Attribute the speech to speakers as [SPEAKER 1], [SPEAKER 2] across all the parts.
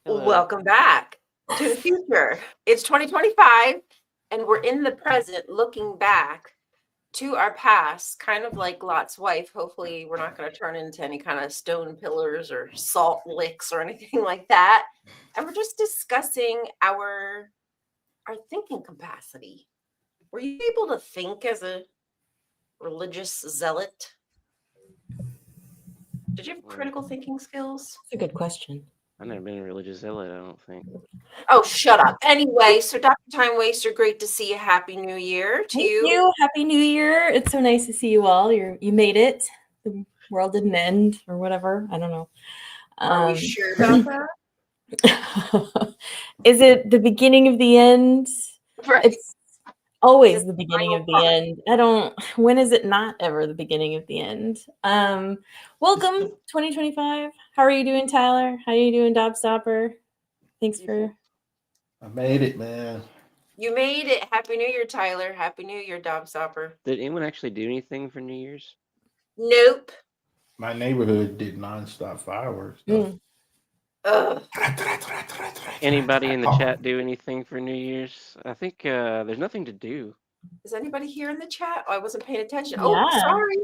[SPEAKER 1] Hello.
[SPEAKER 2] Welcome back to the future. It's 2025, and we're in the present looking back to our past, kind of like Lot's wife. Hopefully, we're not going to turn into any kind of stone pillars or salt licks or anything like that. And we're just discussing our thinking capacity. Were you able to think as a religious zealot? Did you have
[SPEAKER 1] Well,
[SPEAKER 2] critical thinking skills?
[SPEAKER 3] That's a good question.
[SPEAKER 1] I've never been a religious zealot, I don't think.
[SPEAKER 2] Oh, shut up. Anyway, so Dr. Time Waster, great to see you. Happy New Year to
[SPEAKER 3] Thank
[SPEAKER 2] you.
[SPEAKER 3] you. Happy New Year. It's so nice to see you all. You made it. The world didn't end or whatever. I don't know.
[SPEAKER 2] Are we sure about that?
[SPEAKER 3] Is it the beginning of the end?
[SPEAKER 2] Right.
[SPEAKER 3] It's always
[SPEAKER 2] Just
[SPEAKER 3] the beginning
[SPEAKER 2] final
[SPEAKER 3] of the
[SPEAKER 2] thought.
[SPEAKER 3] end. When is it not ever the beginning of the end? Welcome 2025. How are you doing, Tyler? How are you doing, Dob Stopper? Thanks for
[SPEAKER 4] I made it, man.
[SPEAKER 2] You made it. Happy New Year, Tyler. Happy New Year, Dob Stopper.
[SPEAKER 1] Did anyone actually do anything for New Year's?
[SPEAKER 2] Nope.
[SPEAKER 4] My neighborhood did nonstop fireworks. Though.
[SPEAKER 2] Ugh.
[SPEAKER 1] Anybody in the chat do anything for New Year's? I think there's nothing to do.
[SPEAKER 2] Is anybody here in the chat? Oh, I wasn't paying attention.
[SPEAKER 3] Yeah.
[SPEAKER 2] Oh, sorry.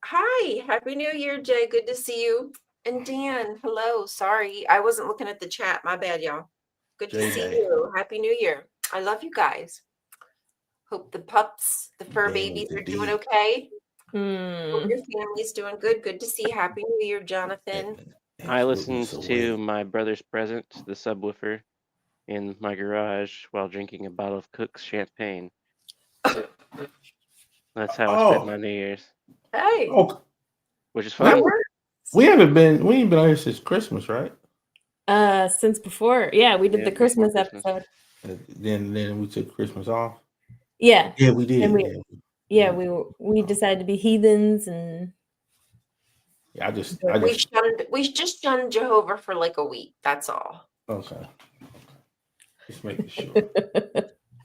[SPEAKER 2] Hi. Happy New Year, Jay. Good to see you. And Dan, hello. Sorry. I wasn't looking at the chat. My bad, y'all. Good to see
[SPEAKER 4] J-Day.
[SPEAKER 2] you. Happy New Year. I love you guys. Hope the pups, the fur
[SPEAKER 4] Dan
[SPEAKER 2] babies
[SPEAKER 4] with
[SPEAKER 2] are
[SPEAKER 4] the
[SPEAKER 2] doing
[SPEAKER 4] D.
[SPEAKER 2] okay. Hope
[SPEAKER 3] Hmm.
[SPEAKER 2] your family's doing good. Good to see you. Happy New Year, Jonathan.
[SPEAKER 1] I listened to my brother's present, the subwoofer, in my garage while drinking a bottle of Cook's champagne. That's how I spent my New Year's,
[SPEAKER 2] Hey,
[SPEAKER 4] Oh,
[SPEAKER 1] which is
[SPEAKER 2] that
[SPEAKER 1] fun.
[SPEAKER 2] works.
[SPEAKER 4] we ain't been on here since Christmas, right?
[SPEAKER 3] Since before. Yeah, we did
[SPEAKER 1] Yeah,
[SPEAKER 3] the
[SPEAKER 1] before
[SPEAKER 3] Christmas
[SPEAKER 1] Christmas.
[SPEAKER 3] episode.
[SPEAKER 4] Then we took Christmas off.
[SPEAKER 3] Yeah.
[SPEAKER 4] Yeah, we did.
[SPEAKER 3] And
[SPEAKER 4] yeah.
[SPEAKER 3] we decided to be heathens and
[SPEAKER 4] I just
[SPEAKER 2] We just shunned Jehovah for like a week. That's all.
[SPEAKER 4] okay. Just making sure.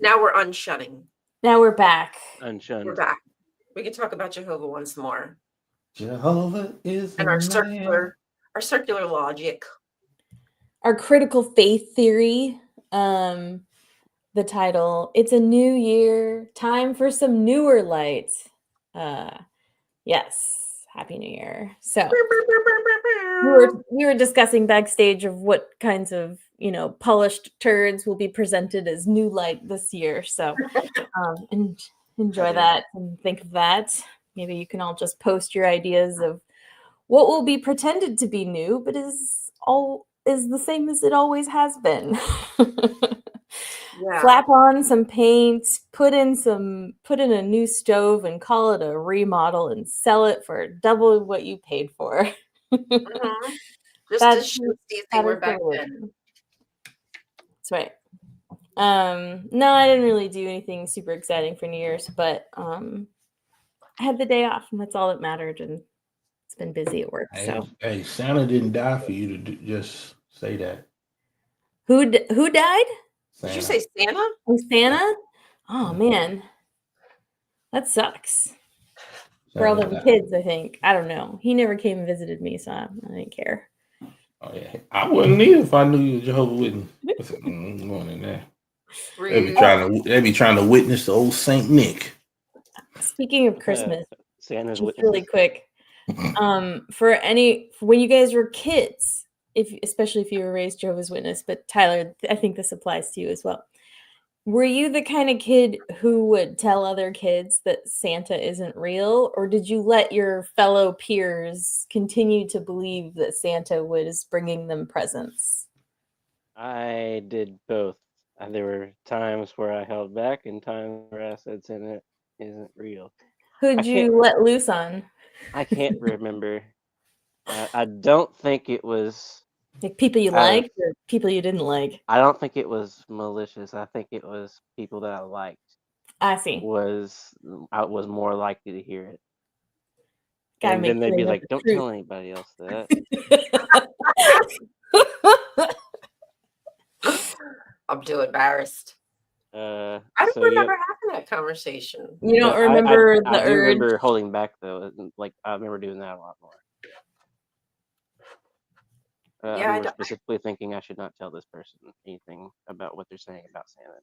[SPEAKER 2] Now we're unshunning.
[SPEAKER 3] now we're back.
[SPEAKER 1] Unshunned.
[SPEAKER 2] We're back. We can talk about Jehovah once more
[SPEAKER 4] Jehovah is
[SPEAKER 2] and
[SPEAKER 4] a
[SPEAKER 2] our
[SPEAKER 4] man.
[SPEAKER 2] circular logic.
[SPEAKER 3] Our critical faith theory. The title. It's a new year. Time for some newer light. Yes. Happy New Year. So we were discussing backstage of what kinds of polished turds will be presented as new light this year. So and enjoy that and think of that. Maybe you can all just post your ideas of what will be pretended to be new, but is the same as it always has been.
[SPEAKER 2] Yeah.
[SPEAKER 3] Slap on some paint, put in a new stove and call it a remodel and sell it for double what you paid for.
[SPEAKER 2] Mm-hmm. Just
[SPEAKER 3] That's
[SPEAKER 2] to show Steve they were back then.
[SPEAKER 3] That's right. No, I didn't really do anything super exciting for New Year's, but I had the day off, and that's all that mattered. And it's been busy at work. So,
[SPEAKER 4] Hey, Santa didn't die for you to just say that.
[SPEAKER 3] who died?
[SPEAKER 2] Did you say Santa?
[SPEAKER 3] Oh, Santa? Oh man, that sucks. For all the kids, I think. I don't know. He never came and visited me, so I didn't care.
[SPEAKER 4] Oh yeah, I wouldn't either if I knew you were Jehovah Witness. Going in there. They be trying to witness the old Saint Nick.
[SPEAKER 3] Speaking of Christmas,
[SPEAKER 1] Santa's
[SPEAKER 3] just really quick. When you guys were kids, especially if you were raised Jehovah's Witness, but Tyler, I think this applies to you as well. Were you the kind of kid who would tell other kids that Santa isn't real, or did you let your fellow peers continue to believe that Santa was bringing them presents?
[SPEAKER 1] I did both. There were times where I held back and times where I said Santa isn't real.
[SPEAKER 3] Who'd you let loose on?
[SPEAKER 1] I can't remember. I don't think it was
[SPEAKER 3] like people you liked or people you didn't like.
[SPEAKER 1] I don't think it was malicious. I think it was people that I liked.
[SPEAKER 3] I see.
[SPEAKER 1] I was more likely to hear it.
[SPEAKER 3] Gotta
[SPEAKER 1] and then they'd be like, "Don't tell anybody else that."
[SPEAKER 2] I'm too embarrassed. I don't remember having that conversation.
[SPEAKER 3] You don't remember the urge?
[SPEAKER 1] I do remember holding back though. Like I remember doing that a lot more.
[SPEAKER 2] Yeah,
[SPEAKER 1] I'm more specifically thinking I should not tell this person anything about what they're saying about Santa.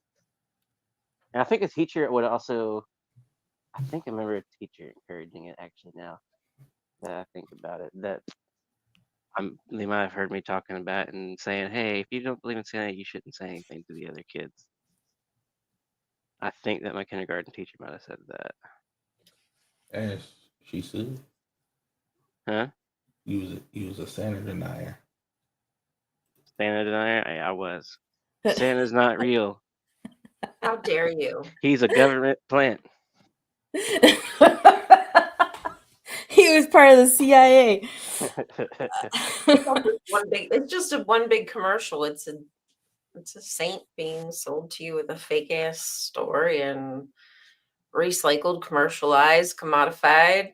[SPEAKER 1] And I think a teacher would also. I think I remember a teacher encouraging it actually now that I think about it. That they might have heard me talking about it and saying, "Hey, if you don't believe in Santa, you shouldn't say anything to the other kids." I think that my kindergarten teacher might have said that.
[SPEAKER 4] As she should.
[SPEAKER 1] Huh?
[SPEAKER 4] You was a Santa denier.
[SPEAKER 1] Santa denier? I was. Santa's not real.
[SPEAKER 2] how dare you?
[SPEAKER 1] He's a government plant.
[SPEAKER 3] He was part of the CIA.
[SPEAKER 2] It's just a one big commercial. It's a saint being sold to you with a fake ass story and recycled, commercialized, commodified.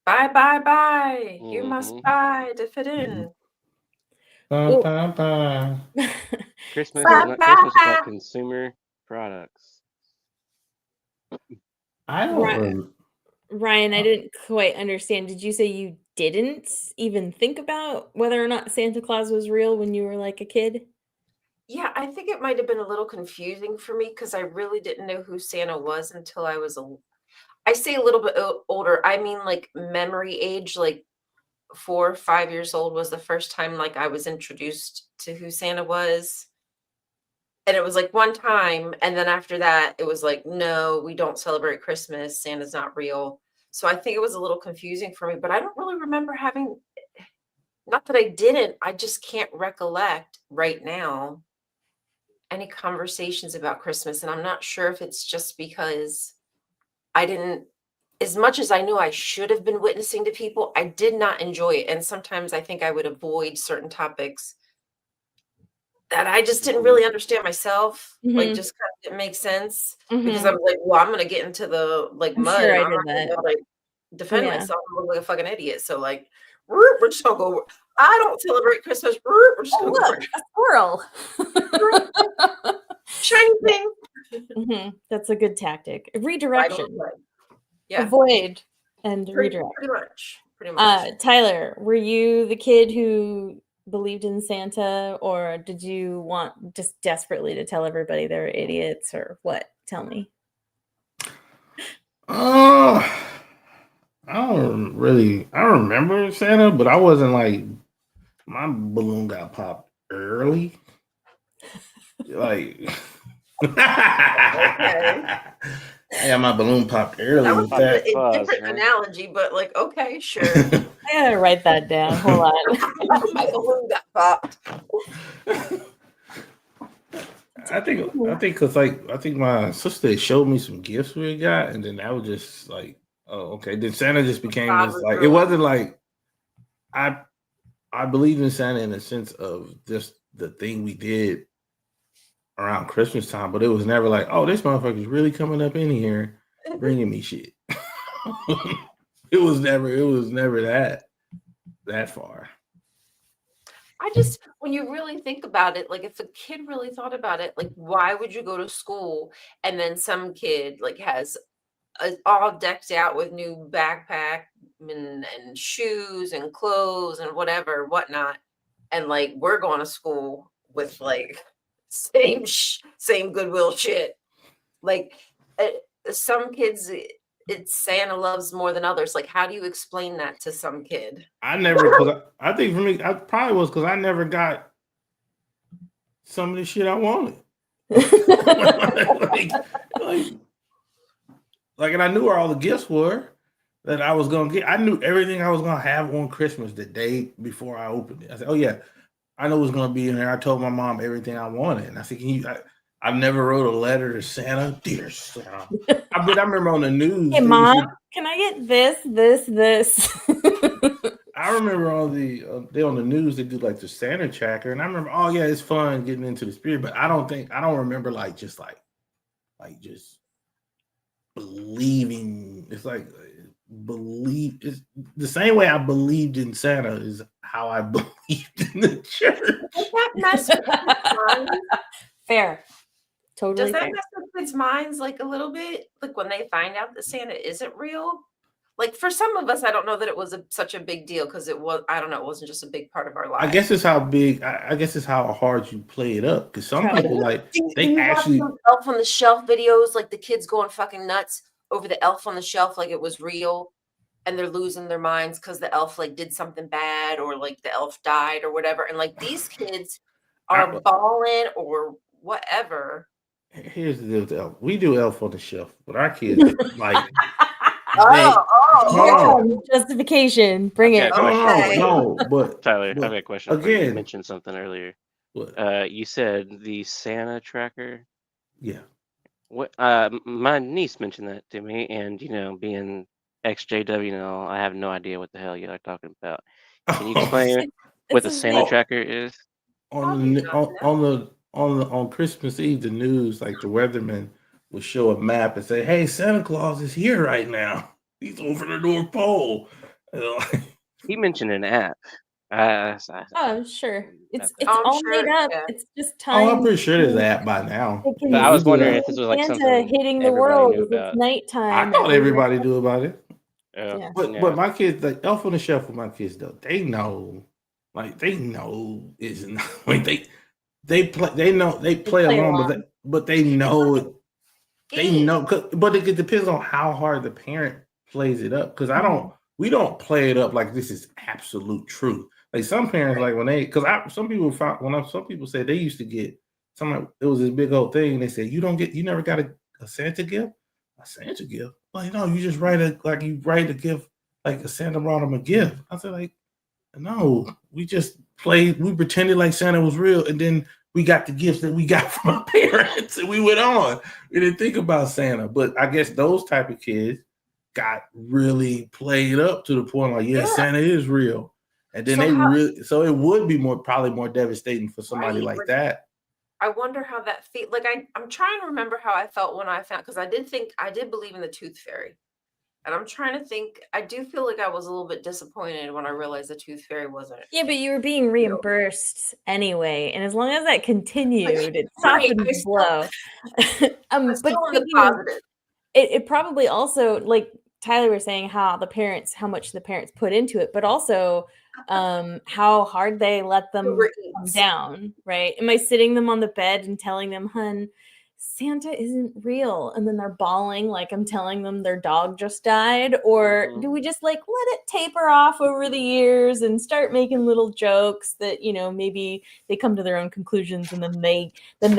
[SPEAKER 2] Buy. You must buy to fit in.
[SPEAKER 3] Ooh.
[SPEAKER 1] Christmas is not Christmas without consumer products.
[SPEAKER 4] I don't.
[SPEAKER 3] Ryan, I didn't quite understand. Did you say you didn't even think about whether or not Santa Claus was real when you were like a kid?
[SPEAKER 2] Yeah, I think it might have been a little confusing for me because I really didn't know who Santa was until I was I say a little bit older. I mean, like memory age, like 4 or 5 years old was the first time like I was introduced to who Santa was. And it was like one time, and then after that, it was like, no, we don't celebrate Christmas. Santa's not real. So I think it was a little confusing for me, but I don't really remember having, not that I didn't, I just can't recollect right now any conversations about Christmas. And I'm not sure if it's just because I didn't, as much as I knew I should have been witnessing to people, I did not enjoy it. And sometimes I think I would avoid certain topics that I just didn't really understand myself. Like, just kind of didn't make sense because I'm like, well, I'm gonna get into the like
[SPEAKER 3] I'm
[SPEAKER 2] mud
[SPEAKER 3] sure
[SPEAKER 2] and
[SPEAKER 3] I
[SPEAKER 2] I'm
[SPEAKER 3] did
[SPEAKER 2] not
[SPEAKER 3] that.
[SPEAKER 2] gonna like defend myself. I look like a fucking idiot. So like, we're just gonna go. I don't celebrate Christmas. We're just gonna go.
[SPEAKER 3] A squirrel.
[SPEAKER 2] Shiny thing.
[SPEAKER 3] That's a good tactic. Redirection.
[SPEAKER 2] Yeah.
[SPEAKER 3] Avoid and redirect.
[SPEAKER 2] Pretty much.
[SPEAKER 3] Tyler, were you the kid who believed in Santa, or did you want just desperately to tell everybody they're idiots, or what? Tell me.
[SPEAKER 4] I remember Santa, but I wasn't like, my balloon got popped early. Like, yeah, my balloon popped early.
[SPEAKER 2] That was
[SPEAKER 4] with that.
[SPEAKER 2] a different analogy, but like, okay, sure.
[SPEAKER 3] I gotta write that down. Hold on.
[SPEAKER 2] My balloon got popped.
[SPEAKER 4] I think because I think my sister showed me some gifts we got, and then that was just like, oh, okay. Then Santa just became this like, it wasn't like I believed in Santa in the sense of just the thing we did around Christmas time, but it was never like, oh, this motherfucker's really coming up in here bringing me shit. It was never that far.
[SPEAKER 2] I just, when you really think about it, like if a kid really thought about it, like why would you go to school and then some kid like has all decked out with new backpack and shoes and clothes and whatnot, and like we're going to school with like same Goodwill shit. Like some kids, it's Santa loves more than others. Like, how do you explain that to some kid?
[SPEAKER 4] I think for me, I probably was because I never got some of the shit I wanted. like, and I knew where all the gifts were that I was gonna get. I knew everything I was gonna have on Christmas the day before I opened it. I said, "Oh yeah, I know what's gonna be in there." I told my mom everything I wanted, and I said, I never wrote a letter to Santa, dear Santa. I remember on the news.
[SPEAKER 3] Hey, Mom, can I get this?
[SPEAKER 4] I remember on the news they do like the Santa tracker, and I remember, oh yeah, it's fun getting into the spirit, but I don't remember like just believing. It's like it's the same way I believed in Santa is how I believed in the church.
[SPEAKER 2] Does that mess with kids' minds?
[SPEAKER 3] Fair. Totally.
[SPEAKER 2] Does that mess with kids' minds like a little bit? Like when they find out that Santa isn't real? like for some of us, I don't know that it was such a big deal because it was, I don't know, it wasn't just a big part of our lives.
[SPEAKER 4] I guess it's how big. I guess it's how hard you play it up. Because some
[SPEAKER 3] Try
[SPEAKER 4] people
[SPEAKER 3] to-
[SPEAKER 4] like
[SPEAKER 2] Do
[SPEAKER 4] they
[SPEAKER 2] you watch
[SPEAKER 4] actually.
[SPEAKER 2] those Elf on the Shelf videos, like the kids going fucking nuts over the Elf on the Shelf, like it was real, and they're losing their minds because the elf like did something bad or like the elf died or whatever, and like these kids are bawling or whatever.
[SPEAKER 4] Here's the deal with Elf. We do Elf on the Shelf, but our kids like.
[SPEAKER 2] Oh,
[SPEAKER 3] Justification. Bring
[SPEAKER 1] Okay.
[SPEAKER 3] it.
[SPEAKER 2] Okay.
[SPEAKER 4] No, but
[SPEAKER 1] Tyler,
[SPEAKER 4] but
[SPEAKER 1] I've got a question. For you. You
[SPEAKER 4] again,
[SPEAKER 1] mentioned something earlier.
[SPEAKER 4] what?
[SPEAKER 1] You said the Santa tracker.
[SPEAKER 4] Yeah.
[SPEAKER 1] What? My niece mentioned that to me, and being XJW and all, I have no idea what the hell you're talking about. Can you explain what the
[SPEAKER 3] This is
[SPEAKER 1] Santa
[SPEAKER 3] like-
[SPEAKER 1] tracker is?
[SPEAKER 4] on Christmas Eve, the news, like the weatherman would show a map and say, "Hey, Santa Claus is here right now. He's over the North Pole."
[SPEAKER 1] He mentioned an app.
[SPEAKER 3] Oh, sure. It's
[SPEAKER 1] That's-
[SPEAKER 2] I'm
[SPEAKER 3] all
[SPEAKER 2] sure,
[SPEAKER 3] made up.
[SPEAKER 2] yeah.
[SPEAKER 3] It's just time.
[SPEAKER 4] Oh, I'm pretty sure there's an app by now.
[SPEAKER 3] They can
[SPEAKER 1] But I was
[SPEAKER 3] see
[SPEAKER 1] wondering if this was like
[SPEAKER 3] Santa
[SPEAKER 1] something
[SPEAKER 3] hitting the
[SPEAKER 1] everybody
[SPEAKER 3] world
[SPEAKER 1] knew
[SPEAKER 3] as it's
[SPEAKER 1] about.
[SPEAKER 3] nighttime.
[SPEAKER 4] I thought everybody knew about it.
[SPEAKER 3] Yeah.
[SPEAKER 4] But my kids, like Elf on the Shelf with my kids though, they know, like they know it's not like they play along, but they know it. They know, but it depends on how hard the parent plays it up. Because we don't play it up like this is absolute truth. Like some parents, like when some people say they used to get it was this big old thing. And they said you never got a Santa gift, a Santa gift. Like no, you just write a gift like a Santa brought them a gift. I said like no, we pretended like Santa was real, and then we got the gifts that we got from our parents, and we went on. We didn't think about Santa, but I guess those type of kids got really played up to the point like, yeah. Santa is real, and then so it would be probably more devastating for somebody like that.
[SPEAKER 2] I wonder how that feel. Like I'm trying to remember how I felt when I found, because I did believe in the tooth fairy. And I'm trying to think, I do feel like I was a little bit disappointed when I realized the tooth fairy wasn't.
[SPEAKER 3] Yeah, but you were being reimbursed anyway. And as long as that continued, it
[SPEAKER 2] Right,
[SPEAKER 3] softened the blow.
[SPEAKER 2] I'm
[SPEAKER 3] But
[SPEAKER 2] still in the
[SPEAKER 3] speaking of,
[SPEAKER 2] positive.
[SPEAKER 3] it probably also, like Tyler was saying, how much the parents put into it, but also how hard they let them come down, right? Am I sitting them on the bed and telling them, hun, Santa isn't real, and then they're bawling like I'm telling them their dog just died? Or do we just like let it taper off over the years and start making little jokes that maybe they come to their own conclusions, and then they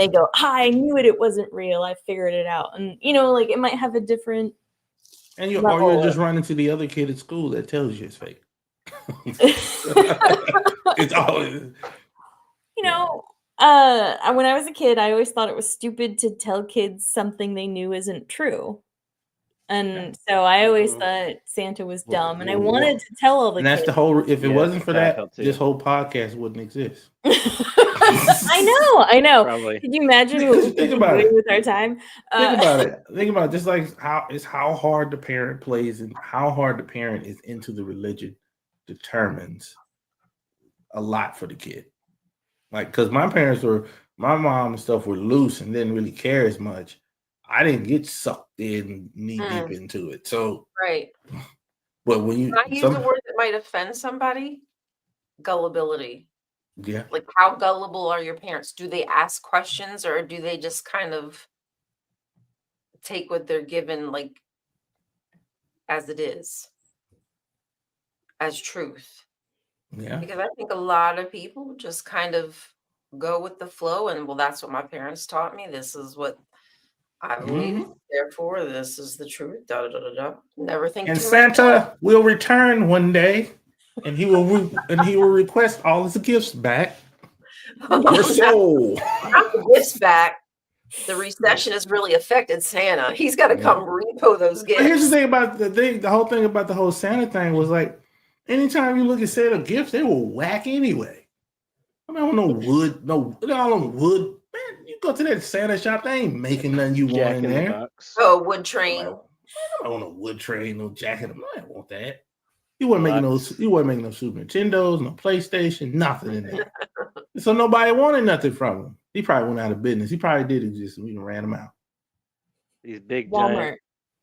[SPEAKER 3] go, I knew it wasn't real, I figured it out, and like it might have a different
[SPEAKER 4] or you'll just run into the other kid at school that tells you it's fake. It's always
[SPEAKER 3] when I was a kid, I always thought it was stupid to tell kids something they knew isn't true. And so I always thought Santa was dumb, and I wanted to tell all the kids.
[SPEAKER 4] And that's the whole, if it wasn't for that, this whole podcast wouldn't exist.
[SPEAKER 3] I know.
[SPEAKER 1] Probably.
[SPEAKER 3] Could you imagine what we
[SPEAKER 4] Think about it
[SPEAKER 3] with our time?
[SPEAKER 4] Think about it. Just like how hard the parent plays and how hard the parent is into the religion determines a lot for the kid. Like, because my mom and stuff were loose and didn't really care as much. I didn't get sucked in knee deep into it. So,
[SPEAKER 2] right.
[SPEAKER 4] But when you
[SPEAKER 2] I use a word that might offend somebody, gullibility.
[SPEAKER 4] Yeah.
[SPEAKER 2] Like, how gullible are your parents? Do they ask questions, or do they just kind of take what they're given, like, as it is, as truth?
[SPEAKER 4] Yeah.
[SPEAKER 2] Because I think a lot of people just kind of go with the flow, and well, that's what my parents taught me. This is what I believe. Therefore, this is the truth. Da, da, da, da. Never think.
[SPEAKER 4] And Santa will return one day, and he will request all his gifts back. Your soul.
[SPEAKER 2] Not the gifts back. The recession has really affected Santa. He's got to come repo those gifts.
[SPEAKER 4] But here's the thing about the whole thing about the whole Santa thing was like, anytime you look at Santa gifts, they were whack anyway. I don't know wood, wood. Man, you go to that Santa shop, they ain't making nothing you want in there.
[SPEAKER 2] Oh, wood train.
[SPEAKER 4] I don't want a wood train, no jacket. I don't want that. You weren't making no Super Nintendos, no PlayStation, nothing in there. So nobody wanted nothing from him. He probably went out of business. He probably did exist, and we ran him out.
[SPEAKER 1] These big
[SPEAKER 3] Walmart.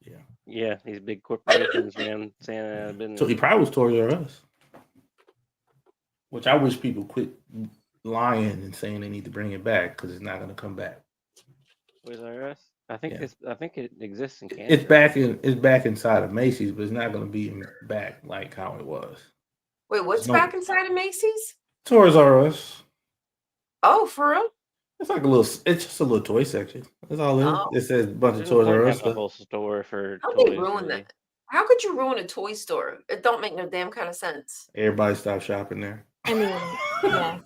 [SPEAKER 1] giant, Yeah, these big corporations ran Santa.
[SPEAKER 4] So he probably was Toys R Us. Which I wish people quit lying and saying they need to bring it back because it's not going to come back.
[SPEAKER 1] Toys R Us. I think
[SPEAKER 4] Yeah.
[SPEAKER 1] I think it exists in Canada.
[SPEAKER 4] It's back inside of Macy's, but it's not going to be back like how it was.
[SPEAKER 2] Wait, what's
[SPEAKER 4] No.
[SPEAKER 2] back inside of Macy's?
[SPEAKER 4] Toys R Us.
[SPEAKER 2] Oh, for real?
[SPEAKER 4] It's like it's just a little toy section. That's all it is.
[SPEAKER 2] Oh.
[SPEAKER 4] It says a bunch of
[SPEAKER 1] There's
[SPEAKER 4] Toys
[SPEAKER 1] no point
[SPEAKER 4] R
[SPEAKER 1] in
[SPEAKER 4] Us
[SPEAKER 1] having a
[SPEAKER 4] stuff.
[SPEAKER 1] whole store for
[SPEAKER 2] How
[SPEAKER 1] toys.
[SPEAKER 2] they ruin
[SPEAKER 1] really.
[SPEAKER 2] that? How could you ruin a toy store? It don't make no damn kind of sense.
[SPEAKER 4] Everybody stopped shopping there.
[SPEAKER 3] I mean, yeah,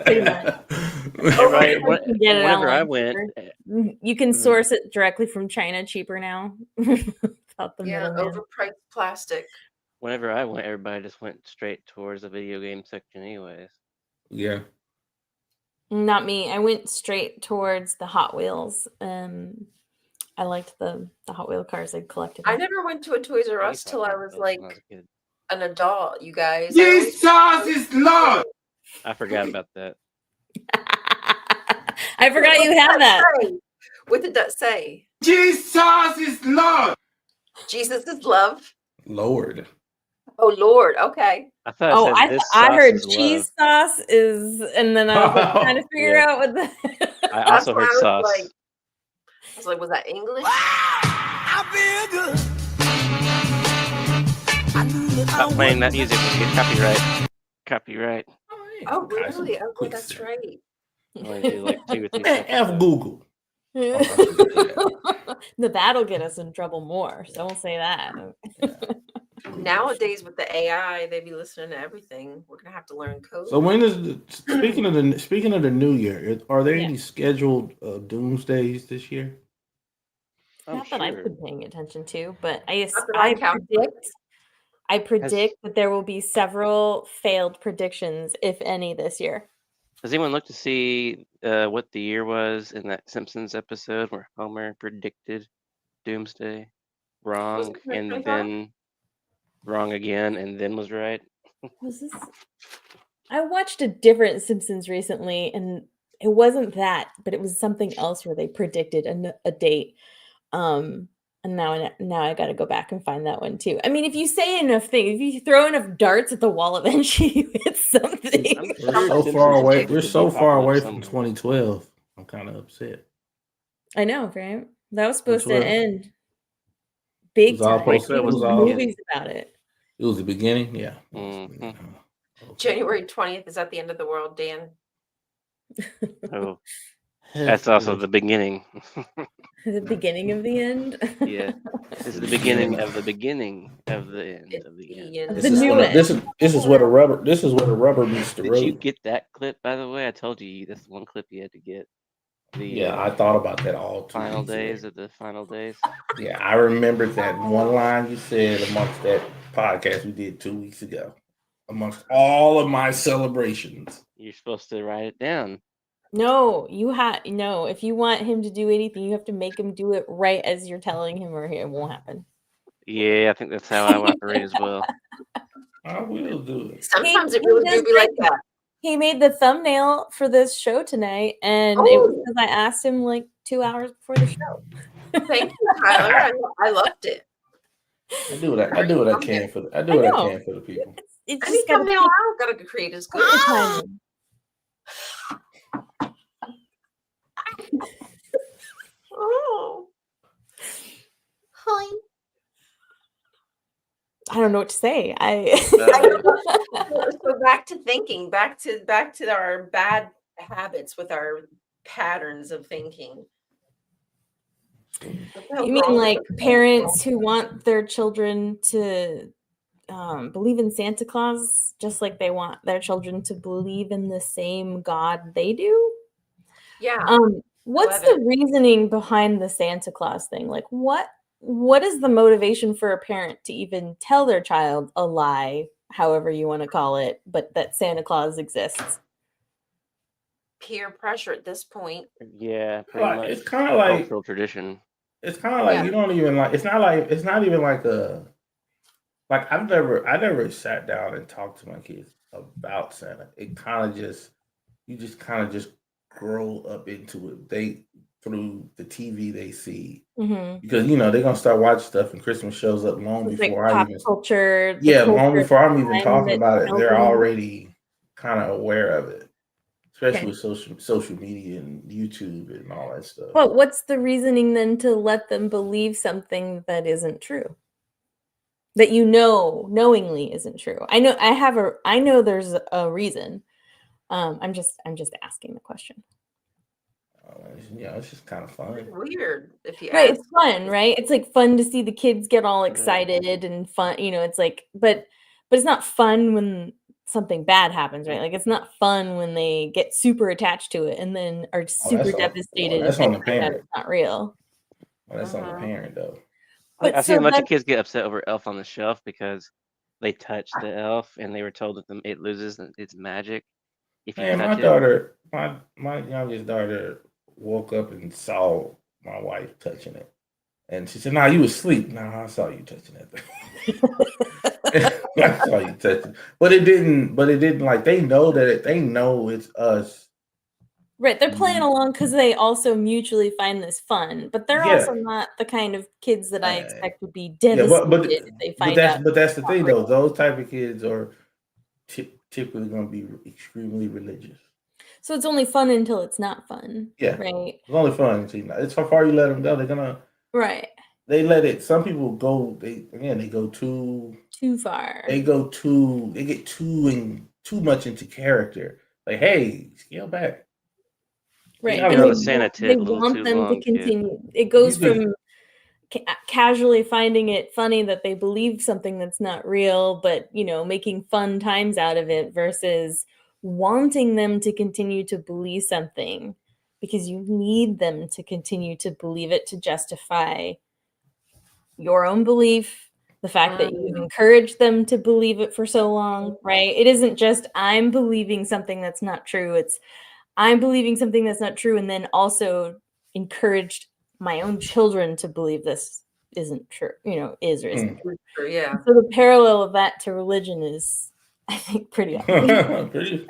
[SPEAKER 3] pretty much.
[SPEAKER 1] Everybody,
[SPEAKER 3] You can get it
[SPEAKER 1] whenever I
[SPEAKER 3] online
[SPEAKER 1] went,
[SPEAKER 3] cheaper. You can
[SPEAKER 1] Mm.
[SPEAKER 3] source it directly from China cheaper now. Without the
[SPEAKER 2] Yeah,
[SPEAKER 3] middleman.
[SPEAKER 2] overpriced plastic.
[SPEAKER 1] whenever I went, everybody just went straight towards the video game section, anyways.
[SPEAKER 4] Yeah.
[SPEAKER 3] Not me. I went straight towards the Hot Wheels. I liked the Hot Wheel cars I collected.
[SPEAKER 2] I never went to a Toys R
[SPEAKER 1] I
[SPEAKER 2] Us
[SPEAKER 1] used to
[SPEAKER 2] till
[SPEAKER 1] like
[SPEAKER 2] I
[SPEAKER 1] Hot
[SPEAKER 2] was
[SPEAKER 1] Wheels
[SPEAKER 2] like
[SPEAKER 1] when I was a kid.
[SPEAKER 2] an adult, you guys.
[SPEAKER 5] Jesus is Lord.
[SPEAKER 1] I forgot about that.
[SPEAKER 3] I forgot you had that.
[SPEAKER 2] What did that say?
[SPEAKER 5] Jesus is Lord.
[SPEAKER 2] Jesus is love.
[SPEAKER 4] Lord.
[SPEAKER 2] Oh Lord. Okay.
[SPEAKER 1] I thought
[SPEAKER 3] Oh,
[SPEAKER 1] it said this
[SPEAKER 3] I
[SPEAKER 1] sauce
[SPEAKER 3] heard
[SPEAKER 1] is
[SPEAKER 3] cheese
[SPEAKER 1] love.
[SPEAKER 3] sauce is, and then I was like trying to figure
[SPEAKER 1] Yeah.
[SPEAKER 3] out what the.
[SPEAKER 1] I
[SPEAKER 2] That's
[SPEAKER 1] also
[SPEAKER 2] why
[SPEAKER 1] heard
[SPEAKER 2] I was
[SPEAKER 1] sauce.
[SPEAKER 2] like- I was like, was that English?
[SPEAKER 5] I feel good.
[SPEAKER 1] Stop playing that music. We get copyright. Copyright.
[SPEAKER 2] Oh really? Oh,
[SPEAKER 4] Quick
[SPEAKER 2] that's
[SPEAKER 4] sip.
[SPEAKER 2] right.
[SPEAKER 1] Only do like 2 or 3
[SPEAKER 4] Man,
[SPEAKER 1] seconds.
[SPEAKER 4] F Google.
[SPEAKER 3] That'll get us in trouble more. So don't say that.
[SPEAKER 2] Nowadays with the AI, they be listening to everything. We're gonna have to learn code.
[SPEAKER 4] So when is speaking of the new year? Are there
[SPEAKER 3] Yeah.
[SPEAKER 4] any scheduled doomsdays this year?
[SPEAKER 1] I'm
[SPEAKER 3] Not that I've
[SPEAKER 1] sure.
[SPEAKER 3] been paying attention to, but I
[SPEAKER 2] Not that I count.
[SPEAKER 3] predict that there will be several failed predictions, if any, this year.
[SPEAKER 1] Does anyone look to see what the year was in that Simpsons episode where Homer predicted doomsday wrong
[SPEAKER 2] it
[SPEAKER 1] and
[SPEAKER 2] 2025?
[SPEAKER 1] then wrong again and then was right?
[SPEAKER 3] Was this? I watched a different Simpsons recently, and it wasn't that, but it was something else where they predicted a date. And now I got to go back and find that one too. I mean, if you say enough things, if you throw enough darts at the wall, eventually you hit something.
[SPEAKER 1] I'm
[SPEAKER 4] We're
[SPEAKER 1] sure
[SPEAKER 4] so
[SPEAKER 1] Simpsons
[SPEAKER 4] far away.
[SPEAKER 1] predicted
[SPEAKER 4] We're
[SPEAKER 1] the
[SPEAKER 4] so far away
[SPEAKER 1] apocalypse
[SPEAKER 4] from
[SPEAKER 1] somewhere.
[SPEAKER 4] 2012. I'm kind of upset.
[SPEAKER 3] I know, right? That was supposed to
[SPEAKER 4] 12.
[SPEAKER 3] end big
[SPEAKER 4] It was all
[SPEAKER 3] time.
[SPEAKER 4] supposed
[SPEAKER 1] to-
[SPEAKER 3] Even
[SPEAKER 1] it was
[SPEAKER 3] the
[SPEAKER 4] all-
[SPEAKER 3] movies about it.
[SPEAKER 4] It was the beginning. Yeah.
[SPEAKER 1] Mhm.
[SPEAKER 4] Okay.
[SPEAKER 2] January 20th is at the end of the world, Dan.
[SPEAKER 1] Oh, that's also the beginning.
[SPEAKER 3] The beginning of the end.
[SPEAKER 1] Yeah. This is the beginning of the beginning of the end
[SPEAKER 2] It's
[SPEAKER 1] of the
[SPEAKER 2] the
[SPEAKER 1] end.
[SPEAKER 2] end.
[SPEAKER 3] The
[SPEAKER 4] This is
[SPEAKER 3] new
[SPEAKER 4] when
[SPEAKER 3] end.
[SPEAKER 4] this is where the rubber meets the
[SPEAKER 1] Did
[SPEAKER 4] road.
[SPEAKER 1] you get that clip, by the way? I told you that's the one clip you had to get. The
[SPEAKER 4] Yeah, I thought about that all 2
[SPEAKER 1] final
[SPEAKER 4] weeks ago.
[SPEAKER 1] days of the final days.
[SPEAKER 4] Yeah, I remembered that one line you said amongst that podcast we did 2 weeks ago. Amongst all of my celebrations.
[SPEAKER 1] You're supposed to write it down.
[SPEAKER 3] No, if you want him to do anything, you have to make him do it right as you're telling him, or it won't happen.
[SPEAKER 1] Yeah, I think that's how I operate as well.
[SPEAKER 4] I will do it.
[SPEAKER 2] Sometimes it
[SPEAKER 3] he
[SPEAKER 2] really
[SPEAKER 3] does
[SPEAKER 2] do be like
[SPEAKER 3] great.
[SPEAKER 2] that.
[SPEAKER 3] He made the thumbnail for this show tonight, and it was because I asked him like 2 hours before the show.
[SPEAKER 2] Thank you, Tyler. I loved it.
[SPEAKER 4] I do what I can for the people.
[SPEAKER 3] It's
[SPEAKER 2] Any
[SPEAKER 3] just got
[SPEAKER 2] thumbnail I gotta create is good.
[SPEAKER 3] timing.
[SPEAKER 2] Oh. Hi.
[SPEAKER 3] I don't know what to say.
[SPEAKER 2] So back to thinking, back to our bad habits with our patterns of thinking.
[SPEAKER 3] You mean like parents who want their children to believe in Santa Claus just like they want their children to believe in the same God they do?
[SPEAKER 2] Yeah.
[SPEAKER 3] What's the reasoning behind the Santa Claus thing? Like what is the motivation for a parent to even tell their child a lie, however you want to call it, but that Santa Claus exists?
[SPEAKER 2] Peer pressure at this point.
[SPEAKER 1] Yeah, pretty
[SPEAKER 4] Like,
[SPEAKER 1] much.
[SPEAKER 4] it's kind of like
[SPEAKER 1] cultural tradition.
[SPEAKER 4] It's kind of like
[SPEAKER 2] Yeah.
[SPEAKER 4] you don't even like. It's not even like a. Like I never sat down and talked to my kids about Santa. It kind of just you just kind of just grow up into it. through the TV they see.
[SPEAKER 3] Hmm.
[SPEAKER 4] Because they're gonna start watching stuff and Christmas shows up long
[SPEAKER 3] It's like
[SPEAKER 4] before I
[SPEAKER 3] pop
[SPEAKER 4] even
[SPEAKER 3] culture.
[SPEAKER 4] long before I'm even
[SPEAKER 3] time
[SPEAKER 4] talking
[SPEAKER 3] that
[SPEAKER 4] about it. They're
[SPEAKER 3] children-
[SPEAKER 4] already kind of aware of it, especially
[SPEAKER 3] Okay.
[SPEAKER 4] with social media and YouTube and all that stuff.
[SPEAKER 3] But what's the reasoning then to let them believe something that isn't true? That knowingly isn't true. I know there's a reason. I'm just asking the question.
[SPEAKER 4] It's just kind of fun.
[SPEAKER 2] Weird if you
[SPEAKER 3] Right,
[SPEAKER 2] ask.
[SPEAKER 3] it's fun, right? It's like fun to see the kids get all excited and fun, it's like, but it's not fun when something bad happens, right? Like it's not fun when they get super attached to it and then are super devastated if
[SPEAKER 4] that's
[SPEAKER 3] they
[SPEAKER 4] on the
[SPEAKER 3] find out
[SPEAKER 4] parent.
[SPEAKER 3] it's not real.
[SPEAKER 4] Well, that's on the parent though.
[SPEAKER 3] But
[SPEAKER 1] I've seen a
[SPEAKER 3] so
[SPEAKER 1] bunch
[SPEAKER 3] that-
[SPEAKER 1] of kids get upset over Elf on the Shelf because they touched the elf and they were told that it loses its magic if you
[SPEAKER 4] Man, my
[SPEAKER 1] touch it.
[SPEAKER 4] daughter, my youngest daughter woke up and saw my wife touching it. And she said, "Nah, you was asleep." "Nah, I saw you touching that thing." I saw you touching. But it didn't like they know they know it's us.
[SPEAKER 3] Right, they're playing along because they also mutually find this fun, but they're
[SPEAKER 4] Yeah.
[SPEAKER 3] also not the kind of kids that I expect would be
[SPEAKER 4] Yeah,
[SPEAKER 3] devastated if they find out.
[SPEAKER 4] but that's the thing though. Those type of kids are typically going to be extremely religious.
[SPEAKER 3] So it's only fun until it's not fun.
[SPEAKER 4] Yeah.
[SPEAKER 3] Right.
[SPEAKER 4] It's only fun. It's how far you let them go. They're gonna.
[SPEAKER 3] Right.
[SPEAKER 4] They let it. Some people go. They go too
[SPEAKER 3] far.
[SPEAKER 4] They get too much into character. Like, hey, scale back.
[SPEAKER 3] Right.
[SPEAKER 4] Yeah,
[SPEAKER 3] And
[SPEAKER 4] no,
[SPEAKER 3] they,
[SPEAKER 4] the
[SPEAKER 1] Santa
[SPEAKER 3] want-
[SPEAKER 1] tit
[SPEAKER 3] they
[SPEAKER 1] a little
[SPEAKER 3] want
[SPEAKER 1] too
[SPEAKER 3] them to
[SPEAKER 1] long, kid.
[SPEAKER 3] continue. It goes
[SPEAKER 4] You
[SPEAKER 3] from casually finding it funny that they believe something that's not real, but making fun times out of it versus wanting them to continue to believe something because you need them to continue to believe it to justify your own belief, the fact that you've encouraged them to believe it for so long, right? It isn't just I'm believing something that's not true. It's I'm believing something that's not true and then also encouraged my own children to believe this isn't true, is or isn't true.
[SPEAKER 2] Yeah.
[SPEAKER 3] So the parallel of that to religion is, I think, pretty obvious.
[SPEAKER 4] Pretty.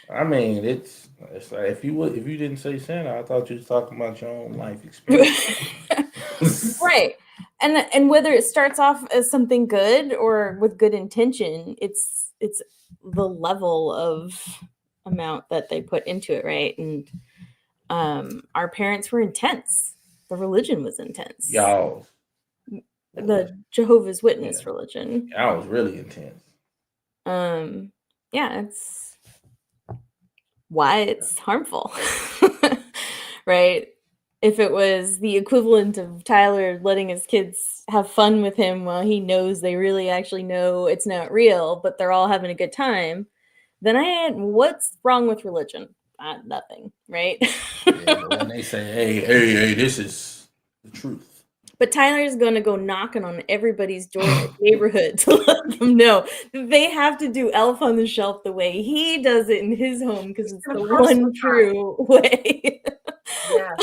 [SPEAKER 4] I mean, it's like if you didn't say Santa, I thought you was talking about your own life experience.
[SPEAKER 3] Right. And whether it starts off as something good or with good intention, it's the level of amount that they put into it, right? And our parents were intense. The religion was intense.
[SPEAKER 4] Y'all.
[SPEAKER 3] The Jehovah's Witness religion.
[SPEAKER 4] Y'all was really intense.
[SPEAKER 3] Yeah, it's why it's harmful. Right? If it was the equivalent of Tyler letting his kids have fun with him while he knows they really actually know it's not real, but they're all having a good time, then what's wrong with religion? Nothing, right?
[SPEAKER 4] When they say, hey, this is the truth.
[SPEAKER 3] But Tyler's going to go knocking on everybody's door in the neighborhood to let them know that they have to do Elf on the Shelf the way he does it in his home because it's the one true way.
[SPEAKER 2] Yeah.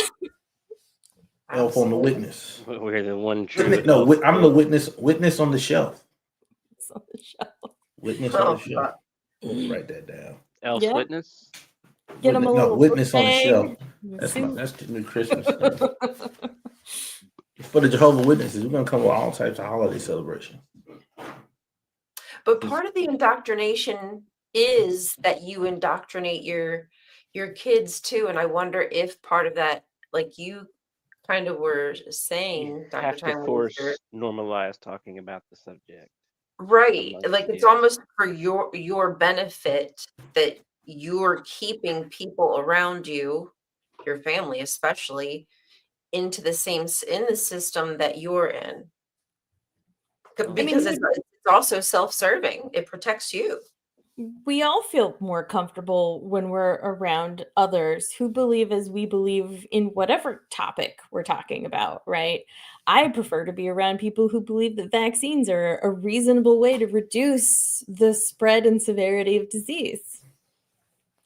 [SPEAKER 4] Elf on the Witness.
[SPEAKER 1] We're the one true.
[SPEAKER 4] No, I'm the witness. Witness on the shelf.
[SPEAKER 3] It's on the shelf.
[SPEAKER 4] Witness on the shelf. Let's write that down.
[SPEAKER 1] Elf
[SPEAKER 3] Yeah.
[SPEAKER 1] Witness.
[SPEAKER 3] Get him a little
[SPEAKER 4] witness on the
[SPEAKER 3] bag,
[SPEAKER 4] shelf. That's the new Christmas thing. For the Jehovah's Witnesses, we're gonna come with all types of holiday celebrations.
[SPEAKER 2] But part of the indoctrination is that you indoctrinate your kids too. And I wonder if part of that, like you kind of were saying, Dr.
[SPEAKER 1] Have to
[SPEAKER 2] Time
[SPEAKER 1] force
[SPEAKER 2] Waster,
[SPEAKER 1] normalize talking about the subject.
[SPEAKER 2] right?
[SPEAKER 1] amongst
[SPEAKER 2] Like it's
[SPEAKER 1] kids.
[SPEAKER 2] almost for your benefit that you're keeping people around you, your family especially, in the system that you're in. Because it's also self-serving. It protects you.
[SPEAKER 3] We all feel more comfortable when we're around others who believe as we believe in whatever topic we're talking about, right? I prefer to be around people who believe that vaccines are a reasonable way to reduce the spread and severity of disease.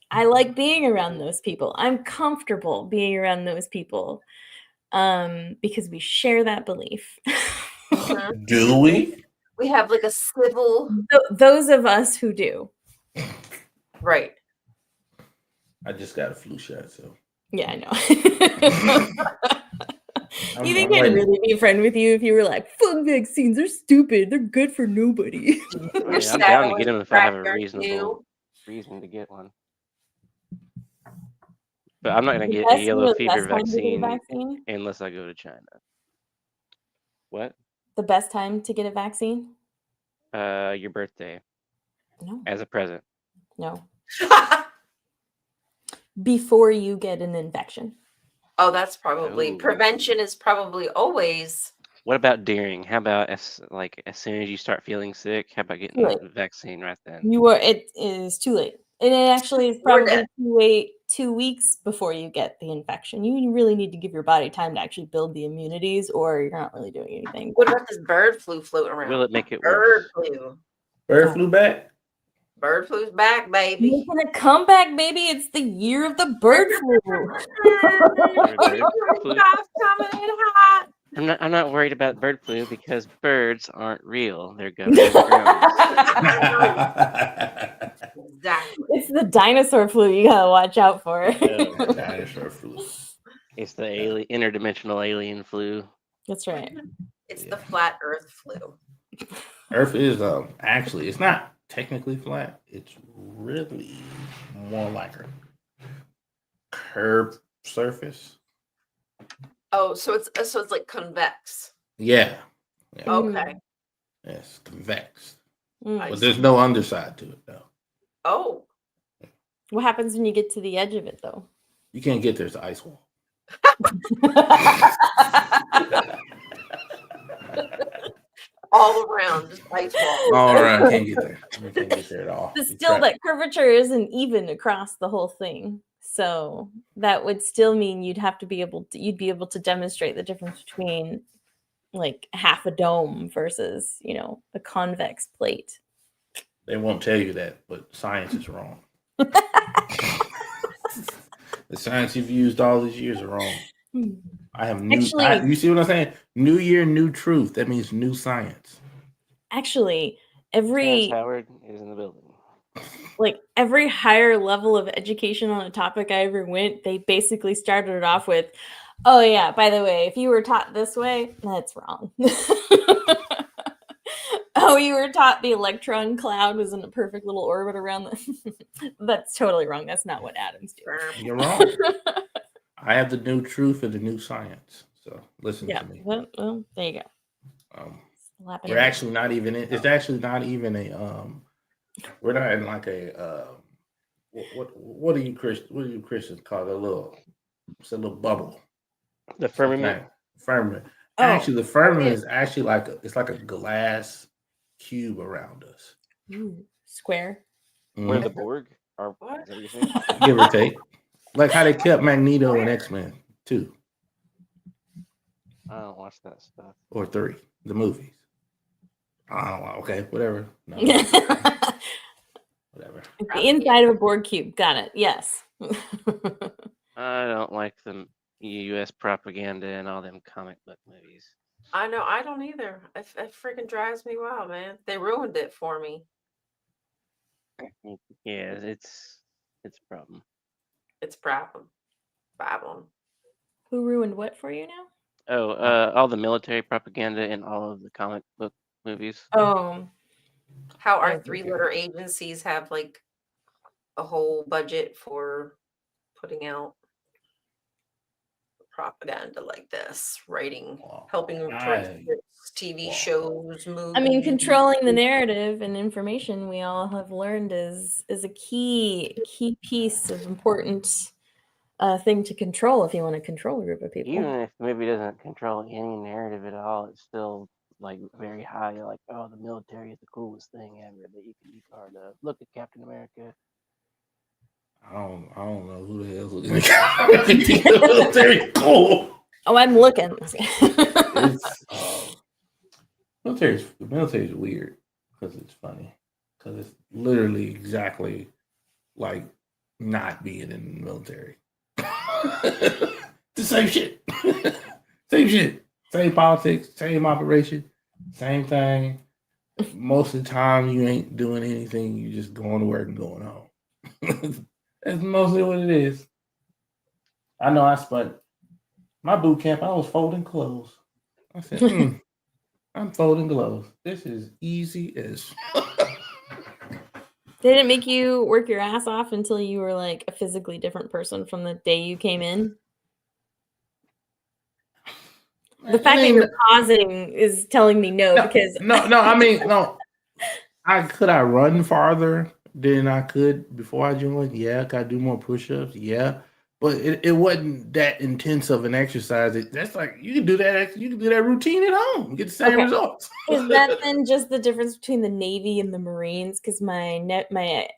[SPEAKER 3] I like being around those people. I'm comfortable being around those people because we share that belief.
[SPEAKER 4] Do we?
[SPEAKER 2] We have like a civil,
[SPEAKER 3] Those of us who do.
[SPEAKER 2] right?
[SPEAKER 4] I just got a flu shot, so
[SPEAKER 3] Yeah, I know.
[SPEAKER 4] I'm
[SPEAKER 3] You think I'd
[SPEAKER 4] waiting.
[SPEAKER 3] really be a friend with you if you were like, fuck vaccines, they're stupid, they're good for nobody.
[SPEAKER 1] I
[SPEAKER 2] You're
[SPEAKER 1] mean, I'm
[SPEAKER 2] sad
[SPEAKER 1] down to
[SPEAKER 2] when
[SPEAKER 1] get them
[SPEAKER 2] you
[SPEAKER 1] if I have
[SPEAKER 2] crack
[SPEAKER 1] a
[SPEAKER 2] your
[SPEAKER 1] reasonable
[SPEAKER 2] new.
[SPEAKER 1] reason to get one. But I'm not gonna
[SPEAKER 3] The
[SPEAKER 1] get a
[SPEAKER 3] best, you
[SPEAKER 1] yellow
[SPEAKER 3] know, the
[SPEAKER 1] fever
[SPEAKER 3] best time to get a
[SPEAKER 1] vaccine
[SPEAKER 3] vaccine?
[SPEAKER 1] unless I go to China. What?
[SPEAKER 3] The best time to get a vaccine?
[SPEAKER 1] Your birthday
[SPEAKER 3] No,
[SPEAKER 1] as a present.
[SPEAKER 3] no. Before you get an infection.
[SPEAKER 2] Oh, that's probably
[SPEAKER 1] Ooh.
[SPEAKER 2] prevention is probably always.
[SPEAKER 1] What about during? How about as soon as you start feeling sick? How about getting
[SPEAKER 3] Right.
[SPEAKER 1] the vaccine right then?
[SPEAKER 3] It is too late. And it actually is
[SPEAKER 2] We're
[SPEAKER 3] probably
[SPEAKER 2] dead.
[SPEAKER 3] too late 2 weeks before you get the infection. You really need to give your body time to actually build the immunities, or you're not really doing anything.
[SPEAKER 2] What about this bird flu floating around?
[SPEAKER 1] Will it make it
[SPEAKER 2] Bird
[SPEAKER 1] worse?
[SPEAKER 2] flu.
[SPEAKER 4] Bird flu back?
[SPEAKER 2] Bird flu's back, baby.
[SPEAKER 3] Making a comeback, baby. It's the year of the bird flu.
[SPEAKER 1] Flu?
[SPEAKER 2] Stuff coming in hot.
[SPEAKER 1] I'm not worried about bird flu because birds aren't real. They're government drones.
[SPEAKER 2] Exactly.
[SPEAKER 3] It's the dinosaur flu you gotta watch out for.
[SPEAKER 4] Dinosaur flu.
[SPEAKER 1] It's the interdimensional alien flu.
[SPEAKER 3] That's right.
[SPEAKER 2] It's the flat Earth flu.
[SPEAKER 4] Earth is actually, it's not technically flat. It's really more like a curved surface.
[SPEAKER 2] Oh, so it's like convex.
[SPEAKER 4] Yeah.
[SPEAKER 2] Okay.
[SPEAKER 4] Yes, convex.
[SPEAKER 3] Mm.
[SPEAKER 4] But there's no underside to it though.
[SPEAKER 2] Oh.
[SPEAKER 3] What happens when you get to the edge of it, though?
[SPEAKER 4] You can't get there, it's an ice wall.
[SPEAKER 2] All around, just ice wall.
[SPEAKER 4] All around, can't get there. You can't get there at all.
[SPEAKER 3] But
[SPEAKER 4] You're
[SPEAKER 3] still,
[SPEAKER 4] trapped.
[SPEAKER 3] that curvature isn't even across the whole thing. So that would still mean you'd be able to demonstrate the difference between like half a dome versus, a convex plate.
[SPEAKER 4] They won't tell you that, but science is wrong. The science you've used all these years are wrong. I have new.
[SPEAKER 3] Actually-
[SPEAKER 4] you see what I'm saying? New year, new truth. That means new science.
[SPEAKER 3] Actually,
[SPEAKER 1] Terrence
[SPEAKER 3] every
[SPEAKER 1] Howard is in the building.
[SPEAKER 3] every higher level of education on a topic I ever went, they basically started it off with, "Oh yeah, by the way, if you were taught this way, that's wrong." Oh, you were taught the electron cloud was in a perfect little orbit around the. That's totally wrong. That's not what atoms do.
[SPEAKER 4] You're wrong. I have the new truth and the new science. So listen
[SPEAKER 3] Yeah.
[SPEAKER 4] to me.
[SPEAKER 3] Well, there you go. Slap it
[SPEAKER 4] We're
[SPEAKER 3] in.
[SPEAKER 4] actually not even in. It's actually not even a. We're not in like a. What do you Christians call it? It's a little bubble.
[SPEAKER 1] The firmament.
[SPEAKER 4] Firmament.
[SPEAKER 3] Oh,
[SPEAKER 4] Actually, the firmament is actually it's like a glass cube around us.
[SPEAKER 3] ooh, square.
[SPEAKER 1] We're
[SPEAKER 4] Mhm.
[SPEAKER 1] the Borg. Or
[SPEAKER 2] What?
[SPEAKER 1] is that what you're saying?
[SPEAKER 4] Give or take. Like how they kept Magneto and X-Men 2
[SPEAKER 1] I don't watch that stuff.
[SPEAKER 4] or 3, the movies. I don't know. Okay, whatever. No,
[SPEAKER 3] The
[SPEAKER 4] whatever.
[SPEAKER 3] inside of a Borg cube. Got it. Yes.
[SPEAKER 1] I don't like the U.S. propaganda and all them comic book movies.
[SPEAKER 2] I know, I don't either. It freaking drives me wild, man. They ruined it for me.
[SPEAKER 1] Yeah, it's a problem.
[SPEAKER 2] It's problem.
[SPEAKER 3] Who ruined what for you now?
[SPEAKER 1] Oh, all the military propaganda and all of the comic book movies.
[SPEAKER 3] Oh,
[SPEAKER 2] How our
[SPEAKER 3] Okay.
[SPEAKER 2] 3-letter agencies have like a whole budget for putting out propaganda like this, writing, helping them write
[SPEAKER 4] I-
[SPEAKER 2] scripts, TV shows, movies.
[SPEAKER 3] I mean, controlling the narrative and information we all have learned is a key piece of important thing to control if you want to control a group of people.
[SPEAKER 1] Even if the movie doesn't control any narrative at all, it's still like very high. You're like, oh, the military is the coolest thing ever that you can be part of. Look at Captain America.
[SPEAKER 4] I don't know who the hell's looking at the military. Cool.
[SPEAKER 3] Oh, I'm looking.
[SPEAKER 4] It's the military's weird because it's funny because it's literally exactly like not being in the military. The same shit. Same shit. Same politics, same operation, same thing. Most of the time you ain't doing anything, you just going to work and going home. That's mostly what it is. I know I spent my boot camp. I was folding clothes. I said, I'm folding clothes. This is easy as.
[SPEAKER 3] They didn't make you work your ass off until you were like a physically different person from the day you came in. The fact that you're pausing is telling me no, because
[SPEAKER 4] no. I mean, no. I run farther than I could before I joined. Yeah, could I do more push-ups? Yeah, but it wasn't that intense of an exercise. That's like you can do that. You can do that routine at home. You get the same results.
[SPEAKER 3] Is that then just the difference between the Navy and the Marines? Because my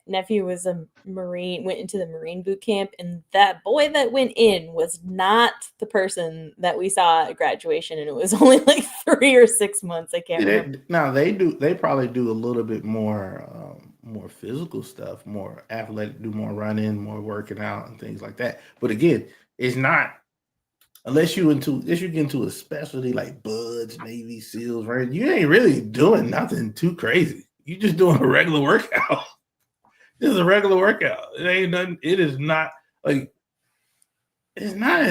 [SPEAKER 3] nephew was a Marine, went into the Marine boot camp, and that boy that went in was not the person that we saw at graduation, and it was only like 3 or 6 months. I can't remember.
[SPEAKER 4] Now they probably do a little bit more more physical stuff, more athletic, do more running, more working out, and things like that. But again, it's not. Unless you get into a specialty like Buds, Navy SEALs, right? You ain't really doing nothing too crazy. You just doing a regular workout. This is a regular workout. It ain't nothing. It is not like it's not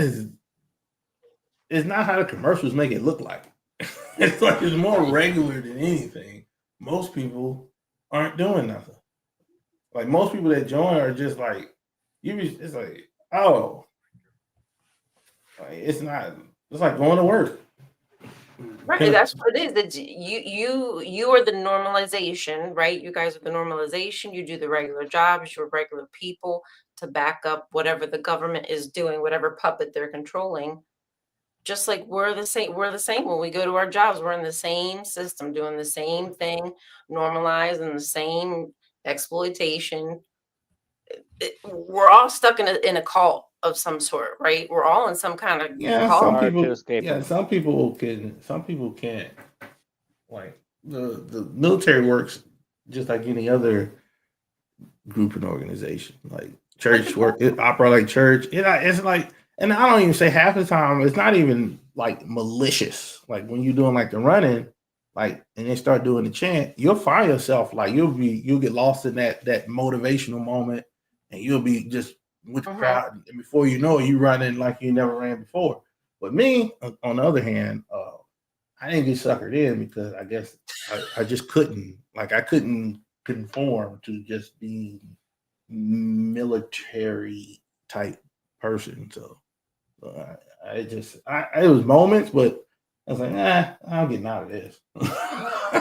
[SPEAKER 4] how the commercials make it look like. It's like it's more regular than anything. Most people aren't doing nothing. Like most people that join are just like it's like, oh. It's not. It's like going to work.
[SPEAKER 2] Right, that's what it is. That you are the normalization, right? You guys are the normalization. You do the regular jobs. You're regular people to back up whatever the government is doing, whatever puppet they're controlling. Just like we're the same. We're the same when we go to our jobs. We're in the same system, doing the same thing, normalized in the same exploitation. We're all stuck in a cult of some sort, right? We're all in some kind of
[SPEAKER 4] Some
[SPEAKER 1] Hard to
[SPEAKER 4] people,
[SPEAKER 1] escape it.
[SPEAKER 4] some people can. Some people can't. Like the military works just like any other group and organization. Like church work, it operate like church. It's like, and I don't even say half the time. It's not even like malicious. Like when you're doing like the running, like and they start doing the chant, you'll find yourself like you'll get lost in that motivational moment, and you'll be just with the crowd, and before you know it, you running like you never ran before. But me, on the other hand, I didn't get suckered in because I guess I just couldn't. Like I couldn't conform to just being military type person. So it was moments, but I was like, I'm getting out of this.
[SPEAKER 2] I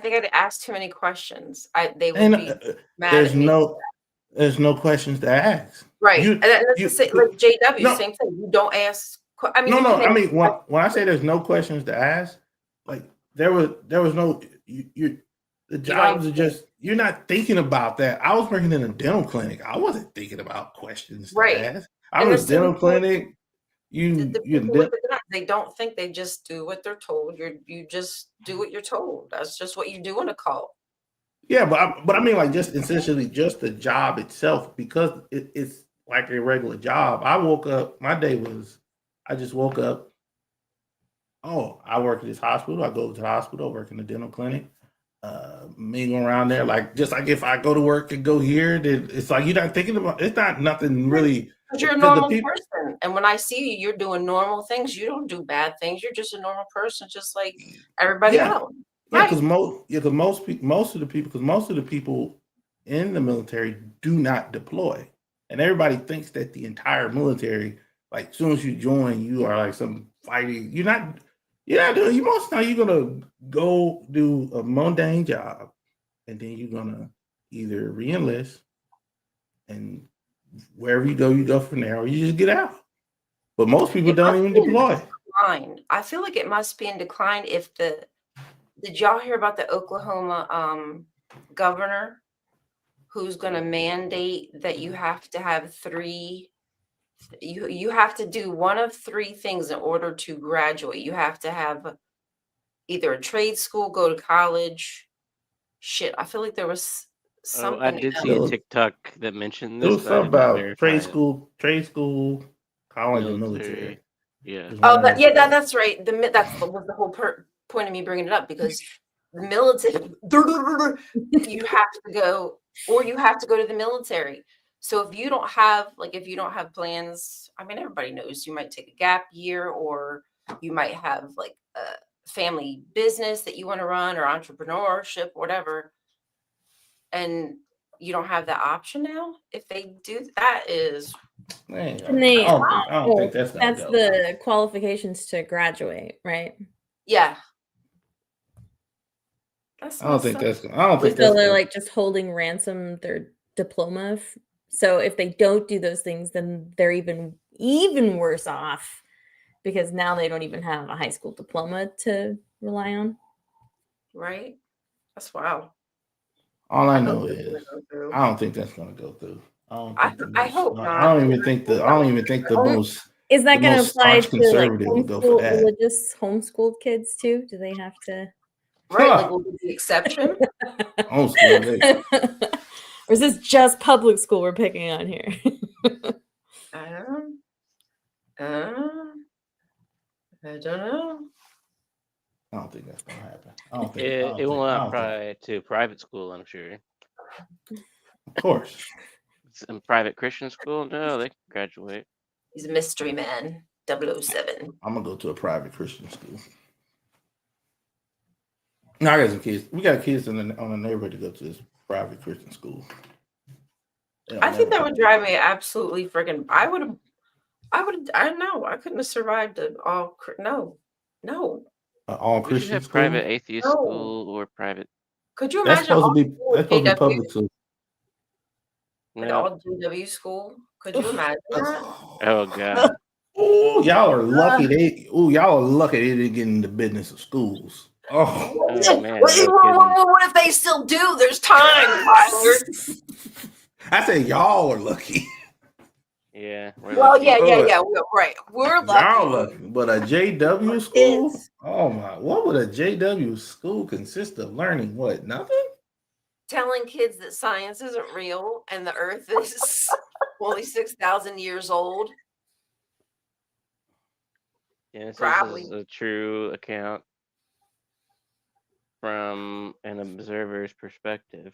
[SPEAKER 2] think I'd ask too many questions. They would be mad
[SPEAKER 4] there's
[SPEAKER 2] at me.
[SPEAKER 4] There's no questions to ask.
[SPEAKER 2] Right. And that's like JW, same thing. You don't ask. I mean,
[SPEAKER 4] I mean, when I say there's no questions to ask, like there was no the jobs are just you're not thinking about that. I was working in a dental clinic. I wasn't thinking about questions to ask. I was dental clinic.
[SPEAKER 2] They don't think, they just do what they're told. You just do what you're told. That's just what you do in a cult.
[SPEAKER 4] Yeah, but I mean, like just essentially just the job itself, because it's like a regular job. I woke up. My day was, I just woke up. Oh, I work at this hospital. I go to the hospital. I work in the dental clinic. Me going around there, like just like if I go to work and go here, then it's like you're not thinking about. It's not nothing really.
[SPEAKER 2] Because you're a normal person, and when I see you, you're doing normal things. You don't do bad things. You're just a normal person, just like everybody else.
[SPEAKER 4] Yeah, because most of the people in the military do not deploy, and everybody thinks that the entire military, like as soon as you join, you are like some fighting. You're not doing. You most time you're gonna go do a mundane job, and then you're gonna either re-enlist, and wherever you go from there, or you just get out. But most people don't even deploy.
[SPEAKER 2] I feel like it must be in decline if Did y'all hear about the Oklahoma governor who's going to mandate that you have to have you have to do one of 3 things in order to graduate. You have to have either a trade school, go to college. Shit, I feel like there was something.
[SPEAKER 1] I did see a TikTok that mentioned this.
[SPEAKER 4] It was something about trade school, college, and military.
[SPEAKER 1] Yeah.
[SPEAKER 2] Oh, that's right. That was the whole point of me bringing it up, because the military, you have to go to the military. So if you don't have plans, I mean, everybody knows you might take a gap year, or you might have like a family business that you want to run, or entrepreneurship, whatever, and you don't have that option now. If they do, that is
[SPEAKER 4] Man,
[SPEAKER 3] And they,
[SPEAKER 4] I don't think
[SPEAKER 3] well,
[SPEAKER 4] that's gonna
[SPEAKER 3] that's
[SPEAKER 4] go.
[SPEAKER 3] the qualifications to graduate, right?
[SPEAKER 2] yeah. That's
[SPEAKER 4] I don't think
[SPEAKER 2] messed up.
[SPEAKER 4] that's. I don't think
[SPEAKER 3] So
[SPEAKER 4] that's.
[SPEAKER 3] they're
[SPEAKER 4] Gonna,
[SPEAKER 3] like just holding ransom their diploma. So if they don't do those things, then they're even worse off, because now they don't even have a high school diploma to rely on.
[SPEAKER 2] Right? That's wow.
[SPEAKER 4] all I
[SPEAKER 2] hope
[SPEAKER 4] know
[SPEAKER 2] it's
[SPEAKER 4] is
[SPEAKER 2] gonna go through.
[SPEAKER 4] I don't think that's gonna go through. I don't
[SPEAKER 2] I
[SPEAKER 4] think the
[SPEAKER 2] I
[SPEAKER 4] most.
[SPEAKER 2] hope
[SPEAKER 4] I
[SPEAKER 2] not.
[SPEAKER 4] don't even think the. I don't even think the most.
[SPEAKER 3] Is that
[SPEAKER 4] The
[SPEAKER 3] going to
[SPEAKER 4] most
[SPEAKER 3] apply
[SPEAKER 4] staunch
[SPEAKER 3] to like
[SPEAKER 4] conservative will go for
[SPEAKER 3] homeschool,
[SPEAKER 4] that.
[SPEAKER 3] religious homeschooled kids too? Do they have to?
[SPEAKER 2] Right, like we'll be the exception.
[SPEAKER 4] Homeschool.
[SPEAKER 3] Or is this just public school we're picking on here?
[SPEAKER 2] Um, I don't know.
[SPEAKER 4] I don't think that's gonna happen. I don't think.
[SPEAKER 1] It will
[SPEAKER 4] I
[SPEAKER 1] not
[SPEAKER 4] don't think.
[SPEAKER 1] apply to private school, I'm sure.
[SPEAKER 4] Of course.
[SPEAKER 1] Some private Christian school, no, they can graduate.
[SPEAKER 2] He's a mystery man. 007.
[SPEAKER 4] I'm gonna go to a private Christian school. No, I got some kids. We got kids on the neighborhood to go to this private Christian school.
[SPEAKER 2] I think that would drive me absolutely freaking. I don't know. I couldn't have survived it all. No.
[SPEAKER 4] all
[SPEAKER 1] We should
[SPEAKER 4] Christian
[SPEAKER 1] have
[SPEAKER 4] school.
[SPEAKER 1] private atheist
[SPEAKER 2] No.
[SPEAKER 1] school or private.
[SPEAKER 2] Could you
[SPEAKER 4] That's
[SPEAKER 2] imagine
[SPEAKER 4] supposed to be. That's supposed to be
[SPEAKER 2] JW,
[SPEAKER 4] public school.
[SPEAKER 2] like
[SPEAKER 1] No.
[SPEAKER 2] all JW school? Could you imagine that?
[SPEAKER 1] Oh god.
[SPEAKER 4] Oh, y'all are lucky. Y'all are lucky they didn't get in the business of schools. Oh,
[SPEAKER 1] Oh man.
[SPEAKER 2] What,
[SPEAKER 1] No kidding.
[SPEAKER 2] what if they still do? There's time, Tyler.
[SPEAKER 4] I say y'all are lucky.
[SPEAKER 1] Yeah. we're
[SPEAKER 2] Well,
[SPEAKER 1] lucky.
[SPEAKER 2] yeah. Right. We're lucky.
[SPEAKER 4] Y'all lucky, but a JW school?
[SPEAKER 2] Kids.
[SPEAKER 4] Oh my! What would a JW school consist of? Learning what? Nothing.
[SPEAKER 2] Telling kids that science isn't real and the Earth is only 6,000 years old.
[SPEAKER 1] Genesis
[SPEAKER 2] Probably.
[SPEAKER 1] is a true account from an observer's perspective.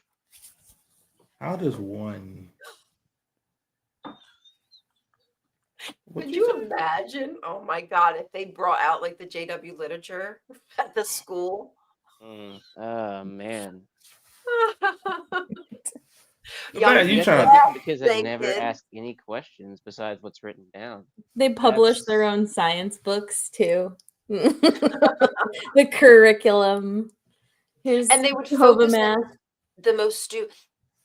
[SPEAKER 4] How does one? What
[SPEAKER 2] Could
[SPEAKER 4] you
[SPEAKER 2] you imagine? Oh my God, if they brought out like the JW literature at the school.
[SPEAKER 1] Oh man.
[SPEAKER 2] Y'all
[SPEAKER 4] Man, you
[SPEAKER 2] need
[SPEAKER 4] trying-
[SPEAKER 2] that
[SPEAKER 1] Because they
[SPEAKER 2] thing,
[SPEAKER 1] never
[SPEAKER 2] kid.
[SPEAKER 1] ask any questions besides what's written down.
[SPEAKER 3] They publish
[SPEAKER 1] That's-
[SPEAKER 3] their own science books too. The curriculum. Here's
[SPEAKER 2] And they would
[SPEAKER 3] Jehovah
[SPEAKER 2] focus on
[SPEAKER 3] Math.
[SPEAKER 2] the most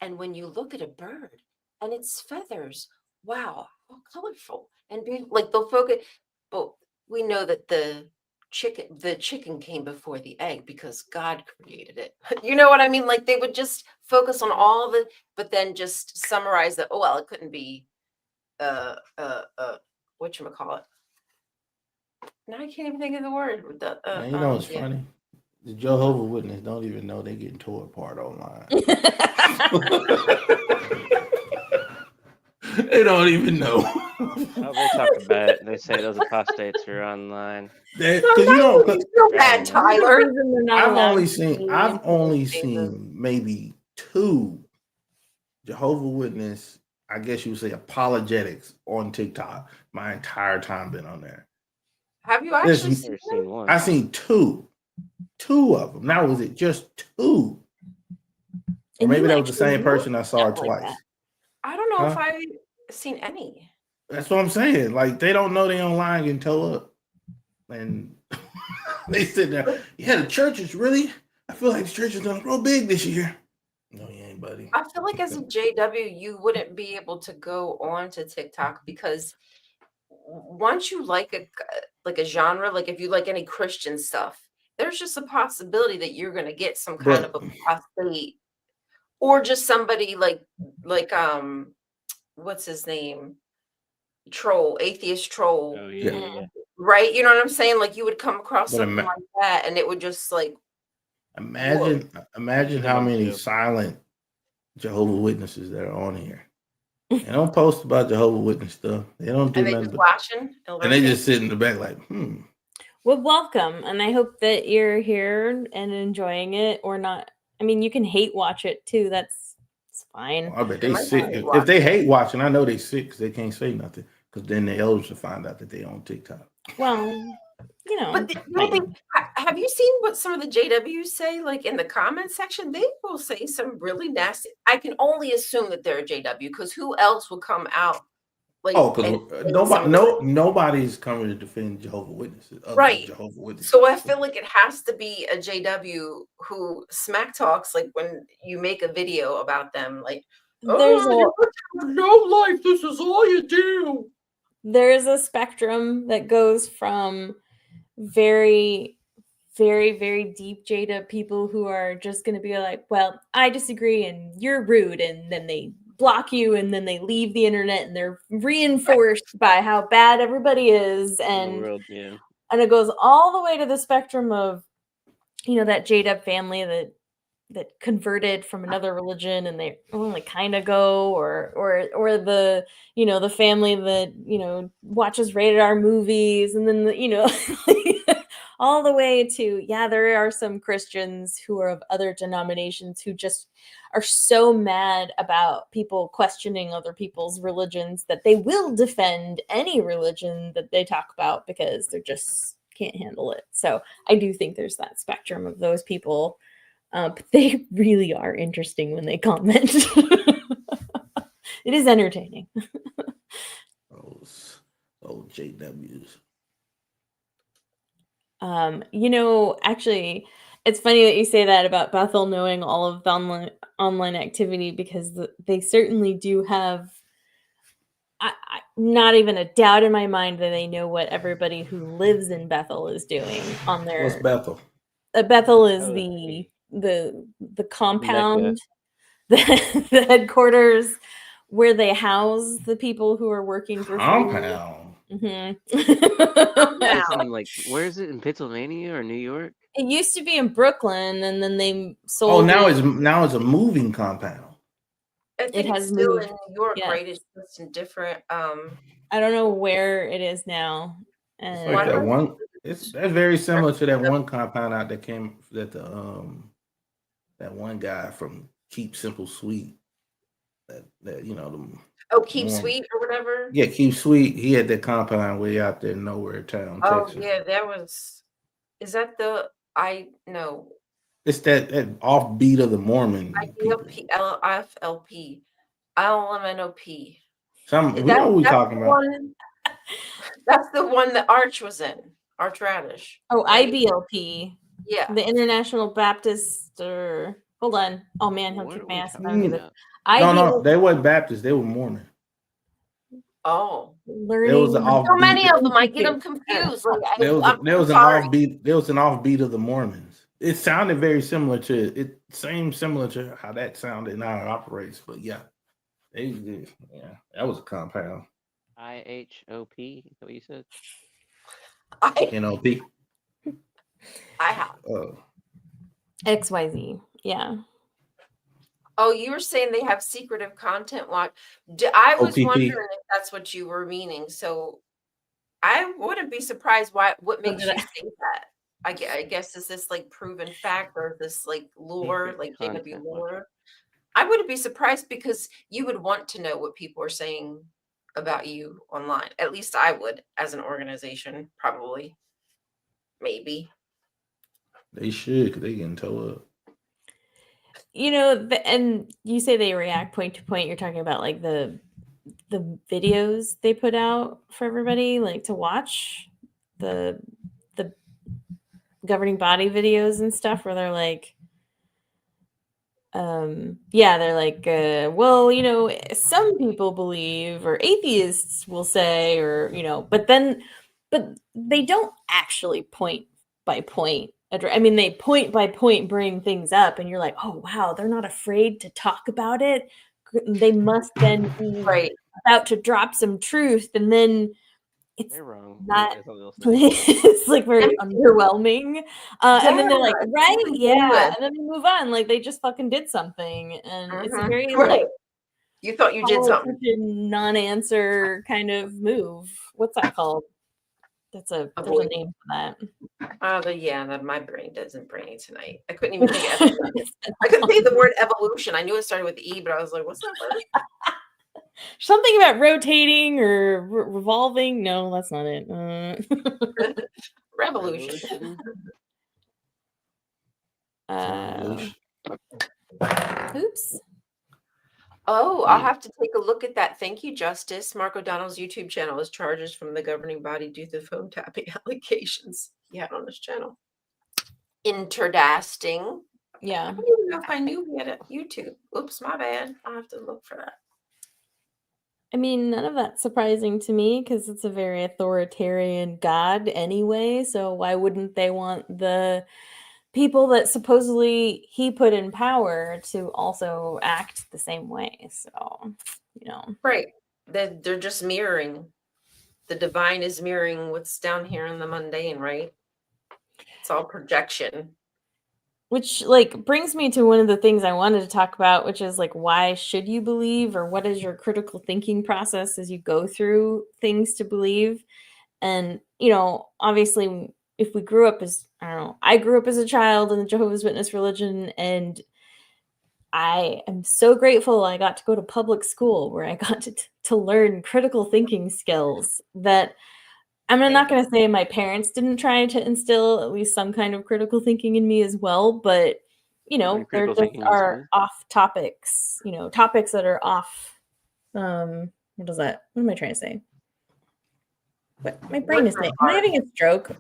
[SPEAKER 2] and when you look at a bird and its feathers, wow, how colorful and beautiful. Like they'll focus, but we know that the chicken came before the egg because God created it. You know what I mean? Like they would just focus on all the, but then just summarize that. Oh well, it couldn't be whatchamacallit. Now I can't even think of the word.
[SPEAKER 4] Man, you know what's funny? The Jehovah Witness don't even know they're getting tore apart online. They don't even know.
[SPEAKER 1] Oh, they talk about it. They say those apostates are online.
[SPEAKER 4] Because you know, 'cause
[SPEAKER 2] Feel bad, Tyler.
[SPEAKER 4] I've only seen maybe 2 Jehovah Witness, I guess you would say apologetics on TikTok. My entire time been on there.
[SPEAKER 2] Have you
[SPEAKER 4] There's-
[SPEAKER 2] actually seen
[SPEAKER 1] Never
[SPEAKER 2] them?
[SPEAKER 1] seen one.
[SPEAKER 4] I seen 2 of them. Now was it just 2? Or
[SPEAKER 3] And
[SPEAKER 4] maybe
[SPEAKER 3] you
[SPEAKER 4] that was the
[SPEAKER 3] actually
[SPEAKER 4] same
[SPEAKER 3] know
[SPEAKER 4] person I saw
[SPEAKER 3] stuff like
[SPEAKER 4] twice.
[SPEAKER 3] that.
[SPEAKER 2] I don't know if
[SPEAKER 4] Huh?
[SPEAKER 2] I've seen any.
[SPEAKER 4] That's what I'm saying. Like they don't know they online getting towed up, and they sit there. Yeah, the church is really. I feel like the church is gonna grow big this year. No, you ain't, buddy.
[SPEAKER 2] I feel like as a JW, you wouldn't be able to go on to TikTok because once you like a genre, like if you like any Christian stuff, there's just a possibility that you're gonna get some kind of a apostate or just somebody like what's his name? Troll, atheist troll.
[SPEAKER 1] Oh yeah.
[SPEAKER 2] Right? You know what I'm saying? Like you would come across
[SPEAKER 4] But
[SPEAKER 2] something like that and it would just like
[SPEAKER 4] Imagine how many silent Jehovah Witnesses that are on here. They don't post about Jehovah Witness stuff. They don't do
[SPEAKER 2] and they
[SPEAKER 4] nothing.
[SPEAKER 2] just
[SPEAKER 4] But,
[SPEAKER 2] watching
[SPEAKER 4] and they just sit in the back like,
[SPEAKER 3] Well, welcome, and I hope that you're here and enjoying it, or not. I mean, you can hate watch it too. That's It's fine.
[SPEAKER 4] I bet
[SPEAKER 2] They
[SPEAKER 4] they
[SPEAKER 2] might
[SPEAKER 4] sick.
[SPEAKER 2] not hate
[SPEAKER 4] If they hate watching, I know they sick 'cause they can't say nothing. Because then the elders will find out that they on TikTok.
[SPEAKER 3] Well, you know,
[SPEAKER 2] But have you seen what some of the JWs say? Like in the comment section, they will say some really nasty. I can only assume that they're a JW because who else would come out? Like,
[SPEAKER 4] Oh,
[SPEAKER 2] and
[SPEAKER 4] because
[SPEAKER 2] say some
[SPEAKER 4] nobody's coming to defend Jehovah's Witnesses. Other than
[SPEAKER 2] Right.
[SPEAKER 4] Jehovah's Witnesses.
[SPEAKER 2] So I feel like it has to be a JW who smack talks like when you make a video about them, like
[SPEAKER 3] there's
[SPEAKER 2] you have no life. This is all you do.
[SPEAKER 3] there's a spectrum that goes from very, very, very deep Jada people who are just going to be like, well, I disagree and you're rude. And then they block you and then they leave the internet and they're reinforced by how bad everybody is.
[SPEAKER 1] in the
[SPEAKER 3] And
[SPEAKER 1] world, yeah.
[SPEAKER 3] and it goes all the way to the spectrum of, you know, that Jada family that converted from another religion and they only kind of go, or the, you know, the family that, you know, watches rated R movies, and then the, you know, all the way to, yeah, there are some Christians who are of other denominations who just are so mad about people questioning other people's religions that they will defend any religion that they talk about because they're just can't handle it. So I do think there's that spectrum of those people. But they really are interesting when they comment. It is entertaining.
[SPEAKER 4] Those old JWs.
[SPEAKER 3] You know, actually, it's funny that you say that about Bethel knowing all of the online activity, because they certainly do have not even a doubt in my mind that they know what everybody who lives in Bethel is doing on their.
[SPEAKER 4] What's Bethel?
[SPEAKER 3] Bethel is
[SPEAKER 1] Oh,
[SPEAKER 3] the compound, the headquarters where they house the people who are working for free.
[SPEAKER 4] Compound.
[SPEAKER 3] Mhm.
[SPEAKER 1] It's in, like, where is it, in Pennsylvania or New York?
[SPEAKER 3] It used to be in Brooklyn, and then they sold.
[SPEAKER 4] Oh, now
[SPEAKER 3] it.
[SPEAKER 4] it's a moving compound.
[SPEAKER 2] I think
[SPEAKER 3] has
[SPEAKER 2] it's still
[SPEAKER 3] moved,
[SPEAKER 2] in New York,
[SPEAKER 3] yes.
[SPEAKER 2] right? It's just in different.
[SPEAKER 3] I don't know where it is now.
[SPEAKER 4] It's
[SPEAKER 3] And
[SPEAKER 4] like that
[SPEAKER 2] One-
[SPEAKER 4] one. That's very similar to that one compound out that came that that one guy from Keep Simple Sweet. That you know them.
[SPEAKER 2] Keep
[SPEAKER 4] Mormon.
[SPEAKER 2] Sweet or whatever.
[SPEAKER 4] Yeah, Keep Sweet. He had that compound way out there, nowhere town,
[SPEAKER 2] Oh
[SPEAKER 4] Texas.
[SPEAKER 2] yeah, that was. Is that the I no
[SPEAKER 4] It's that offbeat of the Mormon people.
[SPEAKER 2] IDLP LFLP LMNOP?
[SPEAKER 4] We know what we're talking about.
[SPEAKER 2] That's the one that Arch was in. Arch Radish. right?
[SPEAKER 3] IBLP,
[SPEAKER 2] Yeah.
[SPEAKER 3] the International Baptist, or hold on. Oh man, he'll
[SPEAKER 1] What
[SPEAKER 3] kick
[SPEAKER 1] are
[SPEAKER 3] my
[SPEAKER 1] we
[SPEAKER 3] ass if I
[SPEAKER 1] talking
[SPEAKER 3] don't get it.
[SPEAKER 1] about?
[SPEAKER 4] No, they weren't Baptist. They were Mormon.
[SPEAKER 2] Oh.
[SPEAKER 3] Learning.
[SPEAKER 4] There was an off-
[SPEAKER 2] So many of them, I get them
[SPEAKER 3] Institute.
[SPEAKER 2] confused. Like,
[SPEAKER 4] There was
[SPEAKER 2] I'm
[SPEAKER 4] an
[SPEAKER 2] sorry.
[SPEAKER 4] offbeat. There was an offbeat of the Mormons. It sounded very similar to it. Seemed similar to how that sounded and how it operates. But yeah, that was a compound.
[SPEAKER 1] IHOP, is that what you said?
[SPEAKER 4] NOP.
[SPEAKER 2] I have.
[SPEAKER 3] XYZ. Yeah.
[SPEAKER 2] Oh, you were saying they have secretive content watch. I was
[SPEAKER 4] OPP.
[SPEAKER 2] wondering if that's what you were meaning. So I wouldn't be surprised what makes
[SPEAKER 3] did
[SPEAKER 2] you
[SPEAKER 3] I-
[SPEAKER 2] say that. I guess is this like proven fact or this like lore,
[SPEAKER 1] Secret
[SPEAKER 2] like JW
[SPEAKER 1] content
[SPEAKER 2] lore? I wouldn't be surprised because you would want to know what people are saying about you online. At least I would, as an organization, probably, maybe.
[SPEAKER 4] They should, because they getting towed up.
[SPEAKER 3] You know, and you say they react point to point. You're talking about like the videos they put out for everybody, like to watch the governing body videos and stuff, where they're like, they're like, well, you know, some people believe, or atheists will say, or you know, but they don't actually point by point. I mean, they point by point bring things up, and you're like, oh wow, they're not afraid to talk about it. They must then be
[SPEAKER 2] Right.
[SPEAKER 3] about to drop some truth, and then it's
[SPEAKER 1] They're wrong.
[SPEAKER 3] not.
[SPEAKER 1] That's all they'll say.
[SPEAKER 3] It's like very underwhelming, and then they're like,
[SPEAKER 2] Yeah,
[SPEAKER 3] right,
[SPEAKER 2] it's
[SPEAKER 3] yeah,
[SPEAKER 2] good.
[SPEAKER 3] and then they move on, like they just fucking did something, and it's a
[SPEAKER 2] Mhm.
[SPEAKER 3] very
[SPEAKER 2] Right.
[SPEAKER 3] like
[SPEAKER 2] You thought you did something.
[SPEAKER 3] non-answer kind of move. What's that called? There's a name for that.
[SPEAKER 2] My brain doesn't brain tonight. I couldn't even think of evolution. I couldn't think of the word evolution. I knew it started with E, but I was like, what's that word?
[SPEAKER 3] Something about rotating or revolving. No, that's not it.
[SPEAKER 2] Revolution.
[SPEAKER 3] Oops.
[SPEAKER 2] Oh, I'll have to take a look at that. Thank you, Justice. Mark O'Donnell's YouTube channel is charges from the governing body due to phone tapping allegations he had on his channel. Interdasting.
[SPEAKER 3] Yeah.
[SPEAKER 2] I don't even know if I knew he had a YouTube. Oops, my bad. I'll have to look for that.
[SPEAKER 3] I mean, none of that's surprising to me because it's a very authoritarian God anyway. So why wouldn't they want the people that supposedly he put in power to also act the same way? So,
[SPEAKER 2] Right. They're just mirroring. The divine is mirroring what's down here in the mundane, right? It's all projection.
[SPEAKER 3] Which brings me to one of the things I wanted to talk about, which is why should you believe, or what is your critical thinking process as you go through things to believe? And, obviously if we grew up as, I grew up as a child in the Jehovah's Witness religion, and I am so grateful I got to go to public school where I got to learn critical thinking skills that I'm not going to say my parents didn't try to instill at least some kind of critical thinking in me as well, but there just are off topics, topics that are off. What am I trying to say? What my brain is saying? Am I having a stroke?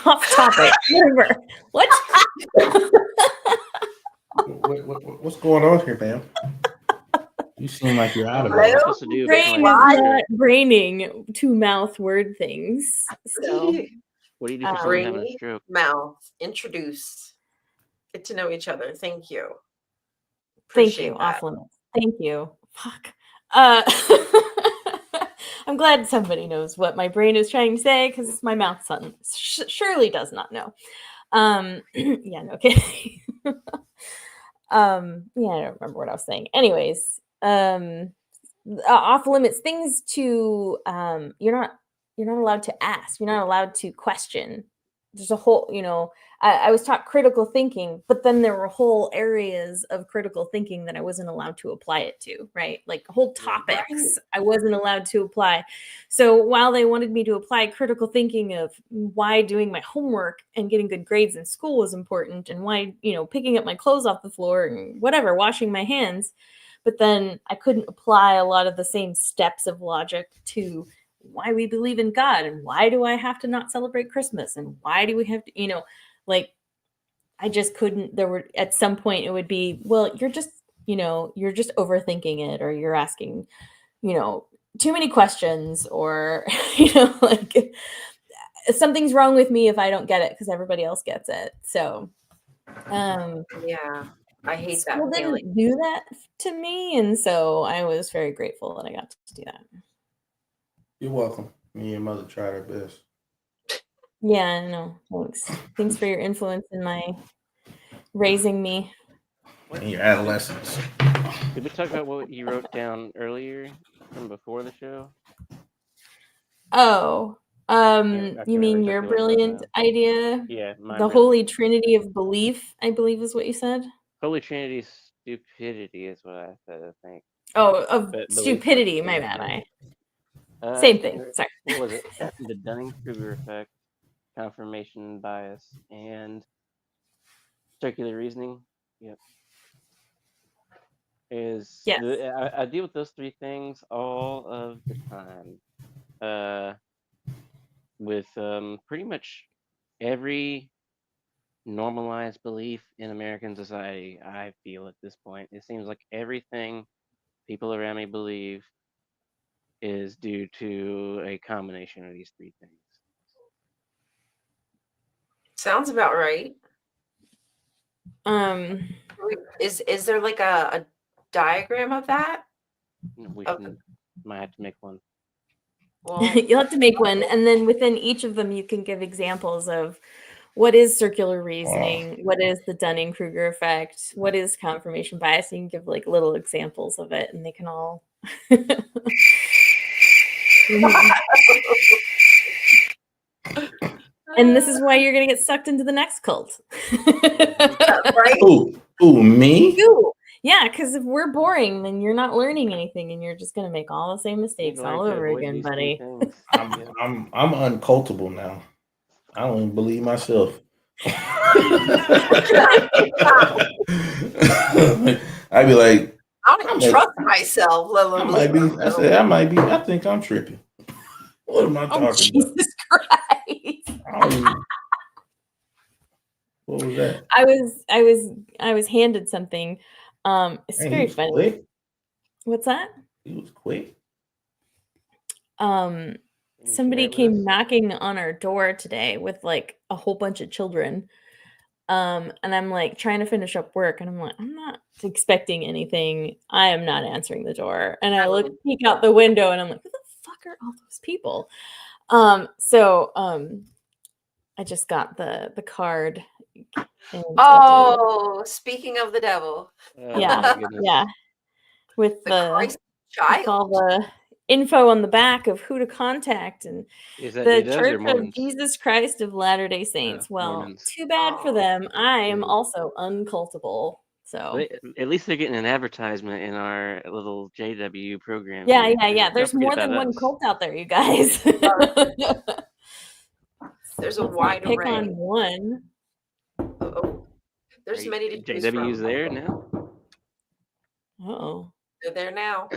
[SPEAKER 3] Off topic. Whatever. What?
[SPEAKER 4] What's going on here, man? You seem like you're out of
[SPEAKER 3] it. My brain is not braining to mouth word things. So,
[SPEAKER 1] what do you do for someone having a stroke?
[SPEAKER 2] Mouth. Introduce. Get to know each other. Thank you.
[SPEAKER 3] Thank you. Off limits. Thank you. Fuck. I'm glad somebody knows what my brain is trying to say because my mouth surely does not know. Yeah, no kidding. I don't remember what I was saying. Anyways, off limits things to you're not allowed to ask. You're not allowed to question. There's a whole, I was taught critical thinking, but then there were whole areas of critical thinking that I wasn't allowed to apply it to, right? Like whole topics I wasn't allowed to apply. So while they wanted me to apply critical thinking of why doing my homework and getting good grades in school was important, and why, picking up my clothes off the floor and whatever, washing my hands, but then I couldn't apply a lot of the same steps of logic to why we believe in God, and why do I have to not celebrate Christmas, and why do we have to, I just couldn't. There were, at some point it would be, well, you're just overthinking it, or you're asking, too many questions, or, something's wrong with me if I don't get it because everybody else gets it. So,
[SPEAKER 2] yeah, I hate that
[SPEAKER 3] feeling. Didn't do that to me, and so I was very grateful that I got to do that.
[SPEAKER 4] You're welcome. Me and your mother tried our best.
[SPEAKER 3] Yeah, no, thanks. Thanks for your influence in my raising me.
[SPEAKER 4] In your adolescence.
[SPEAKER 1] Did we talk about what you wrote down earlier from before the show?
[SPEAKER 3] Oh, you mean your brilliant idea?
[SPEAKER 1] Yeah,
[SPEAKER 3] the Holy Trinity of belief, I believe is what you said.
[SPEAKER 1] Holy Trinity stupidity is what I said, I think.
[SPEAKER 3] Oh, of stupidity, my bad. Same thing. Sorry.
[SPEAKER 1] What was it? The Dunning-Kruger effect, confirmation bias, and circular reasoning. Yep. I deal with those three things all of the time. With pretty much every normalized belief in American society, I feel at this point. It seems like everything people around me believe is due to a combination of these three things.
[SPEAKER 2] Sounds about right. Is there like a diagram of that?
[SPEAKER 1] We might have to make one.
[SPEAKER 3] Well, you'll have to make one, and then within each of them you can give examples of what is circular reasoning, what is the Dunning-Kruger effect, what is confirmation bias. You can give like little examples of it, and they can all And this is why you're gonna get sucked into the next cult.
[SPEAKER 2] Right?
[SPEAKER 4] Who, me?
[SPEAKER 3] You. Yeah, because if we're boring, then you're not learning anything, and you're just gonna make all the same mistakes
[SPEAKER 1] Learn
[SPEAKER 3] all
[SPEAKER 1] to
[SPEAKER 3] over
[SPEAKER 1] avoid
[SPEAKER 3] again,
[SPEAKER 1] these three
[SPEAKER 3] buddy.
[SPEAKER 1] things. Yeah.
[SPEAKER 4] I'm uncultable now. I don't even believe myself. I'd be like,
[SPEAKER 2] I don't even trust myself, let
[SPEAKER 4] I
[SPEAKER 2] alone
[SPEAKER 4] might be.
[SPEAKER 2] believe
[SPEAKER 4] I said, I might be. I think I'm tripping. What am I
[SPEAKER 3] Oh,
[SPEAKER 4] talking about?
[SPEAKER 3] Jesus Christ.
[SPEAKER 4] I don't even- What was that?
[SPEAKER 3] I was handed something. It's
[SPEAKER 4] Man, he
[SPEAKER 3] very
[SPEAKER 4] was
[SPEAKER 3] funny.
[SPEAKER 4] quick.
[SPEAKER 3] What's that?
[SPEAKER 4] He was quick.
[SPEAKER 1] Can you
[SPEAKER 3] Somebody
[SPEAKER 1] share it with
[SPEAKER 3] came
[SPEAKER 1] us?
[SPEAKER 3] knocking on our door today with like a whole bunch of children. And I'm like trying to finish up work, and I'm like, I'm not expecting anything. I am not answering the door. And I peek out the window, and I'm like, who the fuck are all those people? I just got the card. and
[SPEAKER 2] Oh, speaking of the devil,
[SPEAKER 1] Oh,
[SPEAKER 3] Yeah,
[SPEAKER 1] my goodness.
[SPEAKER 3] yeah, with
[SPEAKER 2] the Christ
[SPEAKER 3] with all
[SPEAKER 2] child.
[SPEAKER 3] the info on the back of who to contact and
[SPEAKER 1] Is that
[SPEAKER 3] the
[SPEAKER 1] JWs or
[SPEAKER 3] Church of
[SPEAKER 1] Mormons?
[SPEAKER 3] Jesus Christ of Latter-day Saints. Well,
[SPEAKER 1] Mormons.
[SPEAKER 3] too bad for
[SPEAKER 2] Oh.
[SPEAKER 3] them. I am
[SPEAKER 1] Yeah.
[SPEAKER 3] also uncultable. So
[SPEAKER 1] At least they're getting an advertisement in our little JW program.
[SPEAKER 3] yeah,
[SPEAKER 1] here.
[SPEAKER 3] yeah, yeah.
[SPEAKER 1] Don't
[SPEAKER 3] There's
[SPEAKER 1] forget
[SPEAKER 3] more than
[SPEAKER 1] about
[SPEAKER 3] one
[SPEAKER 1] us.
[SPEAKER 3] cult out there, you guys.
[SPEAKER 2] There's a
[SPEAKER 3] Let's not
[SPEAKER 2] wide
[SPEAKER 3] pick
[SPEAKER 2] array.
[SPEAKER 3] on one.
[SPEAKER 2] Oh, there's
[SPEAKER 1] Are
[SPEAKER 2] many to choose
[SPEAKER 1] JWs
[SPEAKER 2] from.
[SPEAKER 1] there now?
[SPEAKER 3] Oh,
[SPEAKER 2] They're there now.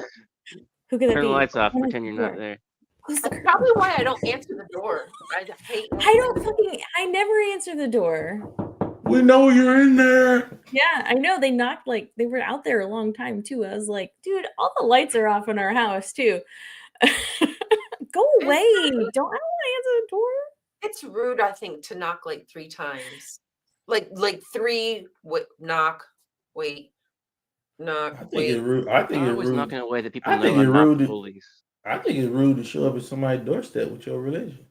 [SPEAKER 3] who could that
[SPEAKER 1] Turn the
[SPEAKER 3] be?
[SPEAKER 1] lights off.
[SPEAKER 3] Who's
[SPEAKER 1] Pretend
[SPEAKER 3] the
[SPEAKER 1] you're not
[SPEAKER 3] door?
[SPEAKER 1] there.
[SPEAKER 3] Who's the
[SPEAKER 2] That's probably why I don't answer the door. I hate.
[SPEAKER 3] I don't fucking. I never answer the door.
[SPEAKER 4] We know you're in there.
[SPEAKER 3] Yeah, I know they knocked like they were out there a long time too. I was like, dude, all the lights are off in our house too. Go away! I don't want to answer the door.
[SPEAKER 2] It's rude, I think, to knock like 3 times. Like 3. Knock. Wait. Knock.
[SPEAKER 4] I think
[SPEAKER 2] Wait.
[SPEAKER 4] it's rude. I think
[SPEAKER 1] I'm
[SPEAKER 4] it's
[SPEAKER 1] always
[SPEAKER 4] rude.
[SPEAKER 1] knocking away that people
[SPEAKER 4] I
[SPEAKER 1] know
[SPEAKER 4] think
[SPEAKER 1] I'm
[SPEAKER 4] it's
[SPEAKER 1] not
[SPEAKER 4] rude.
[SPEAKER 1] the police.
[SPEAKER 4] I think it's rude to show up at somebody's doorstep with your religion.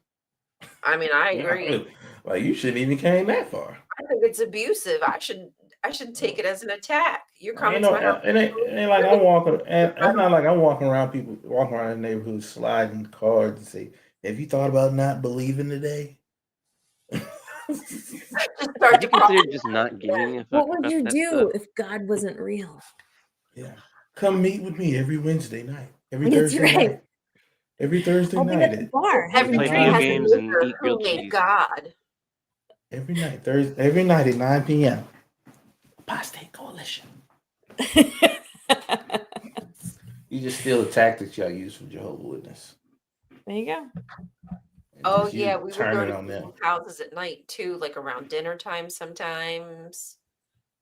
[SPEAKER 2] I mean, I
[SPEAKER 4] Yeah,
[SPEAKER 2] agree.
[SPEAKER 4] like you shouldn't even came that far.
[SPEAKER 2] I think it's abusive. I should take it as an attack. You're coming
[SPEAKER 4] Ain't
[SPEAKER 2] to
[SPEAKER 4] no,
[SPEAKER 2] my house.
[SPEAKER 4] it ain't like I'm walking, and it's not like I'm walking around the neighborhood sliding cards and say, "Have you thought about not believing today?"
[SPEAKER 2] Just start
[SPEAKER 1] Would
[SPEAKER 2] to
[SPEAKER 1] you consider just not giving a fuck
[SPEAKER 3] What would
[SPEAKER 1] about
[SPEAKER 3] you
[SPEAKER 1] that
[SPEAKER 3] do
[SPEAKER 1] stuff?
[SPEAKER 3] if God wasn't real?
[SPEAKER 4] Yeah, come meet with me every Wednesday night, every
[SPEAKER 3] That's
[SPEAKER 4] Thursday
[SPEAKER 3] right.
[SPEAKER 4] night, every Thursday
[SPEAKER 3] I'll be
[SPEAKER 4] night,
[SPEAKER 3] at the bar.
[SPEAKER 2] Every
[SPEAKER 1] play
[SPEAKER 2] tree
[SPEAKER 1] video
[SPEAKER 2] has a
[SPEAKER 1] games and
[SPEAKER 2] maker
[SPEAKER 1] eat
[SPEAKER 2] who
[SPEAKER 1] grilled
[SPEAKER 2] made
[SPEAKER 1] cheese.
[SPEAKER 2] God.
[SPEAKER 4] every night at 9 p.m. Apostate Coalition. You just steal the tactics y'all use from Jehovah's Witness.
[SPEAKER 3] There you go.
[SPEAKER 4] And
[SPEAKER 2] Oh
[SPEAKER 4] just
[SPEAKER 2] yeah,
[SPEAKER 4] you
[SPEAKER 2] we would
[SPEAKER 4] turn
[SPEAKER 2] go
[SPEAKER 4] it
[SPEAKER 2] to
[SPEAKER 4] on them.
[SPEAKER 2] people's houses at night too, like around dinner time sometimes.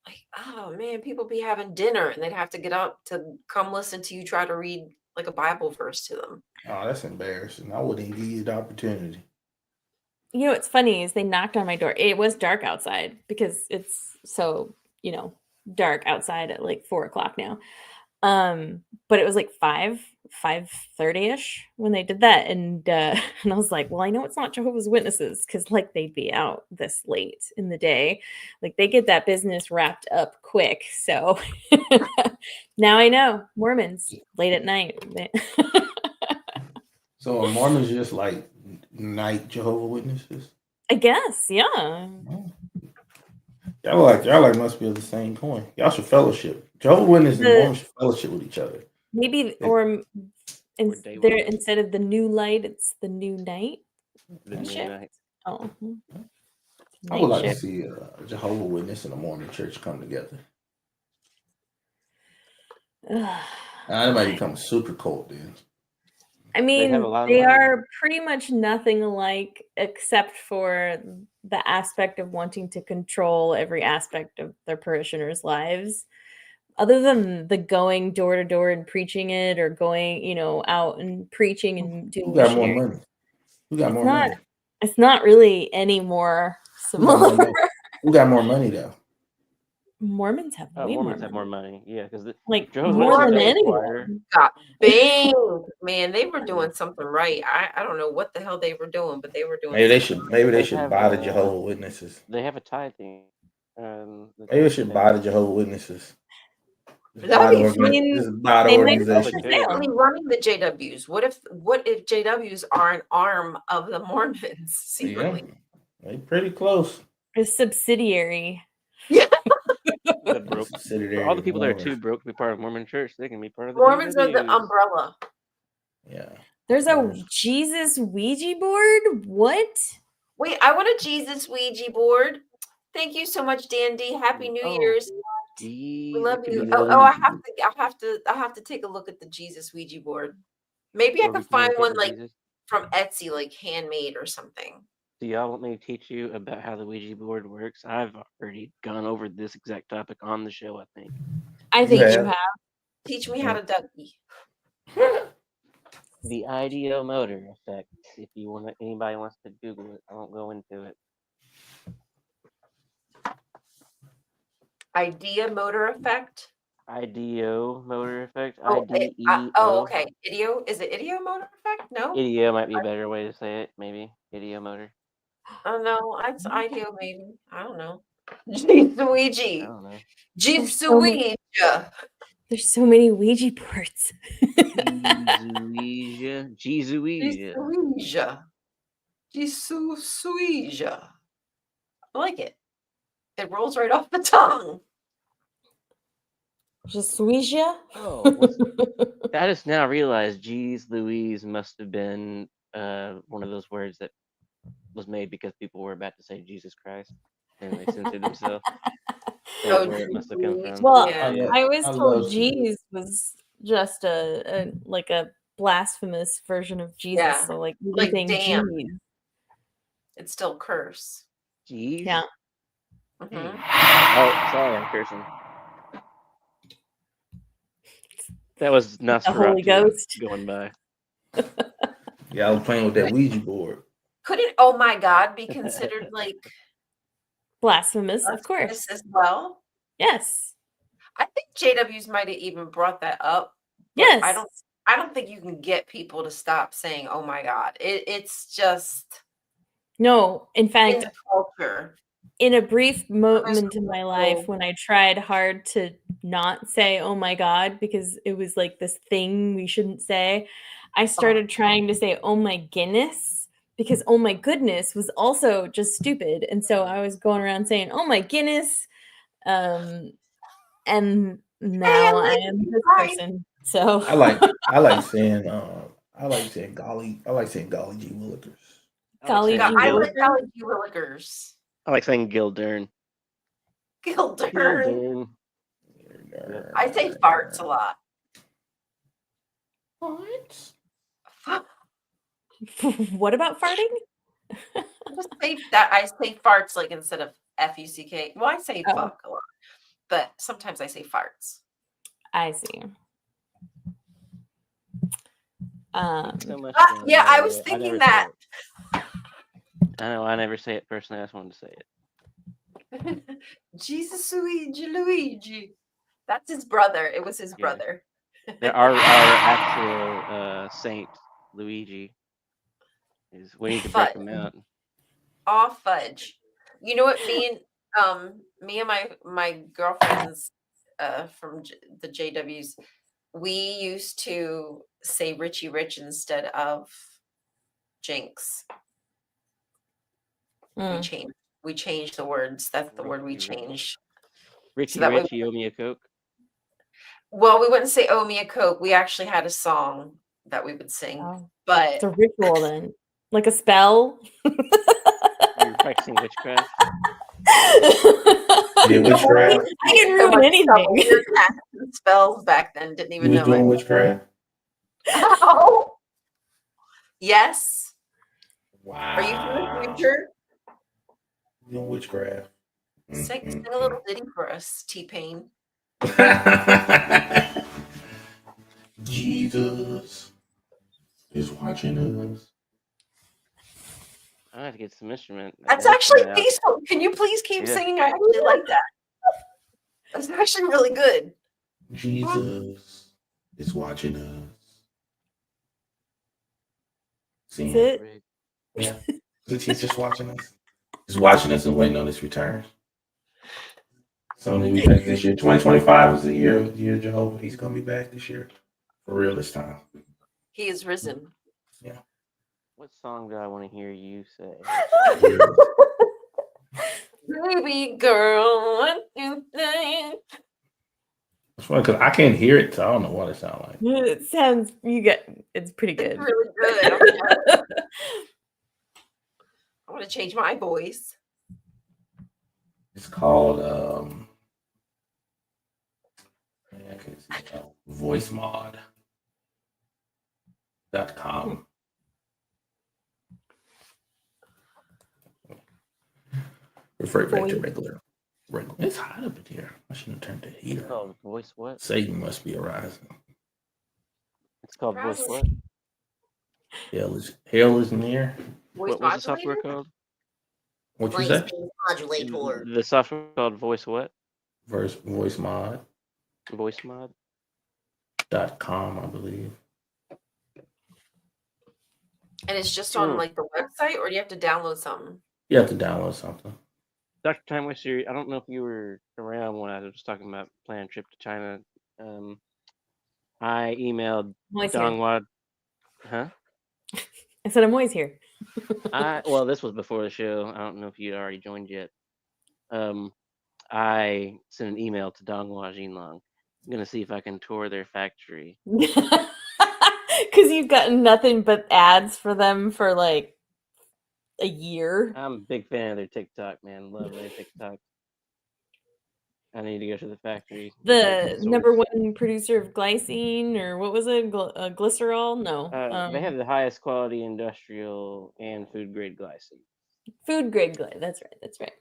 [SPEAKER 2] Like, oh man, people be having dinner and they'd have to get up to come listen to you try to read like a Bible verse to them.
[SPEAKER 4] Oh, that's embarrassing. I wouldn't even give you the opportunity.
[SPEAKER 3] You know what's funny is they knocked on my door. It was dark outside because it's so, dark outside at like 4:00 now. But it was like 5:30ish when they did that. And and I was like, well, I know it's not Jehovah's Witnesses because like they'd be out this late in the day. Like they get that business wrapped up quick. So now I know Mormons late at night.
[SPEAKER 4] So are Mormons just like night Jehovah's Witnesses?
[SPEAKER 3] I guess, yeah.
[SPEAKER 4] Y'all like must be of the same coin. Y'all should fellowship. Jehovah's Witnesses and Mormons should fellowship with each other.
[SPEAKER 3] Maybe
[SPEAKER 4] Yeah.
[SPEAKER 3] or
[SPEAKER 1] day
[SPEAKER 3] there
[SPEAKER 1] one.
[SPEAKER 3] instead of the new light, it's the new night.
[SPEAKER 1] The new
[SPEAKER 3] Shift.
[SPEAKER 1] night.
[SPEAKER 3] Oh,
[SPEAKER 4] I would
[SPEAKER 3] night
[SPEAKER 4] like to
[SPEAKER 3] shift.
[SPEAKER 4] see a Jehovah's Witness and a Mormon church come together.
[SPEAKER 3] Ugh.
[SPEAKER 4] It might become a super cult then.
[SPEAKER 3] I mean,
[SPEAKER 1] have a lot of
[SPEAKER 3] they
[SPEAKER 1] money.
[SPEAKER 3] are pretty much nothing alike except for the aspect of wanting to control every aspect of their parishioners' lives. Other than the going door to door and preaching it or going, out and preaching and doing
[SPEAKER 4] Who got more
[SPEAKER 3] missionary.
[SPEAKER 4] money? Who got
[SPEAKER 3] It's
[SPEAKER 4] more
[SPEAKER 3] not
[SPEAKER 4] money?
[SPEAKER 3] it's not really any more
[SPEAKER 4] Who got more
[SPEAKER 3] similar.
[SPEAKER 4] money? Who got more money though?
[SPEAKER 3] Mormons have way
[SPEAKER 1] Mormons
[SPEAKER 3] more
[SPEAKER 1] have more
[SPEAKER 3] money.
[SPEAKER 1] money. Yeah, because
[SPEAKER 3] Like
[SPEAKER 1] Jehovah's
[SPEAKER 3] more
[SPEAKER 1] Witnesses
[SPEAKER 3] than
[SPEAKER 1] don't
[SPEAKER 3] anyone.
[SPEAKER 1] require.
[SPEAKER 2] Got banged. Man, they were doing something right. I don't know what the hell they were doing, but they were doing
[SPEAKER 4] Maybe they
[SPEAKER 2] something
[SPEAKER 4] should
[SPEAKER 1] They
[SPEAKER 4] should
[SPEAKER 1] have,
[SPEAKER 4] buy the Jehovah's Witnesses.
[SPEAKER 1] They have a tithing.
[SPEAKER 4] Maybe they should buy the Jehovah's Witnesses. Just
[SPEAKER 2] That'd
[SPEAKER 4] buy the
[SPEAKER 2] be
[SPEAKER 3] I mean,
[SPEAKER 4] just buy the
[SPEAKER 3] they might go
[SPEAKER 4] organization.
[SPEAKER 3] for
[SPEAKER 1] Probably
[SPEAKER 3] sale.
[SPEAKER 2] Really running the JWs. What if JWs are an arm of the Mormons secretly?
[SPEAKER 4] They pretty close.
[SPEAKER 3] A subsidiary.
[SPEAKER 1] The broke.
[SPEAKER 4] Subsidiary
[SPEAKER 1] All the people that are
[SPEAKER 4] Mormon.
[SPEAKER 1] too broke to be part of Mormon Church, they can be part of the
[SPEAKER 2] Mormons are the
[SPEAKER 1] JWs.
[SPEAKER 2] umbrella.
[SPEAKER 4] Yeah.
[SPEAKER 3] There's a
[SPEAKER 4] Mormons.
[SPEAKER 3] Jesus Ouija board? What?
[SPEAKER 2] Wait, I want a Jesus Ouija board. Thank you so much, Dandy. Happy New
[SPEAKER 1] Oh,
[SPEAKER 2] Year's.
[SPEAKER 1] Jeez,
[SPEAKER 2] We love
[SPEAKER 1] it could
[SPEAKER 2] you.
[SPEAKER 1] be
[SPEAKER 2] Oh, I have to take a look at the Jesus Ouija board. Maybe I
[SPEAKER 1] where we
[SPEAKER 2] could find
[SPEAKER 1] communicate
[SPEAKER 2] one
[SPEAKER 1] with
[SPEAKER 2] like
[SPEAKER 1] Jesus.
[SPEAKER 2] from Etsy, like handmade or something.
[SPEAKER 1] Do y'all want me to teach you about how the Ouija board works? I've already gone over this exact topic on the show, I think.
[SPEAKER 3] I think you
[SPEAKER 4] have.
[SPEAKER 3] have.
[SPEAKER 2] Teach me how to Dougie.
[SPEAKER 1] The ideomotor effect. If you want, anybody wants to Google it, I won't go into it.
[SPEAKER 2] Idea motor effect.
[SPEAKER 1] Ideomotor effect.
[SPEAKER 2] Oh,
[SPEAKER 1] IDEO.
[SPEAKER 2] okay. Idio. Is it idio motor effect? No.
[SPEAKER 1] Ideo might be a better way to say it. Maybe idiomotor.
[SPEAKER 2] Oh no, it's ideo maybe. I don't know. Jeez
[SPEAKER 1] I
[SPEAKER 2] Luigi.
[SPEAKER 1] don't know.
[SPEAKER 2] Jeez
[SPEAKER 3] so many-
[SPEAKER 2] Luigi.
[SPEAKER 3] There's so many Ouija boards.
[SPEAKER 1] Jesuija. Jesuija.
[SPEAKER 2] Jesuija. I like it. It rolls right off the tongue.
[SPEAKER 3] Just Ouija?
[SPEAKER 1] Oh, I just now realized Jeez Louise must have been one of those words that was made because people were about to say Jesus Christ and they censored themselves. That's
[SPEAKER 2] Oh,
[SPEAKER 1] where it must have come from.
[SPEAKER 3] Well,
[SPEAKER 2] Yeah.
[SPEAKER 3] I was
[SPEAKER 4] I
[SPEAKER 3] told
[SPEAKER 4] love
[SPEAKER 3] Jeez was just a like a blasphemous version of Jesus.
[SPEAKER 2] Yeah,
[SPEAKER 3] So like
[SPEAKER 2] like,
[SPEAKER 3] saying
[SPEAKER 2] damn.
[SPEAKER 3] Jeez.
[SPEAKER 2] It's still curse.
[SPEAKER 1] Jeez.
[SPEAKER 3] Yeah.
[SPEAKER 2] Mhm.
[SPEAKER 1] Oh, sorry, I'm cursing. That was
[SPEAKER 3] The Holy
[SPEAKER 1] Nosferatu
[SPEAKER 3] Ghost.
[SPEAKER 1] going by.
[SPEAKER 4] Yeah, I was playing with that Ouija board.
[SPEAKER 2] Couldn't oh my god be considered like
[SPEAKER 3] Blasphemous, of course.
[SPEAKER 2] this as well?
[SPEAKER 3] Yes.
[SPEAKER 2] I think JWs might have even brought that up. but
[SPEAKER 3] Yes.
[SPEAKER 2] I don't think you can get people to stop saying oh my god. It's just
[SPEAKER 3] No, in
[SPEAKER 2] in
[SPEAKER 3] fact,
[SPEAKER 2] the culture.
[SPEAKER 3] in a brief moment in
[SPEAKER 2] a
[SPEAKER 3] my life
[SPEAKER 2] little-
[SPEAKER 3] when I tried hard to not say oh my god because it was like this thing we shouldn't say, I started trying to say oh my Guinness because oh my goodness was also just stupid, and so I was going around saying oh my Guinness, and now I am this person. So
[SPEAKER 4] I like saying golly. I like saying golly gee willikers.
[SPEAKER 3] Golly
[SPEAKER 1] saying
[SPEAKER 3] gee
[SPEAKER 2] I
[SPEAKER 1] Gil-
[SPEAKER 2] like Golly Gee Willikers.
[SPEAKER 1] I like saying Gildern.
[SPEAKER 2] Gilder.
[SPEAKER 1] Gildern.
[SPEAKER 2] I say farts a lot.
[SPEAKER 4] What?
[SPEAKER 3] what about farting?
[SPEAKER 2] Just say that I say farts like instead of F-U-C-K. Well, I say
[SPEAKER 3] Oh.
[SPEAKER 2] fuck a lot, but sometimes I say farts.
[SPEAKER 3] I see.
[SPEAKER 1] So much
[SPEAKER 2] Yeah,
[SPEAKER 1] fun.
[SPEAKER 2] I was thinking
[SPEAKER 1] never
[SPEAKER 2] that.
[SPEAKER 1] say it. I know, I never say it personally. I just wanted to say it.
[SPEAKER 2] Jesus Luigi. That's his brother. It was his
[SPEAKER 1] Yeah.
[SPEAKER 2] brother.
[SPEAKER 1] There are our actual saint Luigi. We need to break
[SPEAKER 2] Fudge.
[SPEAKER 1] him out.
[SPEAKER 2] Aw fudge. You know what? Me and my girlfriends from the JWs, we used to say Richie Rich instead of Jinx.
[SPEAKER 3] Mm.
[SPEAKER 2] We changed the words. That's the word we
[SPEAKER 1] Richie Rich.
[SPEAKER 2] changed.
[SPEAKER 1] Richie
[SPEAKER 2] that way-
[SPEAKER 1] Rich, you owe me a Coke.
[SPEAKER 2] Well, we wouldn't say "Oh Me a Coke." We actually had a song that we would sing,
[SPEAKER 3] Oh,
[SPEAKER 2] but
[SPEAKER 3] it's a ritual then, like a spell.
[SPEAKER 1] You're practicing witchcraft.
[SPEAKER 4] Yeah, witchcraft.
[SPEAKER 3] I didn't
[SPEAKER 2] so
[SPEAKER 3] ruin
[SPEAKER 2] much
[SPEAKER 3] anything.
[SPEAKER 2] trouble. We were casting spells back then. Didn't
[SPEAKER 4] You
[SPEAKER 2] even
[SPEAKER 4] was
[SPEAKER 2] know
[SPEAKER 4] doing
[SPEAKER 2] it.
[SPEAKER 4] witchcraft?
[SPEAKER 2] Oh, yes.
[SPEAKER 4] Wow.
[SPEAKER 2] Are you from the future?
[SPEAKER 4] Doing witchcraft.
[SPEAKER 2] Sing a little ditty for us, T-Pain.
[SPEAKER 4] Jesus is watching us.
[SPEAKER 1] I have to get some instrument.
[SPEAKER 2] That's actually
[SPEAKER 1] out.
[SPEAKER 2] peaceful. Can you please keep
[SPEAKER 1] Yeah.
[SPEAKER 2] singing? I actually like that. That's actually really good.
[SPEAKER 4] Jesus is watching us. See
[SPEAKER 3] That's
[SPEAKER 4] him?
[SPEAKER 3] it.
[SPEAKER 4] Yeah. He's just watching us. He's watching us and waiting on his return. So he'll be back this year. 2025 is the year of Jehovah. He's gonna be back this year. For real this time.
[SPEAKER 2] He is risen.
[SPEAKER 1] What song do I want to hear you say?
[SPEAKER 2] Baby girl, what you think?
[SPEAKER 4] It's funny because I can't hear it, so I don't know what it sounds like.
[SPEAKER 3] It sounds it's pretty
[SPEAKER 2] It's
[SPEAKER 3] good.
[SPEAKER 2] really good. I want to change my voice.
[SPEAKER 4] It's called I can see voicemod.com. Refer back to regular. It's hot up in here. I shouldn't have turned the heater on.
[SPEAKER 1] called voice what?
[SPEAKER 4] Satan must be arising.
[SPEAKER 1] It's called voice
[SPEAKER 2] Probably.
[SPEAKER 1] what?
[SPEAKER 4] Hell is near.
[SPEAKER 2] Voice
[SPEAKER 1] What was the software
[SPEAKER 2] modulator?
[SPEAKER 1] called?
[SPEAKER 4] What you say?
[SPEAKER 2] Modulator.
[SPEAKER 1] The software called voice what?
[SPEAKER 4] Voicemod.com,
[SPEAKER 1] Voice mod.
[SPEAKER 4] I believe.
[SPEAKER 2] And it's just on like the website, or do you have to download something?
[SPEAKER 4] You have to download something.
[SPEAKER 1] Dr. Time Waster, I don't know if you were around when I was talking about planning a trip to China. I emailed
[SPEAKER 3] Moise here.
[SPEAKER 1] Dongwad. Huh?
[SPEAKER 3] I said I'm always here.
[SPEAKER 1] Well, this was before the show. I don't know if you'd already joined yet. I sent an email to Donghua Jinlong. I'm gonna see if I can tour their factory.
[SPEAKER 3] Because you've gotten nothing but ads for them for like a year.
[SPEAKER 1] I'm a big fan of their TikTok, man. Love their TikTok. I need to go to the factory.
[SPEAKER 3] The number one producer of glycine, or what was it? Glycerol? No.
[SPEAKER 1] They have the highest quality industrial and food grade glycine.
[SPEAKER 3] Food grade glycine. That's right. That's right.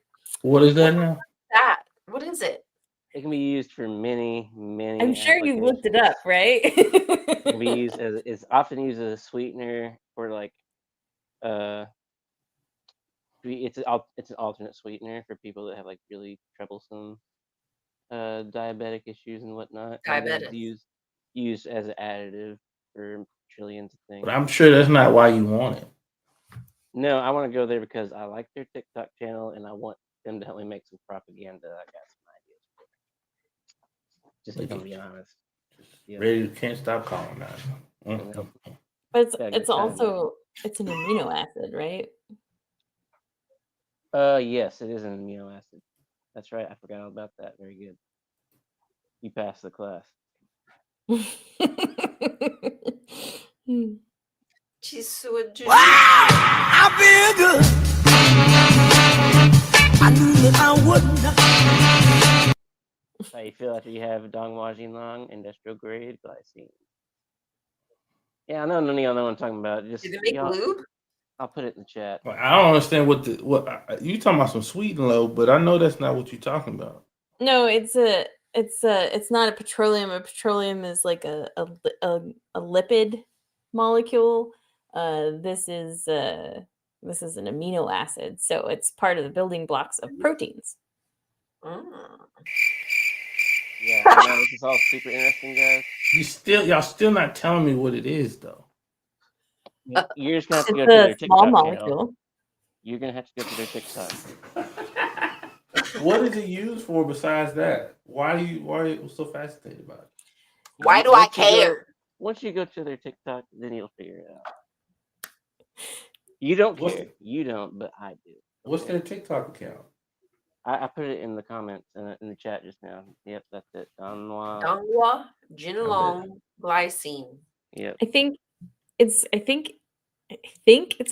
[SPEAKER 4] What is that now?
[SPEAKER 2] What is it?
[SPEAKER 1] It can be used for many.
[SPEAKER 3] I'm sure you looked it up, right?
[SPEAKER 1] It can be used as it's often used as a sweetener for like it's an alternate sweetener for people that have like really troublesome diabetic issues and whatnot.
[SPEAKER 2] Diabetic.
[SPEAKER 1] It's used as an additive for trillions of things.
[SPEAKER 4] But I'm sure that's not why you want it.
[SPEAKER 1] No, I want to go there because I like their TikTok channel and I want them to help me make some propaganda. I got some ideas. Just to be honest. Yeah.
[SPEAKER 4] Ready? Can't stop calling that.
[SPEAKER 3] But it's also it's an amino acid, right?
[SPEAKER 1] Yes, it is an amino acid. That's right. I forgot all about that. Very good. You passed the class.
[SPEAKER 2] She's so adorable.
[SPEAKER 5] I feel good. I knew that I would not.
[SPEAKER 1] How you feel after you have Donghua Jinlong industrial grade glycine? Yeah, I know none of y'all know what I'm talking about. Just
[SPEAKER 2] Did it make lube?
[SPEAKER 1] I'll put it in the chat.
[SPEAKER 4] I don't understand what you talking about, some sweet and low, but I know that's not what you're talking about.
[SPEAKER 3] No, it's not a petroleum. A petroleum is like a lipid molecule. This is an amino acid, so it's part of the building blocks of proteins.
[SPEAKER 1] Yeah, I know this is all super interesting, guys.
[SPEAKER 4] Y'all still not telling me what it is though.
[SPEAKER 1] You're just gonna have to
[SPEAKER 3] It's
[SPEAKER 1] go to their
[SPEAKER 3] a small
[SPEAKER 1] TikTok
[SPEAKER 3] molecule.
[SPEAKER 1] channel. You're gonna have to go to their TikTok.
[SPEAKER 4] What is it used for besides that? Why are you so fascinated about it?
[SPEAKER 2] Why do I care?
[SPEAKER 1] Once you go to their TikTok, then you'll figure it out. You don't care. You don't, but I do.
[SPEAKER 4] What's their TikTok account?
[SPEAKER 1] I put it in the comments in the chat just now. Yep, that's it.
[SPEAKER 2] Donghua Jinlong glycine.
[SPEAKER 1] Yep.
[SPEAKER 3] I think it's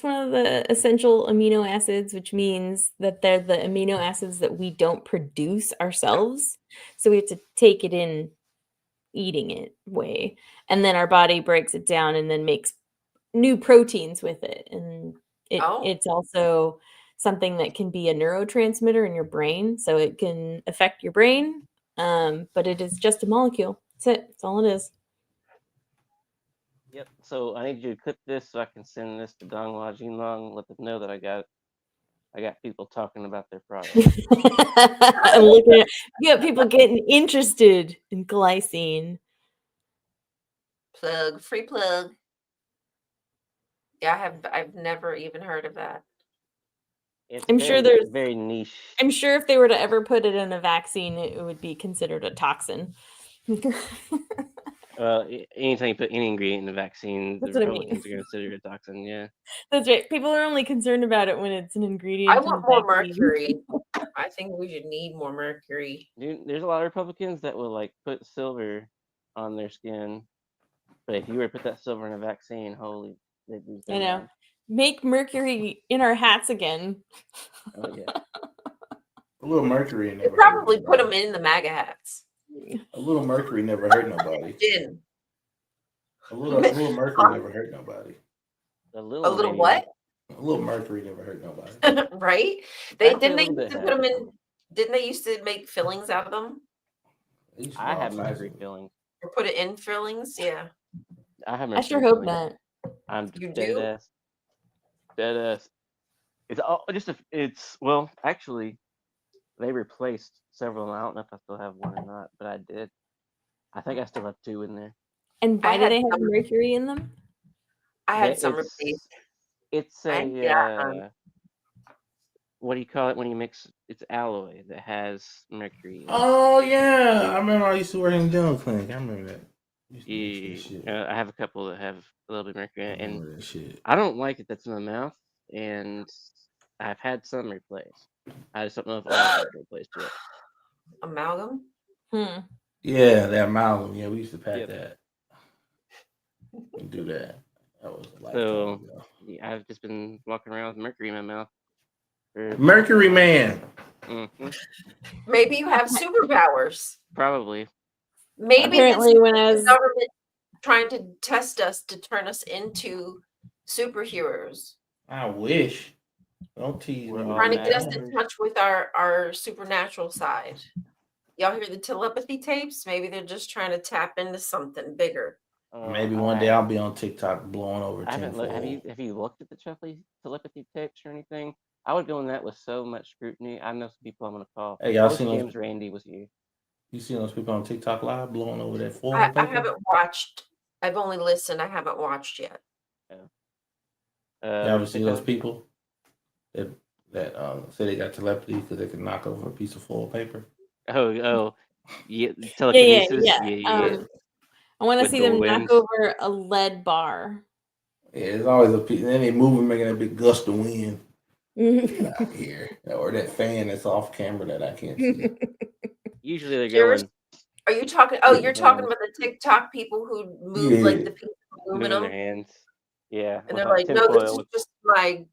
[SPEAKER 3] one of the essential amino acids, which means that they're the amino acids that we don't produce ourselves. So we have to take it in eating it way. And then our body breaks it down and then makes new proteins with it. And it's also something that can be a neurotransmitter in your brain. So it can affect your brain. But it is just a molecule. That's it. That's all it is.
[SPEAKER 1] Yep. So I need you to clip this so I can send this to Donghua Jinlong. Let them know that I got people talking about their product.
[SPEAKER 3] I'm looking at people getting interested in glycine.
[SPEAKER 2] Free plug. Yeah, I've never even heard of that.
[SPEAKER 3] I'm sure there's
[SPEAKER 1] very niche.
[SPEAKER 3] I'm sure if they were to ever put it in a vaccine, it would be considered a toxin.
[SPEAKER 1] Anytime you put any ingredient in a vaccine,
[SPEAKER 3] That's
[SPEAKER 1] the
[SPEAKER 3] what I
[SPEAKER 1] Republicans are considered a toxin. Yeah.
[SPEAKER 3] That's right. People are only concerned about it when it's an ingredient.
[SPEAKER 2] I want more mercury. I think we should need more mercury.
[SPEAKER 1] Dude, there's a lot of Republicans that will like put silver on their skin, but if you were to put that silver in a vaccine, holy, they'd lose their
[SPEAKER 3] I know.
[SPEAKER 1] mind.
[SPEAKER 3] Make mercury in our hats again.
[SPEAKER 1] Oh yeah.
[SPEAKER 4] A little mercury
[SPEAKER 2] They
[SPEAKER 4] never
[SPEAKER 2] probably
[SPEAKER 4] hurt
[SPEAKER 2] put them
[SPEAKER 4] nobody.
[SPEAKER 2] in the MAGA hats.
[SPEAKER 4] A little mercury never hurt nobody.
[SPEAKER 2] Gin.
[SPEAKER 4] A little mercury never hurt nobody.
[SPEAKER 1] A
[SPEAKER 2] A
[SPEAKER 1] little
[SPEAKER 2] little
[SPEAKER 1] maybe.
[SPEAKER 2] what?
[SPEAKER 4] A little mercury never hurt nobody.
[SPEAKER 2] Right?
[SPEAKER 1] Actually, a
[SPEAKER 2] Didn't they
[SPEAKER 1] little
[SPEAKER 2] used
[SPEAKER 1] bit
[SPEAKER 2] to put
[SPEAKER 1] has.
[SPEAKER 2] them in? Didn't they used to make fillings out of them
[SPEAKER 4] They used to
[SPEAKER 1] I
[SPEAKER 4] do
[SPEAKER 1] have
[SPEAKER 4] all types
[SPEAKER 1] mercury
[SPEAKER 4] of-
[SPEAKER 1] fillings.
[SPEAKER 2] or put it in fillings? Yeah.
[SPEAKER 1] I have
[SPEAKER 3] I
[SPEAKER 1] mercury
[SPEAKER 3] sure hope
[SPEAKER 1] fillings.
[SPEAKER 3] not.
[SPEAKER 1] I'm
[SPEAKER 2] You
[SPEAKER 1] dead
[SPEAKER 2] do?
[SPEAKER 1] ass. Dead ass. It's all just it's well, actually, they replaced several. I don't know if I still have one or not, but I did. I think I still have 2 in there.
[SPEAKER 3] And
[SPEAKER 2] I
[SPEAKER 3] why do
[SPEAKER 2] had
[SPEAKER 3] they have
[SPEAKER 2] some-
[SPEAKER 3] mercury in them?
[SPEAKER 2] I had
[SPEAKER 1] They-
[SPEAKER 2] some
[SPEAKER 1] it's,
[SPEAKER 2] replaced.
[SPEAKER 1] it's
[SPEAKER 2] I-
[SPEAKER 1] a
[SPEAKER 2] yeah,
[SPEAKER 1] what do you call it when you mix? It's alloy that has mercury. In it.
[SPEAKER 4] Oh yeah, I remember I used to work in the dental clinic. I remember that. Used to mix that shit.
[SPEAKER 1] I have a couple that have a little bit of mercury in
[SPEAKER 4] I
[SPEAKER 1] it, and
[SPEAKER 4] remember that shit.
[SPEAKER 1] I don't like it that's in my mouth, and I've had some replaced. I just don't know if all of them replaced yet.
[SPEAKER 2] Amalgam?
[SPEAKER 3] Hmm.
[SPEAKER 4] Yeah, that amalgam. Yeah, we used to pack
[SPEAKER 1] Yep.
[SPEAKER 4] that. And do that. That was a lifetime
[SPEAKER 1] So-
[SPEAKER 4] ago.
[SPEAKER 1] Yeah, I've just been walking around with mercury in my mouth.
[SPEAKER 4] Mercury Man.
[SPEAKER 1] Mhm,
[SPEAKER 2] Maybe you have superpowers.
[SPEAKER 1] probably.
[SPEAKER 2] Maybe
[SPEAKER 3] Apparently,
[SPEAKER 2] this
[SPEAKER 3] when I
[SPEAKER 2] is
[SPEAKER 3] was
[SPEAKER 2] the government trying to test us to turn us into superheroes.
[SPEAKER 4] I wish. Don't tease
[SPEAKER 1] We're
[SPEAKER 4] me.
[SPEAKER 1] all
[SPEAKER 2] Trying to get us
[SPEAKER 1] mad.
[SPEAKER 2] in touch with our supernatural side. Y'all hear the telepathy tapes? Maybe they're just trying to tap into something bigger.
[SPEAKER 4] Maybe one day I'll be on TikTok blowing over
[SPEAKER 1] I haven't looked.
[SPEAKER 4] tinfoil.
[SPEAKER 1] Have you looked at the telepathy tapes or anything? I would go in that with so much scrutiny. I know some people I'm gonna call.
[SPEAKER 4] Hey, y'all
[SPEAKER 1] Wish
[SPEAKER 4] seen those-
[SPEAKER 1] James Randy was here.
[SPEAKER 4] You see those people on TikTok live blowing over that foil
[SPEAKER 2] I
[SPEAKER 4] paper?
[SPEAKER 2] haven't watched. I've only listened. I haven't watched yet.
[SPEAKER 4] You ever see those
[SPEAKER 1] TikTok?
[SPEAKER 4] people that say they got telepathy because they can knock over a piece of foil paper?
[SPEAKER 1] Oh, yeah, telekinesis.
[SPEAKER 3] Yeah. I want to
[SPEAKER 1] With
[SPEAKER 3] see
[SPEAKER 1] the
[SPEAKER 3] them
[SPEAKER 1] wind.
[SPEAKER 3] knock over a lead bar.
[SPEAKER 4] Yeah, there's always a piece. And then they move and making a big gust of wind. Get out here. Or that fan that's off camera that I can't see.
[SPEAKER 1] Usually they're
[SPEAKER 2] Yours-
[SPEAKER 1] going
[SPEAKER 2] Are you talking? Oh, you're talking
[SPEAKER 1] Yeah.
[SPEAKER 2] about the TikTok people who move like
[SPEAKER 4] Yeah.
[SPEAKER 2] the piece of
[SPEAKER 1] moving
[SPEAKER 2] aluminum,
[SPEAKER 1] their hands. Yeah,
[SPEAKER 2] and they're
[SPEAKER 1] without
[SPEAKER 2] like, "No, this is
[SPEAKER 1] tinfoil.
[SPEAKER 2] just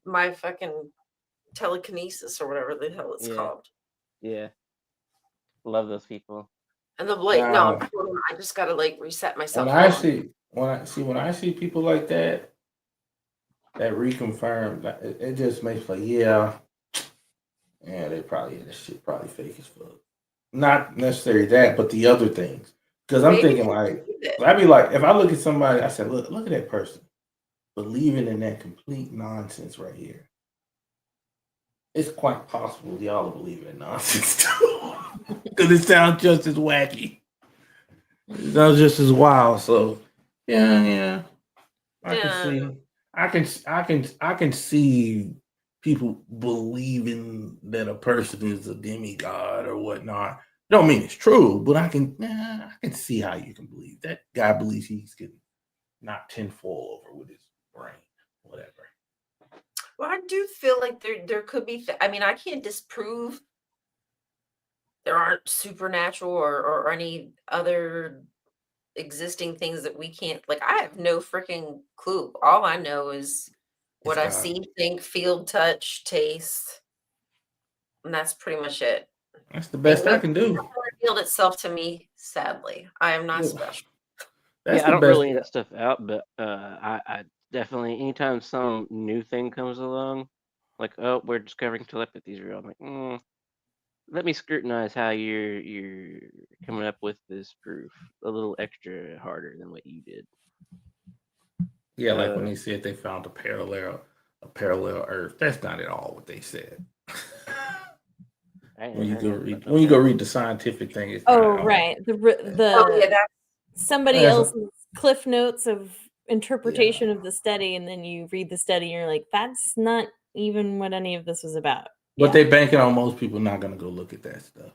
[SPEAKER 2] my fucking telekinesis or whatever the hell it's
[SPEAKER 1] Yeah.
[SPEAKER 2] called."
[SPEAKER 1] Yeah, love those people.
[SPEAKER 2] And they're like, "No,
[SPEAKER 4] Nah.
[SPEAKER 2] I just gotta like reset myself."
[SPEAKER 4] When I see people like that reconfirm, like, it just makes me like, yeah, this shit probably fake as fuck. Not necessarily that, but the other things. Because I'm
[SPEAKER 2] Maybe
[SPEAKER 4] thinking
[SPEAKER 2] they
[SPEAKER 4] like,
[SPEAKER 2] believe it.
[SPEAKER 4] I'd be like, if I look at somebody, I said, look at that person believing in that complete nonsense right here. It's quite possible y'all believe in nonsense too, because it sounds just as wacky. It sounds just as wild. So, yeah, I can see people believing that a person is a demigod or whatnot. Don't mean it's true, but I can see how you can believe that guy believes he's getting knocked tinfoil over with his brain, whatever.
[SPEAKER 2] Well, I do feel like there could be. I mean, I can't disprove there aren't supernatural or any other existing things that we can't. Like, I have no freaking clue. All I know is what I
[SPEAKER 4] It's God.
[SPEAKER 2] see, think, feel, touch, taste, and that's pretty much it.
[SPEAKER 4] That's the best I can do.
[SPEAKER 2] It revealed itself to me. Sadly, I am not
[SPEAKER 4] Yeah.
[SPEAKER 2] special.
[SPEAKER 4] That's
[SPEAKER 1] Yeah, I
[SPEAKER 4] the
[SPEAKER 1] don't
[SPEAKER 4] best.
[SPEAKER 1] really need that stuff out, but I definitely anytime some new thing comes along, like oh we're discovering telepathy's real, I'm like, let me scrutinize how you're coming up with this proof a little extra harder than what you did.
[SPEAKER 4] Yeah, like when they said they found a parallel Earth. That's not at all what they said. When you go read the scientific thing, it's not
[SPEAKER 3] Oh,
[SPEAKER 4] at all.
[SPEAKER 3] right.
[SPEAKER 2] Oh yeah, that's
[SPEAKER 3] Somebody
[SPEAKER 4] That's-
[SPEAKER 3] else's cliff notes of interpretation of the study, and then you read the study and you're like, that's not even what any of this was about.
[SPEAKER 4] But they banking on most people not gonna go look at that stuff.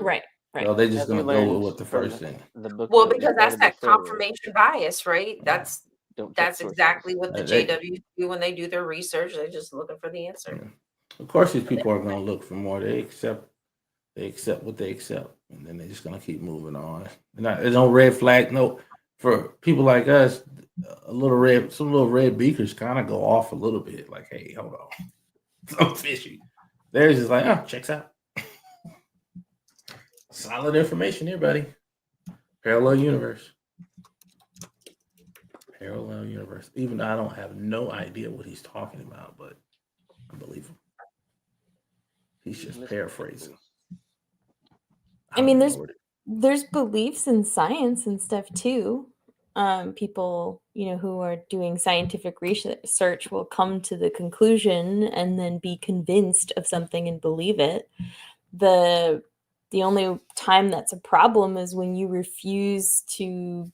[SPEAKER 3] Right. Right.
[SPEAKER 4] So they just
[SPEAKER 1] As we
[SPEAKER 4] gonna go
[SPEAKER 1] learned
[SPEAKER 4] with what the
[SPEAKER 1] from
[SPEAKER 4] first thing.
[SPEAKER 1] the book.
[SPEAKER 2] well
[SPEAKER 1] that we
[SPEAKER 2] because that's
[SPEAKER 1] started
[SPEAKER 2] that
[SPEAKER 1] before,
[SPEAKER 2] confirmation bias, right? That's
[SPEAKER 1] don't check
[SPEAKER 2] that's
[SPEAKER 1] sources.
[SPEAKER 2] exactly what the
[SPEAKER 4] They-
[SPEAKER 2] JWs do when they do their research. They're just looking for the answer.
[SPEAKER 4] Of course, these people are going to look for more. They accept what they accept, and then they're just going to keep moving on. There's no red flag. No, for people like us, some little red beakers kind of go off a little bit. Like, hey, hold on, something fishy. They're just like, oh, checks out. Solid information here, buddy. Parallel universe. Parallel universe. Even though I don't have no idea what he's talking about, but I believe him. He's just paraphrasing.
[SPEAKER 3] I mean, there's beliefs in science and stuff too. People, who are doing scientific research will come to the conclusion and then be convinced of something and believe it. The only time that's a problem is when you refuse to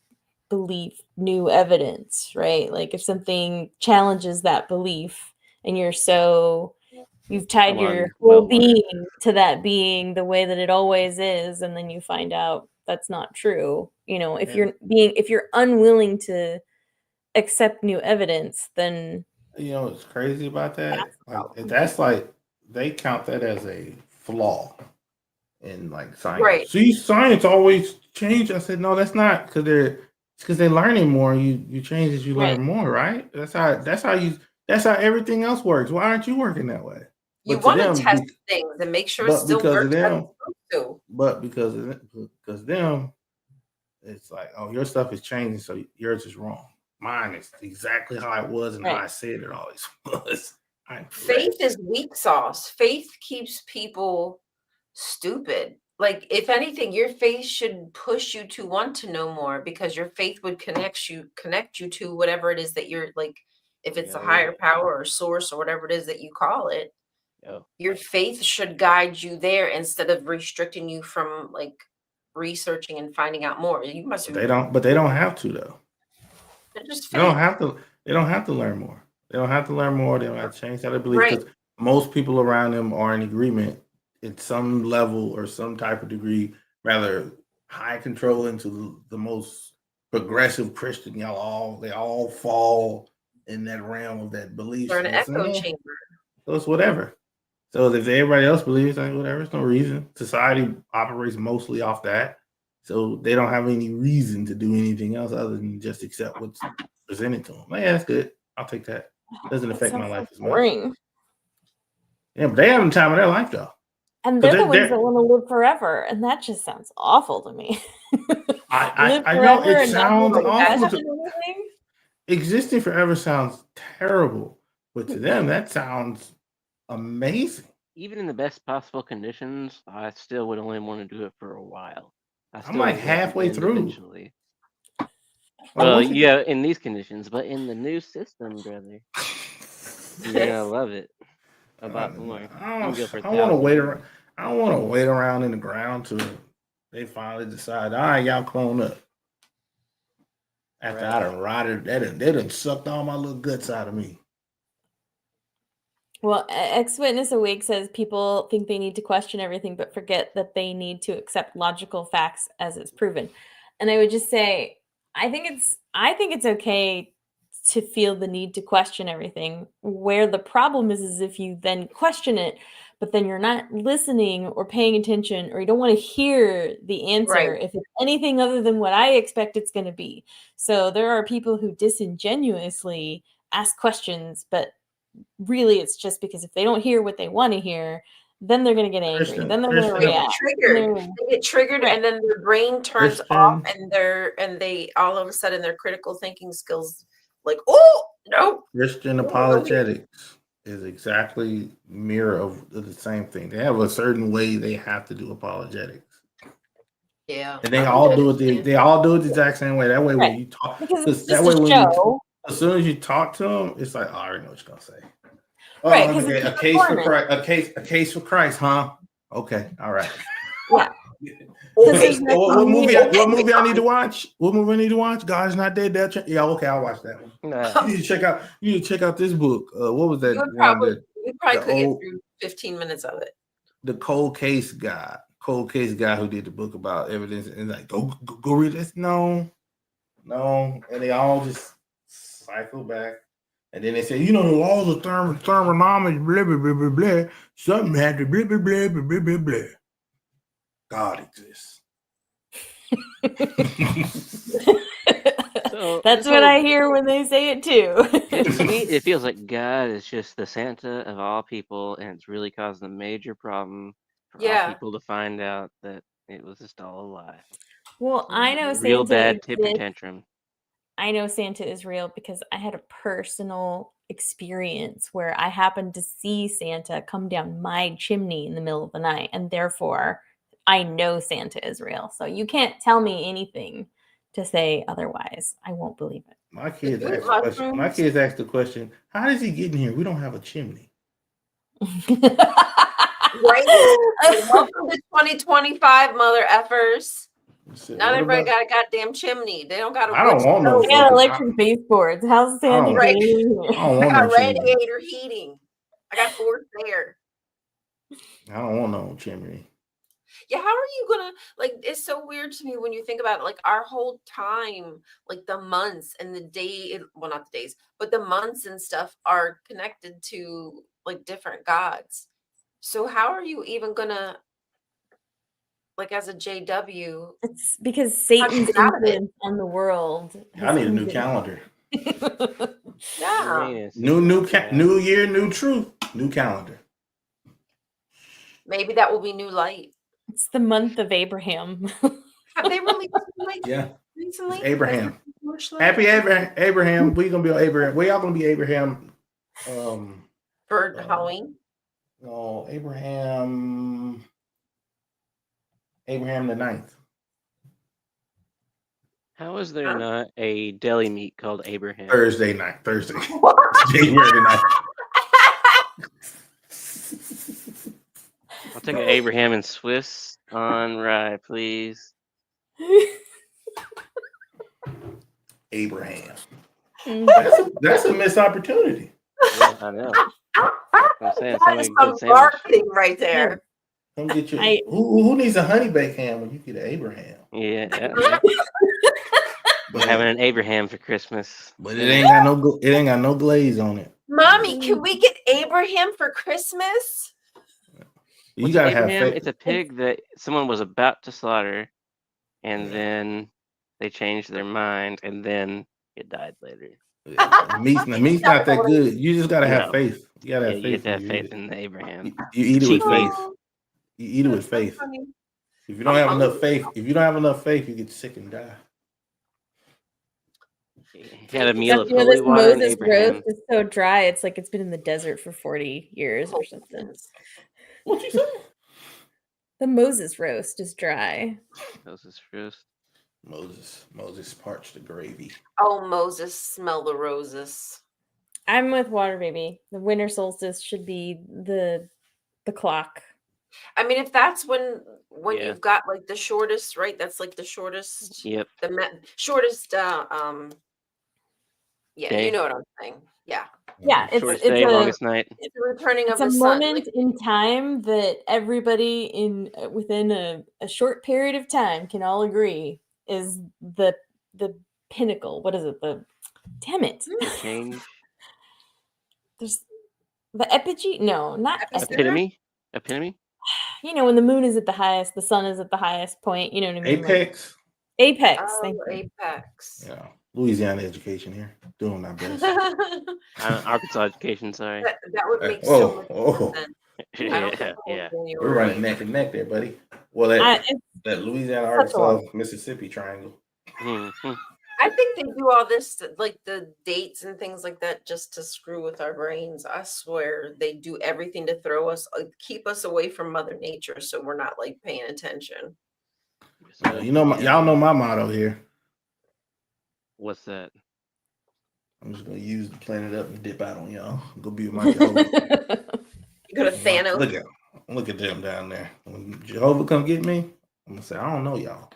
[SPEAKER 3] believe new evidence, right? Like if something challenges that belief and you've tied your whole being to that being the way that it always is, and then you find out that's not true. If you're unwilling to accept new evidence, then
[SPEAKER 4] what's crazy about that? That's like they count that as a flaw in like science.
[SPEAKER 2] Right.
[SPEAKER 4] See, science always change. I said, no, that's not because they're learning more. You change as you learn more, right? That's how everything else works. Why aren't you working that way?
[SPEAKER 2] You want to test things and make sure it still works.
[SPEAKER 4] But because of them, it's like, oh, your stuff is changing, so yours is wrong. Mine is exactly how it was and how I said it always was.
[SPEAKER 2] Faith is weak sauce. Faith keeps people stupid. Like, if anything, your faith should push you to want to know more, because your faith would connect you to whatever it is that you're like. If it's a higher power or source or whatever it is that you call it, your faith should guide you there instead of restricting you from like researching and finding out more. You must.
[SPEAKER 4] They don't have to though. They don't have to. They don't have to learn more. They don't have to learn more. They don't have to change how they believe, because most people around them are in agreement at some level or some type of degree, rather high control into the most progressive Christian. They all fall in that realm of that belief.
[SPEAKER 2] They're an echo chamber.
[SPEAKER 4] So it's whatever. So if everybody else believes, like whatever, it's no reason. Society operates mostly off that. So they don't have any reason to do anything else other than just accept what's presented to them. Yeah, that's good. I'll take that. Doesn't affect my life as much. Yeah, but they have time in their life though.
[SPEAKER 3] And they're the ones that want to live forever. And that just sounds awful to me.
[SPEAKER 4] I know it sounds awful. Existing forever sounds terrible. But to them, that sounds amazing.
[SPEAKER 1] Even in the best possible conditions, I still would only want to do it for a while.
[SPEAKER 4] I'm like halfway through.
[SPEAKER 1] Eventually. Well, yeah, in these conditions, but in the new system, brother, you're gonna love it a lot more.
[SPEAKER 4] I don't want to wait around. I don't want to wait around in the ground till they finally decide. All right, y'all clone up. After I done rotted, they done sucked all my little guts out of me.
[SPEAKER 3] Well, Ex-Witness Awake says people think they need to question everything, but forget that they need to accept logical facts as it's proven. And I would just say, I think it's okay to feel the need to question everything. Where the problem is if you then question it, but then you're not listening or paying attention, or you don't want to hear the answer if it's anything other than what I expect it's going to be. So there are people who disingenuously ask questions, but really it's just because if they don't hear what they want to hear, then they're going to get angry. Then they're going to react.
[SPEAKER 2] They get triggered, and then their brain turns off, and they all of a sudden their critical thinking skills, like, oh no.
[SPEAKER 4] Christian apologetics is exactly mirror of the same thing. They have a certain way they have to do apologetics.
[SPEAKER 2] Yeah,
[SPEAKER 4] and they all do it. They all do it the exact same way. That way, when you talk,
[SPEAKER 3] because that way when
[SPEAKER 4] as soon as you talk to them, it's like, oh, I already know what you're gonna say. Oh,
[SPEAKER 3] right,
[SPEAKER 4] okay. A case for Christ. A case for Christ, huh? Okay, all right.
[SPEAKER 3] Yeah.
[SPEAKER 4] What movie I need to watch? What movie I need to watch? God's Not Dead. Yeah, okay, I'll watch that one. Nah. You need to check out this book. What was that?
[SPEAKER 2] You probably could get through 15 minutes of it.
[SPEAKER 4] The cold case guy who did the book about evidence, and like go read this. No, and they all just cycle back. And then they say, you know, the laws of thermonomics, blah, blah, blah, blah, blah. Something had to blah, blah, blah, blah, blah, blah, blah. God exists.
[SPEAKER 1] So
[SPEAKER 3] That's
[SPEAKER 1] this
[SPEAKER 3] what
[SPEAKER 1] whole-
[SPEAKER 3] I hear when they say it too.
[SPEAKER 1] To me, it feels like God is just the Santa of all people, and it's really causing a major problem for all
[SPEAKER 2] Yeah.
[SPEAKER 1] people to find out that it was just all a lie.
[SPEAKER 3] Well, I know
[SPEAKER 1] Real
[SPEAKER 3] Santa
[SPEAKER 1] bad temper
[SPEAKER 3] exists.
[SPEAKER 1] tantrum.
[SPEAKER 3] I know Santa is real because I had a personal experience where I happened to see Santa come down my chimney in the middle of the night, and therefore I know Santa is real. So you can't tell me anything to say otherwise. I won't believe it.
[SPEAKER 4] My kids
[SPEAKER 2] Sweet
[SPEAKER 4] ask the question. My
[SPEAKER 2] mushrooms.
[SPEAKER 4] kids ask the question, how does he get in here? We don't have a chimney.
[SPEAKER 2] Right? Welcome to 2025, mother effers.
[SPEAKER 4] I said,
[SPEAKER 2] Not
[SPEAKER 4] what
[SPEAKER 2] everybody
[SPEAKER 4] about-
[SPEAKER 2] got a goddamn chimney. They don't got a
[SPEAKER 4] I don't
[SPEAKER 2] wood
[SPEAKER 4] want no
[SPEAKER 2] stove.
[SPEAKER 3] They got
[SPEAKER 4] fucking-
[SPEAKER 3] electric baseboards. How's Santa
[SPEAKER 4] don't-
[SPEAKER 2] Right.
[SPEAKER 3] getting in
[SPEAKER 4] I
[SPEAKER 3] here?
[SPEAKER 4] don't
[SPEAKER 2] I
[SPEAKER 4] want
[SPEAKER 2] got
[SPEAKER 4] no chimney.
[SPEAKER 2] radiator heating. I got forced air.
[SPEAKER 4] I don't want no chimney.
[SPEAKER 2] Yeah, how are you gonna like? It's so weird to me when you think about it. Like our whole time, like the months and the day, well, not the days, but the months and stuff are connected to like different gods. So how are you even gonna, like, as a JW?
[SPEAKER 3] It's because
[SPEAKER 2] How'd you
[SPEAKER 3] Satan's
[SPEAKER 2] get out of it?
[SPEAKER 3] influence on the world.
[SPEAKER 4] I need a new
[SPEAKER 3] has
[SPEAKER 4] calendar.
[SPEAKER 2] Yeah,
[SPEAKER 1] Uranus is
[SPEAKER 4] New
[SPEAKER 1] like,
[SPEAKER 4] new year, new truth, new calendar.
[SPEAKER 2] maybe that will be new light.
[SPEAKER 3] It's the month of Abraham.
[SPEAKER 2] Have they released new light
[SPEAKER 4] Yeah.
[SPEAKER 2] recently?
[SPEAKER 4] It's Abraham.
[SPEAKER 2] Has it been published
[SPEAKER 4] Happy
[SPEAKER 2] lately?
[SPEAKER 4] Abraham. We gonna be Abraham. We all gonna be Abraham.
[SPEAKER 2] For Halloween.
[SPEAKER 4] No, Abraham the 9th.
[SPEAKER 1] How is there
[SPEAKER 2] Huh?
[SPEAKER 1] not a deli meat called Abraham?
[SPEAKER 4] Thursday night. Thursday.
[SPEAKER 2] What?
[SPEAKER 4] January the 9th.
[SPEAKER 1] I'll take an Abraham and Swiss on rye, please.
[SPEAKER 4] Abraham.
[SPEAKER 3] Mm.
[SPEAKER 4] That's a missed opportunity.
[SPEAKER 1] Yeah, I know. I'm saying
[SPEAKER 2] That is
[SPEAKER 1] something
[SPEAKER 2] some
[SPEAKER 1] good sandwich.
[SPEAKER 2] marketing right there.
[SPEAKER 4] Come get your
[SPEAKER 3] I-
[SPEAKER 4] who needs a honey baked ham when you get an Abraham?
[SPEAKER 1] Yeah, yeah. We're having an Abraham for Christmas.
[SPEAKER 4] But it ain't got no glaze on it.
[SPEAKER 2] Mommy, can we get Abraham for Christmas?
[SPEAKER 4] You
[SPEAKER 1] What's
[SPEAKER 4] gotta
[SPEAKER 1] Abraham?
[SPEAKER 4] have faith.
[SPEAKER 1] It's a pig that someone was about to slaughter, and then they changed their mind, and then it died later.
[SPEAKER 4] The meat's not that good. You just gotta have
[SPEAKER 1] No.
[SPEAKER 4] faith. You gotta
[SPEAKER 1] Yeah,
[SPEAKER 4] have
[SPEAKER 1] you
[SPEAKER 4] faith.
[SPEAKER 1] get to have
[SPEAKER 4] when
[SPEAKER 1] faith
[SPEAKER 4] eat
[SPEAKER 1] in the Abraham.
[SPEAKER 4] it. You eat it with
[SPEAKER 1] Cheap
[SPEAKER 4] faith.
[SPEAKER 1] meat.
[SPEAKER 4] You eat it with
[SPEAKER 2] That's so
[SPEAKER 4] faith.
[SPEAKER 2] funny.
[SPEAKER 4] If you don't
[SPEAKER 2] I'm
[SPEAKER 4] have enough
[SPEAKER 2] hungry.
[SPEAKER 4] faith, you get sick and die.
[SPEAKER 1] Had a meal of
[SPEAKER 3] You know,
[SPEAKER 1] holy
[SPEAKER 3] this
[SPEAKER 1] water and
[SPEAKER 3] Moses
[SPEAKER 1] Abraham.
[SPEAKER 3] roast is so dry. It's like it's been in the desert for 40 years or something.
[SPEAKER 4] What you say?
[SPEAKER 3] The Moses roast is dry.
[SPEAKER 1] Those is roast.
[SPEAKER 4] Moses parched the gravy.
[SPEAKER 2] Oh, Moses, smell the roses.
[SPEAKER 3] I'm with water baby. The winter solstice should be the clock.
[SPEAKER 2] I mean, if that's when
[SPEAKER 1] Yeah.
[SPEAKER 2] you've got like the shortest, right? That's like the shortest,
[SPEAKER 1] Yep.
[SPEAKER 2] shortest. Yeah,
[SPEAKER 1] Day.
[SPEAKER 2] you know what I'm saying. Yeah,
[SPEAKER 3] Yeah,
[SPEAKER 1] Shortest
[SPEAKER 3] it's
[SPEAKER 1] day,
[SPEAKER 3] a
[SPEAKER 1] longest night.
[SPEAKER 2] it's the returning
[SPEAKER 3] it's
[SPEAKER 2] of
[SPEAKER 3] a
[SPEAKER 2] the sun.
[SPEAKER 3] moment in time that everybody in within a short period of time can all agree is the pinnacle. What is it? Damn it.
[SPEAKER 1] Change.
[SPEAKER 3] There's the epigee. No, not
[SPEAKER 2] Epicenter?
[SPEAKER 3] epigee.
[SPEAKER 1] Epitome.
[SPEAKER 3] You know, when the moon is at the highest, the sun is at the highest point. You know what I mean? Like,
[SPEAKER 4] Apex.
[SPEAKER 3] apex.
[SPEAKER 2] Oh,
[SPEAKER 3] Thank you.
[SPEAKER 2] apex.
[SPEAKER 4] Yeah. Louisiana education here. Doing my best.
[SPEAKER 1] Arkansas education. Sorry.
[SPEAKER 2] that would make so much sense. I don't
[SPEAKER 1] Yeah,
[SPEAKER 2] think
[SPEAKER 1] yeah.
[SPEAKER 2] you
[SPEAKER 4] We're
[SPEAKER 2] were
[SPEAKER 4] running
[SPEAKER 2] right.
[SPEAKER 4] neck and neck there, buddy. Well,
[SPEAKER 3] It's-
[SPEAKER 4] that Louisiana,
[SPEAKER 3] That's all.
[SPEAKER 4] Arkansas, Mississippi triangle.
[SPEAKER 1] Mhm.
[SPEAKER 2] I think they do all this, like the dates and things like that, just to screw with our brains. I swear they do everything to throw us, keep us away from Mother Nature, so we're not like paying attention.
[SPEAKER 1] So,
[SPEAKER 4] You know, y'all know my motto here.
[SPEAKER 1] what's that?
[SPEAKER 4] I'm just gonna use the planet up and dip out on y'all. Go be with my Jehovah.
[SPEAKER 2] You go to Thanos.
[SPEAKER 4] Look at them down there. When Jehovah come get me, I'm gonna say, I don't know y'all.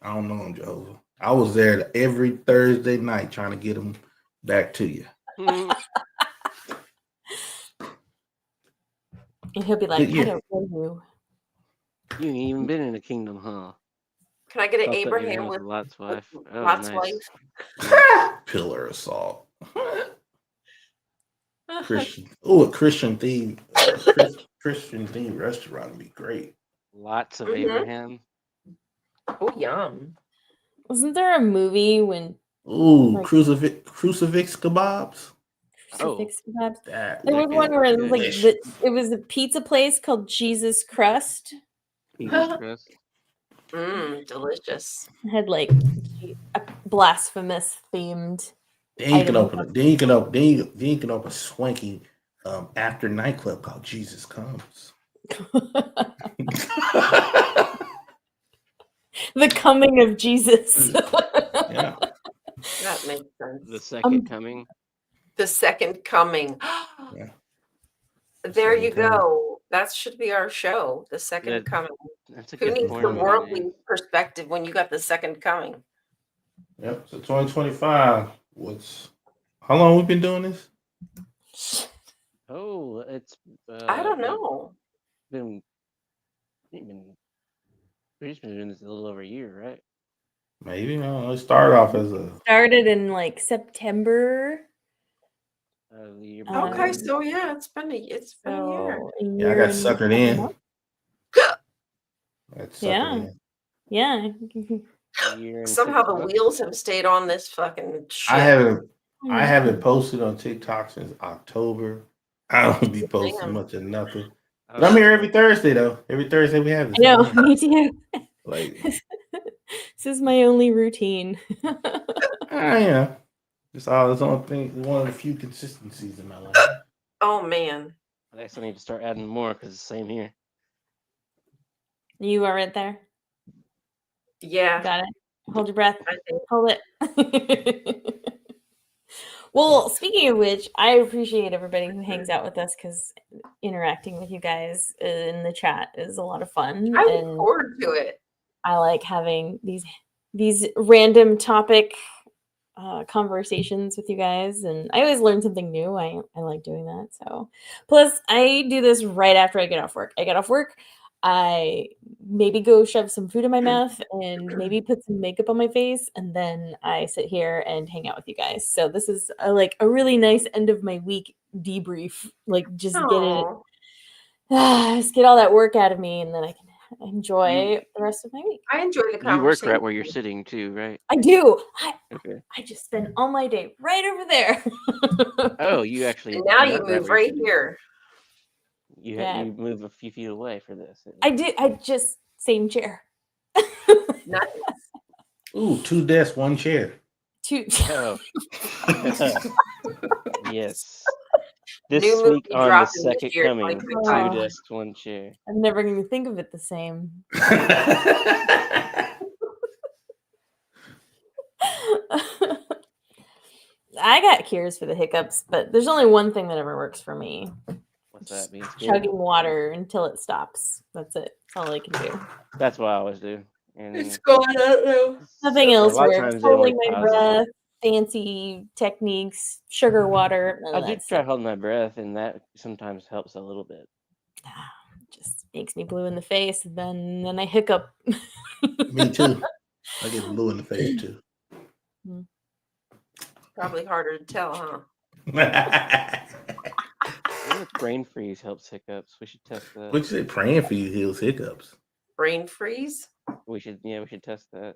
[SPEAKER 4] I don't know him, Jehovah. I was there every Thursday night trying to get them back to you.
[SPEAKER 1] Mhm.
[SPEAKER 3] and he'll be like,
[SPEAKER 4] Yeah.
[SPEAKER 3] I don't know you.
[SPEAKER 1] You ain't even been in the kingdom, huh?
[SPEAKER 2] Can I get an
[SPEAKER 1] Thought that you
[SPEAKER 2] Abraham
[SPEAKER 1] were
[SPEAKER 2] with
[SPEAKER 1] Lot's wife. Oh,
[SPEAKER 2] Lot's
[SPEAKER 1] nice.
[SPEAKER 2] wife?
[SPEAKER 4] Pillar of salt. Christian. Oh, a Christian theme. Christian theme restaurant would be great.
[SPEAKER 1] Lots of
[SPEAKER 2] Mhm.
[SPEAKER 1] Abraham.
[SPEAKER 2] Oh, yum.
[SPEAKER 3] Wasn't there a movie when
[SPEAKER 4] Ooh,
[SPEAKER 3] Like-
[SPEAKER 4] crucifix kebabs.
[SPEAKER 3] crucifix kebabs?
[SPEAKER 4] That
[SPEAKER 3] There was
[SPEAKER 1] Wicked
[SPEAKER 3] one where it was like
[SPEAKER 4] delicious.
[SPEAKER 3] it was a pizza place called Jesus Crust.
[SPEAKER 1] Jesus Christ.
[SPEAKER 2] Delicious.
[SPEAKER 3] It had like a blasphemous themed.
[SPEAKER 4] Then you can
[SPEAKER 3] item.
[SPEAKER 4] open it. Then you can open a swanky after nightclub called Jesus Comes.
[SPEAKER 3] The coming of Jesus.
[SPEAKER 4] Yeah.
[SPEAKER 2] That makes sense.
[SPEAKER 1] The second coming.
[SPEAKER 2] The second coming.
[SPEAKER 4] Yeah.
[SPEAKER 2] There you
[SPEAKER 4] Second coming.
[SPEAKER 2] go. That should be our show. The second
[SPEAKER 1] That-
[SPEAKER 2] coming.
[SPEAKER 1] That's a
[SPEAKER 2] Who
[SPEAKER 1] good
[SPEAKER 2] needs the
[SPEAKER 1] porn movie
[SPEAKER 2] worldly
[SPEAKER 1] name.
[SPEAKER 2] perspective when you got the second coming?
[SPEAKER 4] Yep. So 2025. How long we been doing this?
[SPEAKER 1] Oh, it's.
[SPEAKER 2] I don't know.
[SPEAKER 1] Been. We've just been doing this a little over a year, right?
[SPEAKER 4] Maybe. I don't know. It started off as a
[SPEAKER 3] Started in like September.
[SPEAKER 1] The year
[SPEAKER 3] Um,
[SPEAKER 2] Okay,
[SPEAKER 1] before.
[SPEAKER 2] so yeah, it's been a year.
[SPEAKER 3] So a
[SPEAKER 4] yeah. I
[SPEAKER 3] year
[SPEAKER 4] got
[SPEAKER 3] and
[SPEAKER 4] suckered
[SPEAKER 3] a
[SPEAKER 4] in.
[SPEAKER 3] month.
[SPEAKER 4] Got suckered
[SPEAKER 3] Yeah.
[SPEAKER 4] in.
[SPEAKER 3] Yeah.
[SPEAKER 1] A year and
[SPEAKER 2] Somehow
[SPEAKER 1] 6
[SPEAKER 2] the
[SPEAKER 1] months.
[SPEAKER 2] wheels have stayed on this fucking shit.
[SPEAKER 4] I haven't
[SPEAKER 3] Mm-hmm.
[SPEAKER 4] posted on TikTok since October. I don't be posting
[SPEAKER 2] Damn.
[SPEAKER 4] much of nothing.
[SPEAKER 1] Oh,
[SPEAKER 4] But I'm here every Thursday though. Every Thursday we have this.
[SPEAKER 3] I know, me too.
[SPEAKER 4] Like
[SPEAKER 3] This is my only routine.
[SPEAKER 4] yeah. It's all it's only thing one of the few consistencies in my life.
[SPEAKER 2] Oh man.
[SPEAKER 1] I guess I need to start adding more because it's the same here.
[SPEAKER 3] You are right there.
[SPEAKER 2] Yeah.
[SPEAKER 3] Got it. Hold your breath.
[SPEAKER 2] I think
[SPEAKER 3] Hold it. Well, speaking of which, I appreciate everybody who hangs out with us because interacting with you guys in the chat is a lot of fun.
[SPEAKER 2] I look
[SPEAKER 3] And
[SPEAKER 2] forward to it.
[SPEAKER 3] I like having these random topic conversations with you guys, and I always learn something new. I like doing that. So, plus I do this right after I get off work. I get off work, I maybe go shove some food in my mouth and maybe put some makeup on my face, and then I sit here and hang out with you guys. So this is like a really nice end of my week debrief. Like just
[SPEAKER 2] Aw,
[SPEAKER 3] just get all that work out of me, and then I can enjoy the rest of my week.
[SPEAKER 2] I enjoy the
[SPEAKER 1] You
[SPEAKER 2] conversation.
[SPEAKER 1] work right where you're sitting too, right?
[SPEAKER 3] I do.
[SPEAKER 1] Okay.
[SPEAKER 3] I just spend all my day right over there.
[SPEAKER 1] Oh, you actually.
[SPEAKER 2] And now you
[SPEAKER 1] not
[SPEAKER 2] move
[SPEAKER 1] where you're
[SPEAKER 2] right
[SPEAKER 1] sitting.
[SPEAKER 2] here.
[SPEAKER 3] Yeah.
[SPEAKER 1] You move a few feet away for this.
[SPEAKER 3] I do. I just same chair.
[SPEAKER 2] Nice.
[SPEAKER 4] Ooh, 2 desks, 1 chair.
[SPEAKER 3] Two.
[SPEAKER 1] Oh. Yes. This
[SPEAKER 2] New movie
[SPEAKER 1] week on the
[SPEAKER 2] dropping this
[SPEAKER 1] second
[SPEAKER 2] year,
[SPEAKER 1] coming,
[SPEAKER 2] 2025.
[SPEAKER 1] 2 desks, 1 chair.
[SPEAKER 3] I'm never going to think of it the same. I got cures for the hiccups, but there's only one thing that ever works for me:
[SPEAKER 1] What's that mean?
[SPEAKER 3] chugging water until it stops. That's it. That's all I can do.
[SPEAKER 1] That's what I always do. And
[SPEAKER 2] going out now.
[SPEAKER 3] Nothing
[SPEAKER 1] a
[SPEAKER 3] else
[SPEAKER 1] lot of
[SPEAKER 3] works.
[SPEAKER 1] times it only
[SPEAKER 3] Holding my
[SPEAKER 1] causes-
[SPEAKER 3] breath, fancy techniques, sugar water. None
[SPEAKER 1] I
[SPEAKER 3] of
[SPEAKER 1] do
[SPEAKER 3] that
[SPEAKER 1] try
[SPEAKER 3] stuff.
[SPEAKER 1] holding my breath, and that sometimes helps a little bit.
[SPEAKER 3] Just makes me blue in the face. And then I hiccup.
[SPEAKER 4] Me too. I get blue in the face too.
[SPEAKER 2] Probably harder to tell, huh?
[SPEAKER 1] I wonder if brain freeze helps hiccups. We should test that.
[SPEAKER 4] What you say? Praying for you heals hiccups.
[SPEAKER 2] Brain freeze.
[SPEAKER 1] We should test that.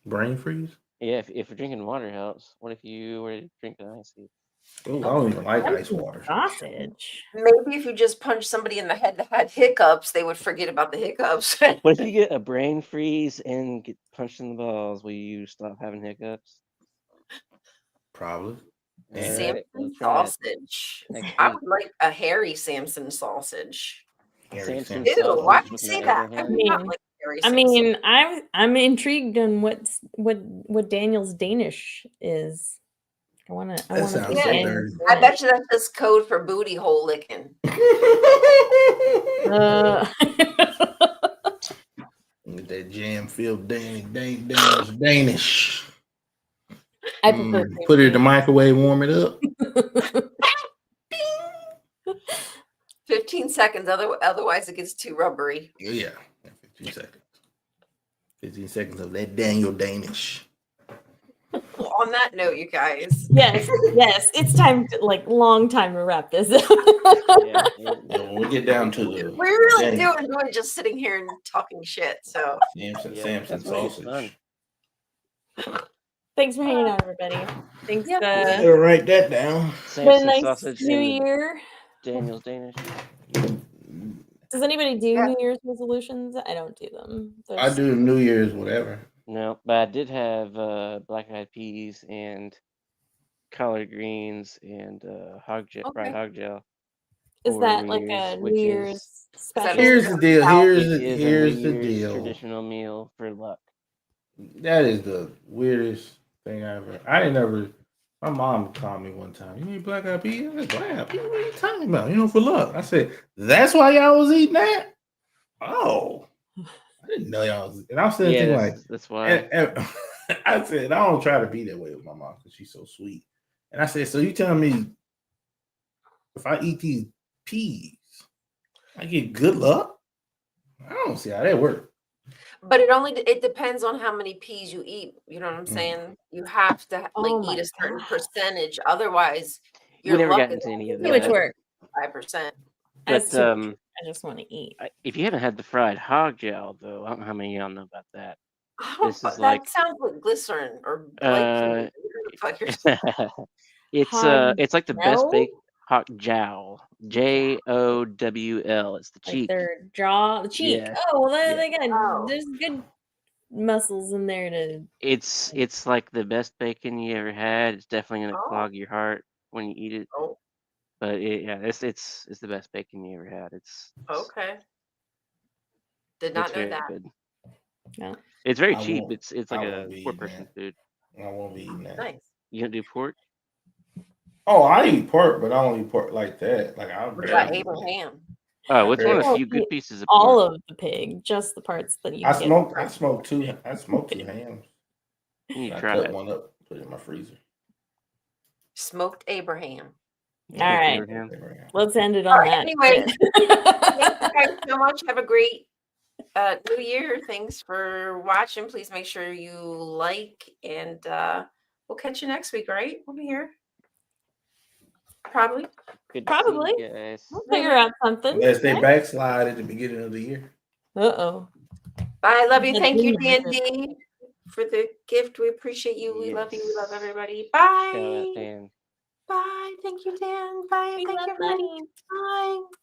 [SPEAKER 4] Brain freeze?
[SPEAKER 1] Yeah, if drinking water helps, what if you were to drink an ice cube?
[SPEAKER 4] Oh, I don't even like ice water.
[SPEAKER 3] Sausage.
[SPEAKER 2] Maybe if you just punch somebody in the head that had hiccups, they would forget about the hiccups.
[SPEAKER 1] What if you get a brain freeze and get punched in the balls? Will you stop having hiccups?
[SPEAKER 4] Probably.
[SPEAKER 1] All
[SPEAKER 4] Yeah.
[SPEAKER 1] right,
[SPEAKER 2] Samson
[SPEAKER 1] we'll try it
[SPEAKER 2] sausage.
[SPEAKER 1] next
[SPEAKER 2] I
[SPEAKER 1] week.
[SPEAKER 2] would like a hairy Samson sausage.
[SPEAKER 4] Harry
[SPEAKER 1] Samson
[SPEAKER 4] Samson.
[SPEAKER 2] Ew,
[SPEAKER 1] sausage
[SPEAKER 2] why do you
[SPEAKER 1] with
[SPEAKER 2] say
[SPEAKER 1] an
[SPEAKER 2] that? I
[SPEAKER 1] Abraham.
[SPEAKER 2] would not
[SPEAKER 3] mean-
[SPEAKER 2] like hairy
[SPEAKER 3] I
[SPEAKER 2] Samson.
[SPEAKER 3] mean, I'm intrigued on what Daniel's Danish is. I want to.
[SPEAKER 4] That sounds
[SPEAKER 2] so
[SPEAKER 4] dirty.
[SPEAKER 2] I bet you that's just code for booty hole licking.
[SPEAKER 4] With that jam filled Danish.
[SPEAKER 3] I prefer.
[SPEAKER 4] Put it in the microwave, warm it up.
[SPEAKER 2] 15 seconds, otherwise it gets too rubbery.
[SPEAKER 4] Yeah. 15 seconds. 15 seconds of that Daniel Danish.
[SPEAKER 2] On that note, you guys.
[SPEAKER 3] Yes, yes, it's time to long time to wrap this up.
[SPEAKER 1] Yeah,
[SPEAKER 4] When we get down to the
[SPEAKER 2] We're really
[SPEAKER 4] Samson-
[SPEAKER 2] doing good just sitting here and talking shit. So
[SPEAKER 4] Samson
[SPEAKER 1] Yeah, that's what it's
[SPEAKER 4] sausage.
[SPEAKER 3] Thanks for hanging out, everybody. Thanks.
[SPEAKER 2] Yep.
[SPEAKER 4] Better write that down.
[SPEAKER 3] Been a
[SPEAKER 1] Samson
[SPEAKER 3] nice
[SPEAKER 1] sausage
[SPEAKER 3] New
[SPEAKER 1] and the
[SPEAKER 3] Year.
[SPEAKER 1] Daniel's Danish.
[SPEAKER 3] Does anybody do
[SPEAKER 2] Yeah.
[SPEAKER 3] New Year's resolutions? I don't do them.
[SPEAKER 4] I do New Year's whatever.
[SPEAKER 1] No, but I did have black eyed peas and collard greens and fried hog gel.
[SPEAKER 3] Is
[SPEAKER 1] for
[SPEAKER 3] that
[SPEAKER 1] New
[SPEAKER 3] like
[SPEAKER 1] Year's,
[SPEAKER 3] a New
[SPEAKER 1] which is-
[SPEAKER 3] Year's special?
[SPEAKER 4] Here's the deal.
[SPEAKER 1] It
[SPEAKER 4] Here's
[SPEAKER 1] is a New
[SPEAKER 4] the
[SPEAKER 1] Year's
[SPEAKER 4] deal.
[SPEAKER 1] traditional meal for luck.
[SPEAKER 4] That is the weirdest thing I ever. I ain't never. My mom called me one time. You eat black eyed peas? I said, black eyed peas? What are you talking about? You know, for luck. I said, that's why y'all was eating that? Oh. I didn't know y'all was. And I'm still thinking like,
[SPEAKER 1] that's why.
[SPEAKER 4] and I said, I don't try to be that way with my mom because she's so sweet. And I said, so you telling me if I eat these peas, I get good luck? I don't see how that works.
[SPEAKER 2] but it depends on how many peas you eat. You know what I'm saying? You have to
[SPEAKER 3] Oh
[SPEAKER 2] eat
[SPEAKER 3] my
[SPEAKER 2] a certain
[SPEAKER 3] God.
[SPEAKER 2] percentage, otherwise
[SPEAKER 1] We never
[SPEAKER 2] luck
[SPEAKER 1] got
[SPEAKER 2] is
[SPEAKER 1] into any of
[SPEAKER 3] Too much
[SPEAKER 1] that.
[SPEAKER 3] work.
[SPEAKER 2] 5%.
[SPEAKER 3] That's
[SPEAKER 1] But
[SPEAKER 3] too much work. I just want to eat.
[SPEAKER 1] if you haven't had the fried hog gel, though, I don't know how many of y'all know about that.
[SPEAKER 2] Oh,
[SPEAKER 1] This is
[SPEAKER 2] but
[SPEAKER 1] like-
[SPEAKER 2] that sounds like glycerin or
[SPEAKER 1] Uh,
[SPEAKER 2] Blake. Fuck yourself.
[SPEAKER 1] it's like the best
[SPEAKER 3] Hog
[SPEAKER 1] baked hot jowl. JOWL. It's the
[SPEAKER 3] Like
[SPEAKER 1] cheek.
[SPEAKER 3] their jaw, the cheek.
[SPEAKER 1] Yeah.
[SPEAKER 3] Oh, well,
[SPEAKER 1] Yeah.
[SPEAKER 3] again,
[SPEAKER 2] Oh.
[SPEAKER 3] there's good muscles in there to.
[SPEAKER 1] It's like the best bacon you ever had. It's definitely gonna
[SPEAKER 2] Oh.
[SPEAKER 1] clog your heart when you eat it.
[SPEAKER 2] Oh,
[SPEAKER 1] But it's the best bacon you ever had. It's
[SPEAKER 2] okay. Did
[SPEAKER 1] it's
[SPEAKER 2] not know
[SPEAKER 1] very
[SPEAKER 2] that.
[SPEAKER 1] good.
[SPEAKER 3] No.
[SPEAKER 1] It's very
[SPEAKER 4] I
[SPEAKER 1] cheap.
[SPEAKER 4] won't-
[SPEAKER 1] It's like
[SPEAKER 4] I
[SPEAKER 1] a
[SPEAKER 4] won't be
[SPEAKER 1] poor
[SPEAKER 4] eating
[SPEAKER 1] person
[SPEAKER 4] that.
[SPEAKER 1] food.
[SPEAKER 4] I won't be eating that.
[SPEAKER 2] Nice.
[SPEAKER 1] You don't do pork?
[SPEAKER 4] Oh, I eat pork, but I don't eat pork like that. Like I
[SPEAKER 2] What about
[SPEAKER 4] barely.
[SPEAKER 2] Abraham?
[SPEAKER 1] Oh, it's one of the
[SPEAKER 3] Oh,
[SPEAKER 1] few good
[SPEAKER 3] eat
[SPEAKER 1] pieces of
[SPEAKER 3] all
[SPEAKER 1] pork.
[SPEAKER 3] of the pig, just the parts that you
[SPEAKER 4] I
[SPEAKER 3] get.
[SPEAKER 4] smoked two hams.
[SPEAKER 1] You need
[SPEAKER 4] I
[SPEAKER 1] to try
[SPEAKER 4] cut
[SPEAKER 1] it.
[SPEAKER 4] one up, put it in my freezer.
[SPEAKER 2] Smoked Abraham.
[SPEAKER 1] Smoked
[SPEAKER 3] All right.
[SPEAKER 1] Abraham.
[SPEAKER 3] Let's end it
[SPEAKER 2] All
[SPEAKER 3] on
[SPEAKER 2] right,
[SPEAKER 3] that.
[SPEAKER 2] anyway. Thank
[SPEAKER 3] note.
[SPEAKER 2] you guys so much. Have a great new year. Thanks for watching. Please make sure you like, and we'll catch you next week, right? We'll be here. Probably.
[SPEAKER 1] Good
[SPEAKER 3] Probably.
[SPEAKER 1] to see you guys.
[SPEAKER 3] We'll figure out something.
[SPEAKER 4] Unless they backslide at the beginning of the year.
[SPEAKER 3] Uh-oh.
[SPEAKER 2] Bye. Love you.
[SPEAKER 3] That's
[SPEAKER 2] Thank you,
[SPEAKER 3] me, that's it.
[SPEAKER 2] D&D, for the gift. We appreciate you. We love you. We love
[SPEAKER 1] Yes.
[SPEAKER 2] everybody.
[SPEAKER 1] Shout
[SPEAKER 2] Bye.
[SPEAKER 1] out, Dan.
[SPEAKER 2] Bye. Thank you, Dan. Bye.
[SPEAKER 3] We
[SPEAKER 2] Thank
[SPEAKER 3] love
[SPEAKER 2] you, everybody.
[SPEAKER 3] money.
[SPEAKER 2] Bye.